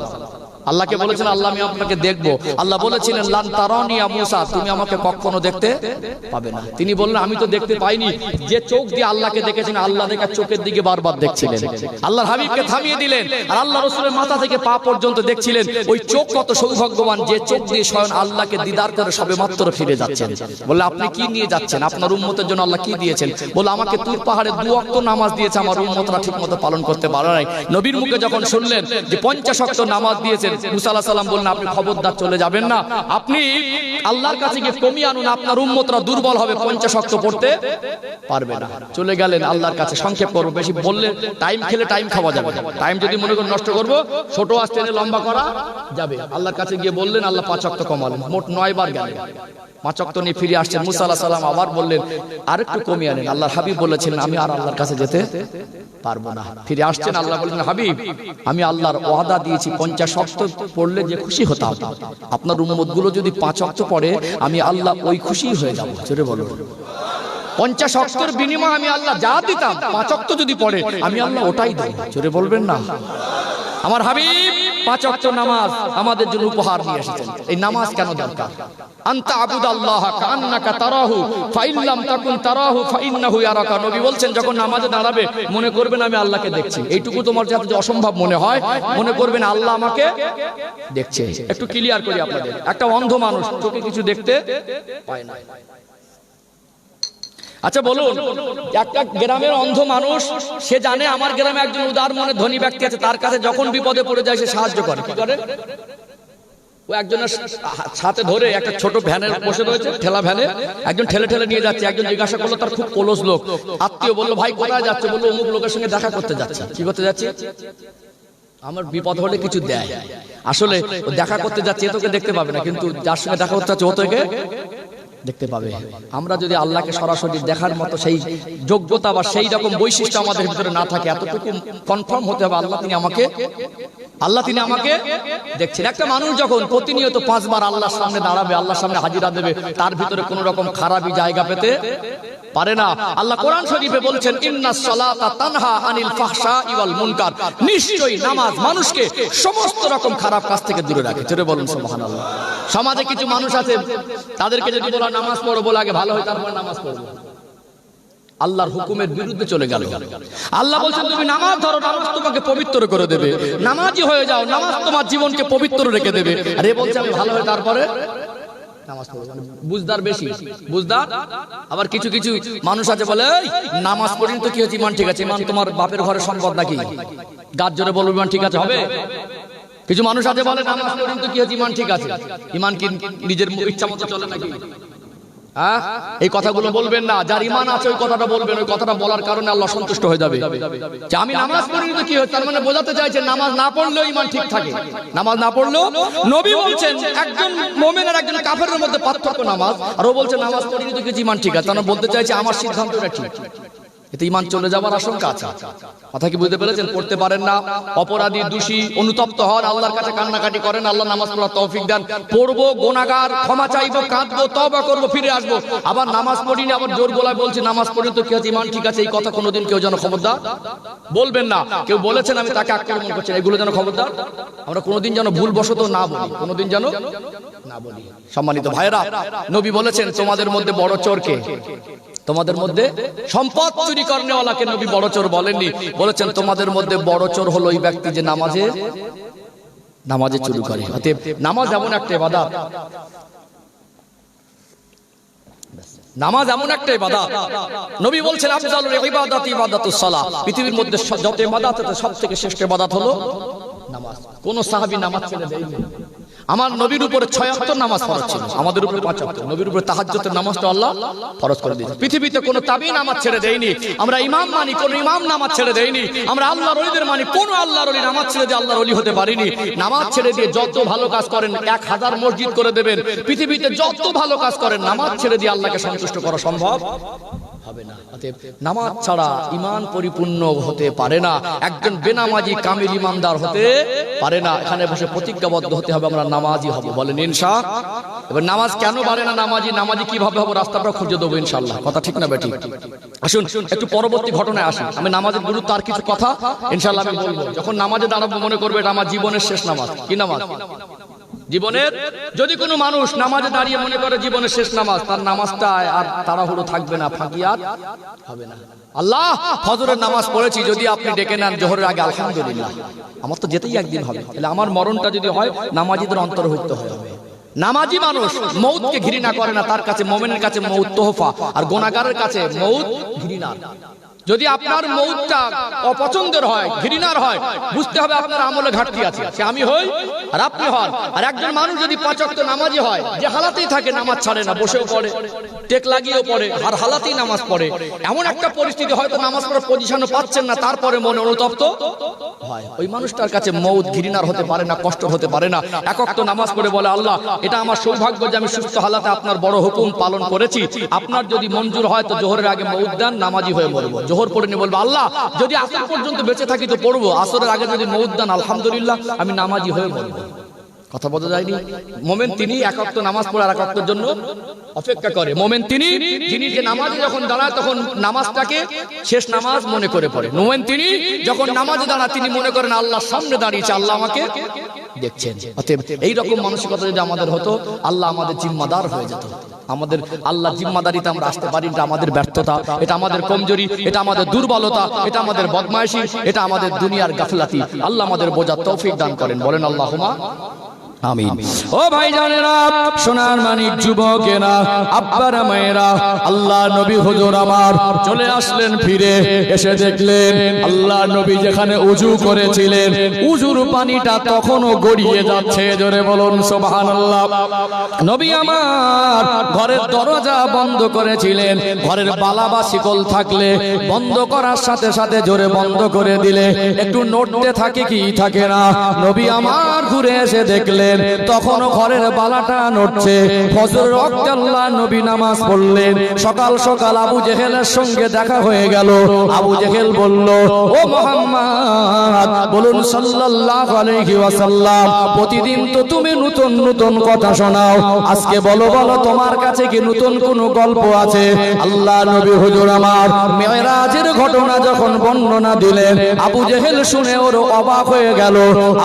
আল্লাহকে বলেছেন, আল্লাহ আমি আপনাকে দেখবো। আল্লাহ বলেছিলেন, লান তারানি ইয়া মুসা, তুমি আমাকে কখনো দেখতে পাবে না। তিনি বললেন, আমি তো দেখতে পাইনি। যে চোখ দিয়ে আল্লাহকে দেখেছেন, আল্লাহ দেখার চোখের দিকে বারবার দেখছিলেন। আল্লাহর হাবিবকে থামিয়ে দিলেন আর আল্লাহ রাসূলের মাথা থেকে পা পর্যন্ত দেখছিলেন। ওই চোখ কত সৌভাগ্যবান, যে চোখ দিয়ে স্বয়ং আল্লাহকে দিদার করে সবেমাত্র ফিরে যাচ্ছেন। বলে, আপনি কি নিয়ে যাচ্ছেন? আপনার উম্মতের জন্য আল্লাহ কি দিয়েছেন? বলে, আমাকে তুর পাহাড়ে 2 ওয়াক্ত নামাজ দিয়েছে, আমার উম্মতরা ঠিকমতো পালন করতে পারে নাই। নবীর মুখে যখন শুনলেন যে 50 ওয়াক্ত নামাজ দিয়েছেন, মুসা আলাইহিস সালাম বললেন আপনি খবরদার চলে যাবেন না, আপনি আল্লাহর কাছে গিয়ে কমিয়ে আনুন, আপনার উম্মতরা দুর্বল হবে, 50 ওয়াক্ত পড়তে পারবে না। চলে গেলেন আল্লাহর কাছে। সংক্ষেপ করব, বেশি বললে টাইম খেলে টাইম খাওয়া যাবে, টাইম যদি মনে করে নষ্ট করব ছোট আজ টেনে লম্বা করা যাবে। আল্লাহর কাছে গিয়ে বললেন, আল্লাহ 5 ওয়াক্ত কমালেন, মোট 9 বার গেলেন। 5 ওয়াক্ত নিয়ে ফিরে আসছেন। মুসা আলাইহিস সালাম আবার বললেন আরেকটু কমিয়ে আনেন। আল্লাহর হাবিব বলেছিলেন আমি আর আল্লাহর কাছে যেতে পারবো না। ফিরে আসছেন, আল্লাহ বললেন হাবিব আমি আল্লাহর ওয়াদা দিয়েছি 50 ওয়াক্ত পড়লে যে খুশি হতাম, আপনার উম্মতগুলো যদি 5 ওয়াক্ত পড়ে আমি আল্লাহ ওই খুশি হয়ে যাব। জোরে বলো 50 ওয়াক্তের বিনিময়ে আমি আল্লাহ যা দিতাম 5 ওয়াক্ত যদি পড়ে আমি আল্লাহ ওটাই দেব। জোরে বলবেন না? আমার হাবিব 5 ওয়াক্ত নামাজ আমাদের জন্য উপহার নিয়ে এসেছেন। এই নামাজ কেন দরকার? আনতা আবুদাল্লাহ কান্নাকা তারাহু ফাইন লাম তাকুন তারাহু ফাইন্নাহু ইয়ারাকা। নবী বলছেন যখন নামাজে দাঁড়াবে মনে করবেন আমি আল্লাহকে দেখছি। এইটুকু তোমার যাতে যে অসম্ভব মনে হয়, মনে করবেন আল্লাহ আমাকে দেখছে। একটু ক্লিয়ার করি আপনাদের, একটা অন্ধ মানুষ চোখে কিছু দেখতে পায় না। আচ্ছা বলুন, একটা গ্রামের অন্ধ মানুষ, সে জানে আমার গ্রামে একজন উদার মনে ধনী ব্যক্তি আছে, তার কাছে যখন বিপদে পড়ে যায় সে সাহায্য করে। কি করে? ও একজনের সাথে ধরে একটা ছোট ভ্যানে বসে রয়েছে, ঠেলা ভ্যানে, একজন ঠেলে ঠেলে নিয়ে যাচ্ছে। একজন জিজ্ঞাসা করলো, তার খুব পোলস লোক আত্মীয়, বললো ভাই কোথায় যাচ্ছে? বললো অমুক লোকের সঙ্গে দেখা করতে যাচ্ছে। কি করতে যাচ্ছে? আমার বিপদ হলে কিছু দেয়। আসলে ও দেখা করতে যাচ্ছে, এ তোকে দেখতে পাবে না, কিন্তু যার সঙ্গে দেখা করতে যাচ্ছে ও তোকে দেখতে পাবে। আমরা যদি আল্লাহকে সরাসরি দেখার মতো সেই যোগ্যতা বা সেই রকম বৈশিষ্ট্য আমাদের ভিতরে না থাকে, এতটুকু কনফার্ম হতে হবে আল্লাহ তিনি আমাকে দেখছেন। একটা মানুষ যখন প্রতিনিয়ত 5 বার আল্লাহর সামনে দাঁড়াবে, আল্লাহর সামনে হাজিরা দেবে, তার ভিতরে কোনো রকম খারাপই জায়গা পেতে পারে না। আল্লাহ কোরআন শরীফে বলছেন ইন্নাস সালাতা তানহা আনিল ফাহশাই ওয়াল মুনকার, নিশ্চয়ই নামাজ মানুষকে সমস্ত রকম খারাপ কাজ থেকে দূরে রাখে। জোরে বলুন সুবহানাল্লাহ। সমাজে কিছু মানুষ আছে, তাদেরকে যদি বলা নামাজ পড়ো, বলে আগে ভালো হয় তারপর নামাজ পড়বো। আল্লাহর হুকুমের বিরুদ্ধে চলে গেল। আল্লাহ বলছেন তুমি নামাজ ধরো, নামাজ তোমাকে পবিত্র করে দেবে, নামাজি হয়ে যাও, নামাজ তোমার জীবনকে পবিত্র রেখে দেবে। আর এ বলছে আমি ভালো হয় তারপরে নামাজ পড়বো। বুঝদার বেশি, বুঝদার। আবার কিছু কিছু মানুষ আছে বলে নামাজ পড়িনি তো কি হচ্ছে, ইমান ঠিক আছে। ইমান তোমার বাপের ঘরের সম্পদ নাকি? গাছ জোরে বলবো ইমান ঠিক আছে হবে? কিছু মানুষ আছে বলে নামাজ পড়িনি তো কি হচ্ছে, ইমান ঠিক আছে। ইমান কি নিজের ইচ্ছা মতো চলে নাকি? এই কথাগুলো বলবেন না। যার ইমান আছে ওই কথাটা বলবেন। ওই কথাটা বলার কারণে আল্লাহ সন্তুষ্ট হয়ে যাবে। যে আমি নামাজ পড়িনি তো কি হয়, তার মানে বোঝাতে চাইছেন নামাজ না পড়লেও ইমান ঠিক থাকে। নামাজ না পড়লেও, নবী বলছেন একজন মুমিন আর একজন কাফেরের মধ্যে পার্থক্য নামাজ। আর ও বলছে নামাজ পড়িনি তো কিছু ইমান ঠিক আছে, তার মানে বলতে চাইছে আমার সিদ্ধান্তটা ঠিক। এতে ইমান চলে যাওয়ার আশঙ্কা আছে। কথা কি বুঝতে পেরেছেন? পড়তে পারেন না, অপরাধী দোষী অনুতপ্ত হন, আল্লাহর কাছে কান্নাকাটি করেন, আল্লাহ নামাজ পড়ার তৌফিক দেন। পড়বো, গুনাহগার, ক্ষমা চাইবো, কাঁদবো, তওবা করবো, ফিরে আসবো। আবার নামাজ পড়িনি, আবার জোর গলায় বলছি নামাজ পড়িনি তো কি আছে, ইমান ঠিক আছে। এই কথা কোনোদিন কেউ যেন খবরদার বলবেন না। কেউ বলেছেন আমি তাকে আক্রমণ করছি, এগুলো যেন খবরদার আমরা কোনোদিন যেন ভুলবশত না বলি, কোনোদিন যেন না বলি। সম্মানিত ভাইরা, নবী বলেছেন তোমাদের মধ্যে বড় চোর কে? তোমাদের মধ্যে সম্পদ চুরি করনেওয়ালাকে নবী বড় চোর বলেননি, বলেছেন তোমাদের মধ্যে বড় চোর হলো ওই ব্যক্তি যে নামাজে চুরি করে। অতএব নামাজ এমন একটা ইবাদত, নামাজ এমন একটা ইবাদত, নবী বলছেন আফজালুল ইবাদাতি ইবাদাতুস সালাহ। পৃথিবীর মধ্যে যত ইবাদত আছে সবথেকে শ্রেষ্ঠ ইবাদত হলো নামাজ। কোন সাহাবী নামাজ ছেড়ে দেয়নি। আমার নবীর উপরে 6 ওয়াক্ত নামাজ ফরজ ছিল, আমাদের উপরে 5 ওয়াক্ত। নবীর উপরে তাহাজ্জুদের নামাজটা আল্লাহ ফরজ করে দিয়েছে। পৃথিবীতে কোনো তাবী নামাজ ছেড়ে দেয়নি। আমরা ইমাম মানি, কোন ইমাম নামাজ ছেড়ে দেয়নি। আমরা আল্লাহর ওলিদের মানি, কোন আল্লাহর ওলি নামাজ ছেড়ে দিয়ে আল্লাহর ওলি হতে পারিনি। নামাজ ছেড়ে দিয়ে যত ভালো কাজ করেন 1000 মসজিদ করে দেবেন। পৃথিবীতে যত ভালো কাজ করেন নামাজ ছেড়ে দিয়ে আল্লাহকে সন্তুষ্ট করা সম্ভব হবে না। অতএব নামাজ ছাড়া ঈমান পরিপূর্ণ হতে পারে না। একজন বেনামাজি কামিল ঈমানদার হতে পারে না। এখানে বসে প্রতিজ্ঞাবদ্ধ হতে হবে আমরা নামাজি হব। বলেন ইনশাআল্লাহ। এবার নামাজ কেন পারে না নামাজি কিভাবে হবে রাস্তাটা খুঁজে দেবো ইনশাআল্লাহ। কথা ঠিক না বেটি? আসুন একটু পরবর্তী ঘটনায় আসি। আমি নামাজের গুরুত্ব আর কিছু কথা ইনশাআল্লাহ আমি বলবো। যখন নামাজে দাঁড়াবো মনে করবে এটা আমার জীবনের শেষ নামাজ। কি নামাজ? জীবনের। যদি কোনো মানুষ নামাজে দাঁড়িয়ে মনে করে জীবনের শেষ নামাজ, তার নামাজটা আর তাড়াহুড়ো থাকবে না, ফাঁকিয়াত হবে না। আল্লাহ ফজরের নামাজ পড়েছি, যদি আপনি ডেকে নেন জোহরের আগে আলহামদুলিল্লাহ, আমার তো যেতেই একদিন হবে, তাহলে আমার মরণটা যদি হয় নামাজিদের অন্তর্ভুক্ত হয়ে হবে। নামাজি মানুষ মৌতকে ঘৃণা করে না, তার কাছে মুমিনের কাছে মৌত তোহফা, আর গুনাহগারের কাছে মৌত ঘৃণা। যদি আপনার মউতটা অপছন্দের হয়, ঘৃণার হয়, বুঝতে হবে আপনার আমলে ঘাটতি আছে। সে আমি হই আর আপনি হন। আর একজন মানুষ যদি 5 ওয়াক্ত নামাজি হয়, যে হালাতেই থাকে, নামাজ ছাড়ে না, বসেও পড়ে, টেক লাগিয়েও পড়ে, আর হালাতেই নামাজ পড়ে, এমন একটা পরিস্থিতি হয়তো নামাজ পড়ার পজিশনও পাচ্ছেন না, তারপরে মনে অনুতপ্ত হয়, ওই মানুষটার কাছে মউত ঘৃণার হতে পারে না, কষ্ট হতে পারে না। এক ওয়াক্ত নামাজ পড়ে বলে, আল্লাহ এটা আমার সৌভাগ্য যে আমি সুস্থ হালাতে আপনার বড় হুকুম পালন করেছি, আপনার যদি মঞ্জুর হয় তো জোহরের আগে মউত দেন, নামাজি হয়ে মরবো। জোহর পড়ে নিয়ে বলবো, আল্লাহ যদি আসর পর্যন্ত বেঁচে থাকি তো পড়বো, আসরের আগে যদি মউত দেন আলহামদুলিল্লাহ আমি নামাজি হয়ে মরবো। কথা বোঝা যায়নি? মোমেন তিনি এক ওয়াক্ত নামাজ পড়ে আর এক ওয়াক্তের জন্য অপেক্ষা করে। মোমেন তিনি যিনি যে নামাজে যখন দাঁড়ায় তখন নামাজটাকে শেষ নামাজ মনে করে পড়ে। মোমেন তিনি যখন নামাজে দাঁড়ায় তিনি মনে করেন আল্লাহর সামনে দাঁড়িয়েছে, আল্লাহ আমাকে দেখছেন। অতএব এইরকম মানসিকতা যদি আমাদের হতো, আল্লাহ আমাদের জিম্মাদার হয়ে যেত। আমাদের আল্লাহ জিম্মাদারিতে আমরা আসতে পারি, এটা আমাদের ব্যর্থতা, এটা আমাদের কমজোরি, এটা আমাদের দুর্বলতা, এটা আমাদের বদমাইশি, এটা আমাদের দুনিয়ার গাফলাতি। আল্লাহ আমাদের বোঝার তৌফিক দান করেন, বলেন আল্লাহুম্মা আমিন। ও ভাইজানেরা, সোনার মানিক যুবকেরা, আব্বারা মায়েরা, আল্লাহ নবী হুজুর আমার চলে আসলেন ফিরে। এসে দেখলেন আল্লাহ নবী যেখানে উযু করেছিলেন, উযুর পানিটা তখনও গড়িয়ে যাচ্ছে। জোরে বলুন সুবহানাল্লাহ। নবী আমার ঘরের দরজা বন্ধ করেছিলেন, ঘরের বালা বা শিকল থাকলে বন্ধ করার সাথে সাথে জোরে বন্ধ করে দিলে একটু নড়তে থাকে কি থাকে না। নবী আমার ঘুরে এসে দেখলেন তখনও ঘরের বালাটা নড়ছে। ফজর ওয়াক্তে আল্লাহ নবী নামাজ পড়লেন। সকাল সকাল আবু জেহেলের সঙ্গে দেখা হয়ে গেল। আবু জেহেল বলল, ও মুহাম্মদ, বলুন সাল্লাল্লাহু আলাইহি ওয়াসাল্লাম, প্রতিদিন তো তুমি নতুন নতুন কথা শোনাও, আজকে বলো বলো তোমার কাছে কি নতুন কোনো গল্প আছে? আল্লাহ নবী হুজুর আমার মেরাজের ঘটনা যখন বর্ণনা দিলেন, আবু জেহেল শুনে ওর অবাক হয়ে গেল।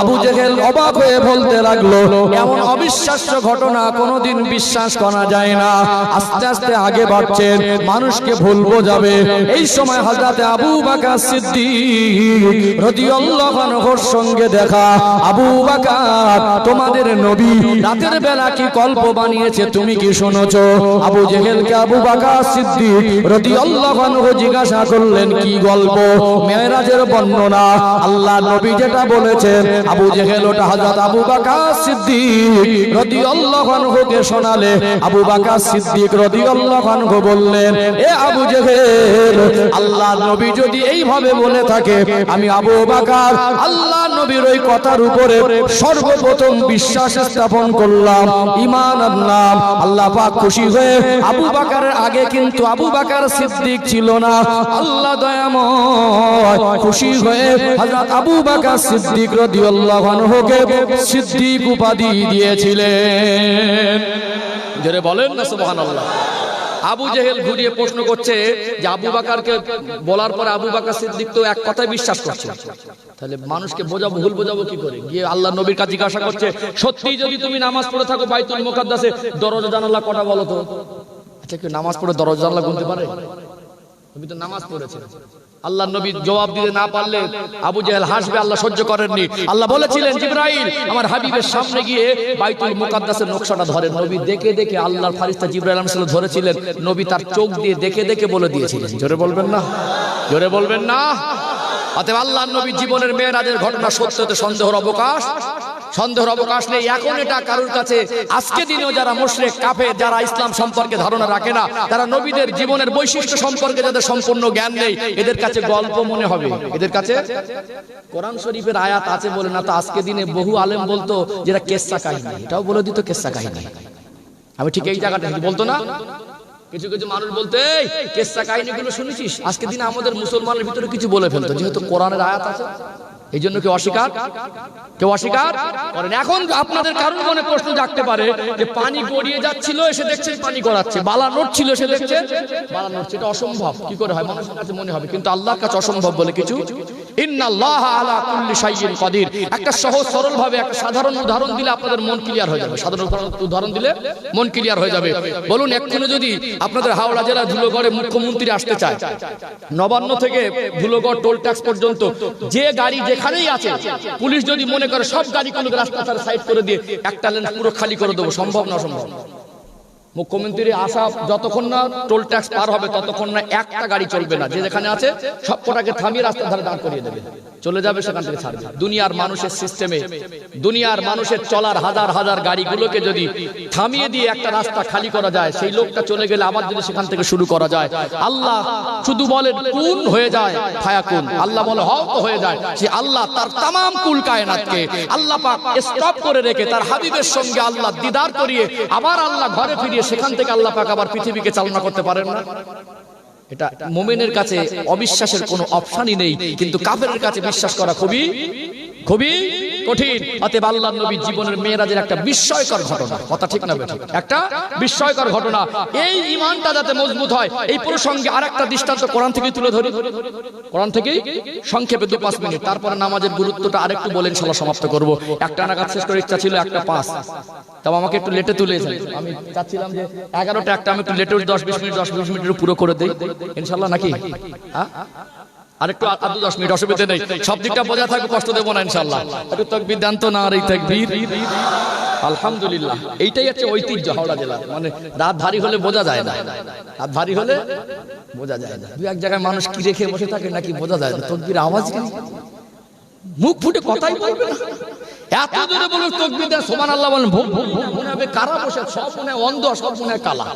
আবু জেহেল অবাক হয়ে বলতে লাগলো, এমন অবিশ্বাস্য ঘটনা কোনোদিন বিশ্বাস করা যায় না। আস্তে আস্তে আগে বাড়ছেন, মানুষকে ভুল বোঝাবে। এই সময় হযরত আবু বকর সিদ্দিক রাদিয়াল্লাহু আনহুর সঙ্গে দেখা। আবু বকর, তোমাদের নবী রাতের বেলা কি গল্প বানিয়েছে তুমি কি শুনেছো? আবু জেহেলকে আবু বকর সিদ্দিক রাদিয়াল্লাহু আনহু জিজ্ঞাসা করলেন, কি গল্প? মেরাজের বর্ণনা। আল্লাহ নবী যেটা বলেছেন আবু জেহেল ওটা হযরত আবু বকর সিদ্দিক রাদিয়াল্লাহু আনহুকে শোনালে আবু বকর সিদ্দিক রাদিয়াল্লাহু আনহু বললেন, এ আবু জেহেল, আল্লাহ নবী যদি এইভাবে বলে থাকে, আমি আবু বকর আল্লাহ নবীর ওই কথার উপরে সর্বপ্রথম বিশ্বাস স্থাপন করলাম, ঈমান আনলাম। আল্লাহ পাক খুশি হয়ে, আবু বকরের আগে কিন্তু আবু বকর সিদ্দিক ছিল না, আল্লাহ দয়াময় খুশি হয়ে হযরত আবু বকর সিদ্দিক রাদিয়াল্লাহু আনহুকে সিদ্দিক উপাধি দিয়েছিলেন। যারা বলেন না সুবহানাল্লাহ। আবু জেহেল ঘুরিয়ে প্রশ্ন করছে যে আবু বকরকে বলার পরে আবু বকর সিদ্দিক তো এক কথায় বিশ্বাস করছে, তাহলে মানুষকে বোঝাবো, ভুল বোঝাবো কি করে? গিয়ে আল্লাহ নবীর কাছে জিজ্ঞাসা করছে, সত্যি যদি তুমি নামাজ পড়ে থাকো বাইতুল মুকাদ্দাসে দরজা জানালা কটা বলো তো? আচ্ছা, কেউ নামাজ পড়ে দরজা জানালা গুনতে পারে? তুমি তো নামাজ পড়েছে। আল্লাহ নবী জবাব দিতে না পারলে আবু জেহেল হাসবে, আল্লাহ সহ্য করেননি। আল্লাহ বলেছিলেন, জিবরাইল আমার হাবিবের সামনে গিয়ে বাইতুল মুকাদ্দাসের নকশাটা ধরেন। নবী দেখে দেখে, আল্লাহর ফেরেশতা জিবরাইল আলাইহিস সালাম ধরেছিলেন, নবী তার চোখ দিয়ে দেখে দেখে বলে দিয়েছিলেন। জোরে বলবেন না, জোরে বলবেন না। অতএব আল্লাহর নবী জীবনের মেরাজের ঘটনা সত্য হতে সন্দেহের অবকাশ নেই। এখন এটা কারোর কাছে আজকে দিনেও যারা মুশরিক কাফের, যারা ইসলাম সম্পর্কে ধারণা রাখে না, তারা নবীদের জীবনের বৈশিষ্ট্য সম্পর্কে যাদের সম্পূর্ণ জ্ঞান নেই, এদের কাছে গল্প মনে হবে। এদের কাছে কোরআন শরীফের আয়াত আছে বলে না তো আজকে দিনে বহু আলেম বলতো যেটা কেসা কাহিনী, এটাও বলে দিত কেসা কাহিনী। আমি ঠিক এই জায়গাটা বলতো না, কিছু কিছু মানুষ বলতে কেসা কাহিনীগুলো শুনেছিস, আজকে দিনে আমাদের মুসলমানের ভিতরে কিছু বলে ফেলতো, যেহেতু কোরআনের আয়াত আছে এই জন্য কেউ অস্বীকার করেন। এখন আপনাদের কারোর মনে প্রশ্ন জাগতে পারে যে পানি গড়িয়ে যাচ্ছিল, এসে দেখছেন পানি গড়াচ্ছে, বালা নড়ছিল এসে দেখছেন বালা নড়ছে, এটা অসম্ভব কি করে হয়? মানুষের কাছে মনে হবে, কিন্তু আল্লাহর কাছে অসম্ভব বলে কিছু। ইন্নাল্লাহা আলা কুল্লি শাইইন কাদির। একটা সহজ সরল ভাবে একটা সাধারণ উদাহরণ দিলে আপনাদের মন ক্লিয়ার হয়ে যাবে। সাধারণ উদাহরণ দিলে মন ক্লিয়ার হয়ে যাবে। বলুন, এক্ষুনি যদি আপনাদের হাওড়া জেলা ধুলোগড়ে মুখ্যমন্ত্রী আসতে চায়, নবান্ন থেকে ধুলোগড় টোল ট্যাক্স পর্যন্ত যে গাড়ি যেখানেই আছে, পুলিশ যদি মনে করে সব গাড়িগুলোকে রাস্তা ছাড়া সাইড করে দিয়ে একটা লেন পুরো খালি করে দেবো, সম্ভব না? অসম্ভব। মুখ্যমন্ত্রী আসা যতক্ষণ না টোল ট্যাক্স পার হবে ততক্ষণ না একটা গাড়ি চলবে না, যে যেখানে আছে সবকটাকে থামিয়ে রাস্তার ধারে দাঁড় করিয়ে দেবে, চলে যাবে সেখান থেকে ছাড়বে। দুনিয়ার মানুষের সিস্টেমে, দুনিয়ার মানুষের চলার হাজার হাজার গাড়িগুলোকে যদি থামিয়ে দিয়ে একটা রাস্তা খালি করা যায়, সেই লোকটা চলে গেলে আবার যদি সেখান থেকে শুরু করা যায়, আল্লাহ শুধু বলেন কুন হয়ে যায় ফায়াকুন, আল্লাহ বলে হও তো হয়ে যায়। সে আল্লাহ তার তামাম কুল কায়নাতকে আল্লাহ পাক স্টপ করে রেখে তার হাবিবের সঙ্গে আল্লাহ দিদার করিয়ে আবার আল্লাহ ঘরে ফিরিয়ে সেখান থেকে আল্লাহ পাক আবার পৃথিবীকে চালনা করতে পারেন না। এটা মুমিনের কাছে অবিশ্বাসের কোনো অপশনই নেই, কিন্তু কাফেরের কাছে বিশ্বাস করা খুবই খুবই কঠিন। অতএব আল্লাহর নবীর জীবনের মেরাজের একটা বিস্ময়কর ঘটনা, কথা ঠিক না বেঠিক, একটা বিস্ময়কর ঘটনা। এই ঈমানটা যাতে মজবুত হয়, এই প্রসঙ্গে আরেকটা দৃষ্টান্ত কোরআন থেকে তুলে ধরি। কোরআন থেকে সংক্ষেপে 2-5 মিনিট, তারপরে নামাজের গুরুত্বটা আরেকটু বলে ইনশাআল্লাহ সমাপ্ত করব। একটা নাগাদ শেষ করার ইচ্ছা ছিল, একটা 5, তবে আমাকে একটু লেটে তুলেছেন। আমি চাচ্ছিলাম যে 11টা, একটা আমি একটু লেটে 10-20 মিনিট 10-20 মিনিট পুরো করে দেই ইনশাআল্লাহ, নাকি? হ্যাঁ, আরেকটু 10 মিনিট, অসুবিধা নেই, সব দিকটা বোঝা থাকবে, কষ্ট দেবো না ইনশাআল্লাহ। একটু তাকবীর দেন তো, না আর এই তাকবীর, আলহামদুলিল্লাহ। এইটাই হচ্ছে ঐতিহ্য হাওড়া জেলার, মানে রাত ভারী হলে বোঝা যায় না, রাত ভারী হলে বোঝা যায় না। দুই এক জায়গায় মানুষ কি রেখে বসে থাকে নাকি বোঝা যায় না, তাকবীর আওয়াজ কি, মুখ ফুটে কথাই বলবে না, এত জোরে বলে তাকবীর দেন, সুবহানাল্লাহ বলেন, ভুক ভুক ভুক মনে হবে কারা বসে, সব মনে হয় অন্ধ, সব মনে হয় কালা।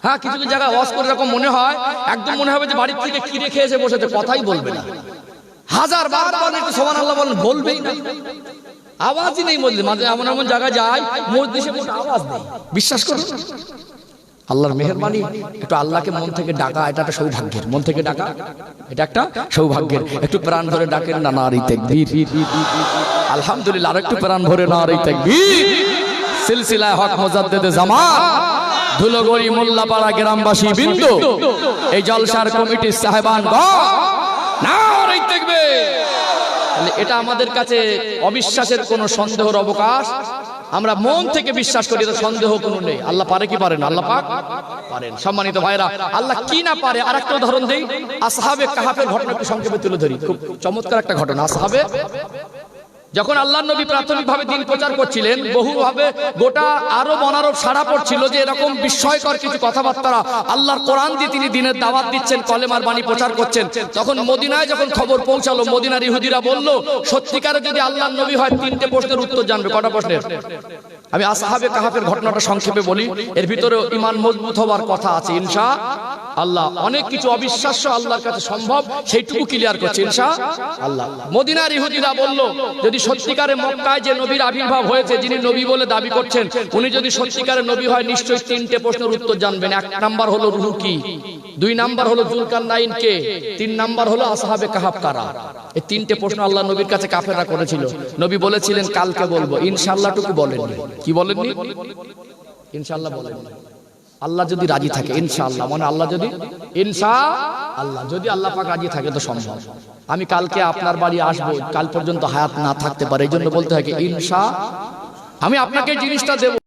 হ্যাঁ, কিছু কিছু জায়গায় ওয়াজ করে এরকম মনে হয়, একদম মনে হবে যে বাড়ির থেকে কি রেখে এসে বসেছে, কথাই বলবে না। হাজার বার বলেন একটু সুবহানাল্লাহ বলেন, বলবেই না, আওয়াজই নেই মসজিদে। মাঝে এমন এমন জায়গায় যায় মসজিদে কোনো আওয়াজ নেই, বিশ্বাস করুন আল্লাহর মেহেরবানি। একটু আল্লাহকে মন থেকে ডাকা, এটা একটা সৌভাগ্যের, মন থেকে ডাকা এটা একটা সৌভাগ্যের। একটু প্রাণ ভরে ডাকেন না, নারী তাকবীর, আলহামদুলিল্লাহ। আর একটু প্রাণ ভরে নারী তাকবীর। সিলসিলায়ে হক মুজাদ্দিদে জামান ধুলোগড়ি মোল্লাপাড়া গ্রামবাসী বিন্দু, এই জলসার কমিটির সাহেবানগণ, নারী তাকবীর। তাহলে এটা আমাদের কাছে অবিশ্বাসের কোনো সন্দেহের অবকাশ, আমরা মন থেকে বিশ্বাস করি, এটা সন্দেহ কোনো নেই। আল্লাহ পারে কি পারেন? আল্লাহ পাক পারেন। সম্মানিত ভাইরা, আল্লাহ কি না পারে আরেকটা উদাহরণ দেই। আসহাবে কাহাফের ঘটনা একটু সংক্ষেপে তুলে ধরি, খুব চমৎকার একটা ঘটনা। আসহাবে যখন আল্লাহর নবী প্রাথমিকভাবে দিন প্রচার করছিলেন, বহুভাবে গোটা আরব অনারব সাড়া পড়ছিল যে এরকম বিস্ময়কর কিছু কথাবার্তা আল্লাহর কোরআন দিয়ে তিনি দিনের দাওয়াত দিচ্ছেন, কলেমার বাণী প্রচার করছেন। তখন মদিনায় যখন খবর পৌঁছালো, মদিনার ইহুদিরা বলল, সত্যিকারে যদি আল্লাহর নবী হয় 3টে প্রশ্নের উত্তর জানবে। কটা প্রশ্নের? আমি আসহাবে কাহাফের ঘটনাটা সংক্ষেপে বলি, এর ভিতরে ঈমান মজবুত হওয়ার কথা আছে ইনশাআল্লাহ। অনেক কিছু অবিশ্বাস্য আল্লাহর কাছে সম্ভব, সেইটুকু ক্লিয়ার করছে ইনশাআল্লাহ। মদিনার ইহুদিরা বলল, যদি সত্যিকারে মক্কায় যে নবীর আবির্ভাব হয়েছে, যিনি নবী বলে দাবি করছেন, উনি যদি সত্যিকারে নবী হয়, নিশ্চয়ই 3টে প্রশ্নের উত্তর জানবেন। 1 নাম্বার হলো রূহ কি, 2 নাম্বার হলো জুলকারনাইন কে, 3 নাম্বার হলো আসহাবে কাহাফ কারা। এই 3টে প্রশ্ন আল্লাহ নবীর কাছে কাফেররা করেছিল। নবী বলেছিলেন কালকে বলবো, ইনশাআল্লাহ টুকু বলেননি। কি বলেননি? ইনশাআল্লাহ বলেননি। আল্লাহ যদি রাজি থাকে ইনশাআল্লাহ, মানে আল্লাহ যদি ইনশাআল্লাহ, যদি আল্লাহ পাক রাজি থাকে তো সম্ভব। আমি কালকে আপনার বাড়ি আসবো, কাল পর্যন্ত হায়াত না থাকতে পারে, এই জন্য বলতে হয় ইনশাআল্লাহ। আমি আপনাকে জিনিসটা দেব।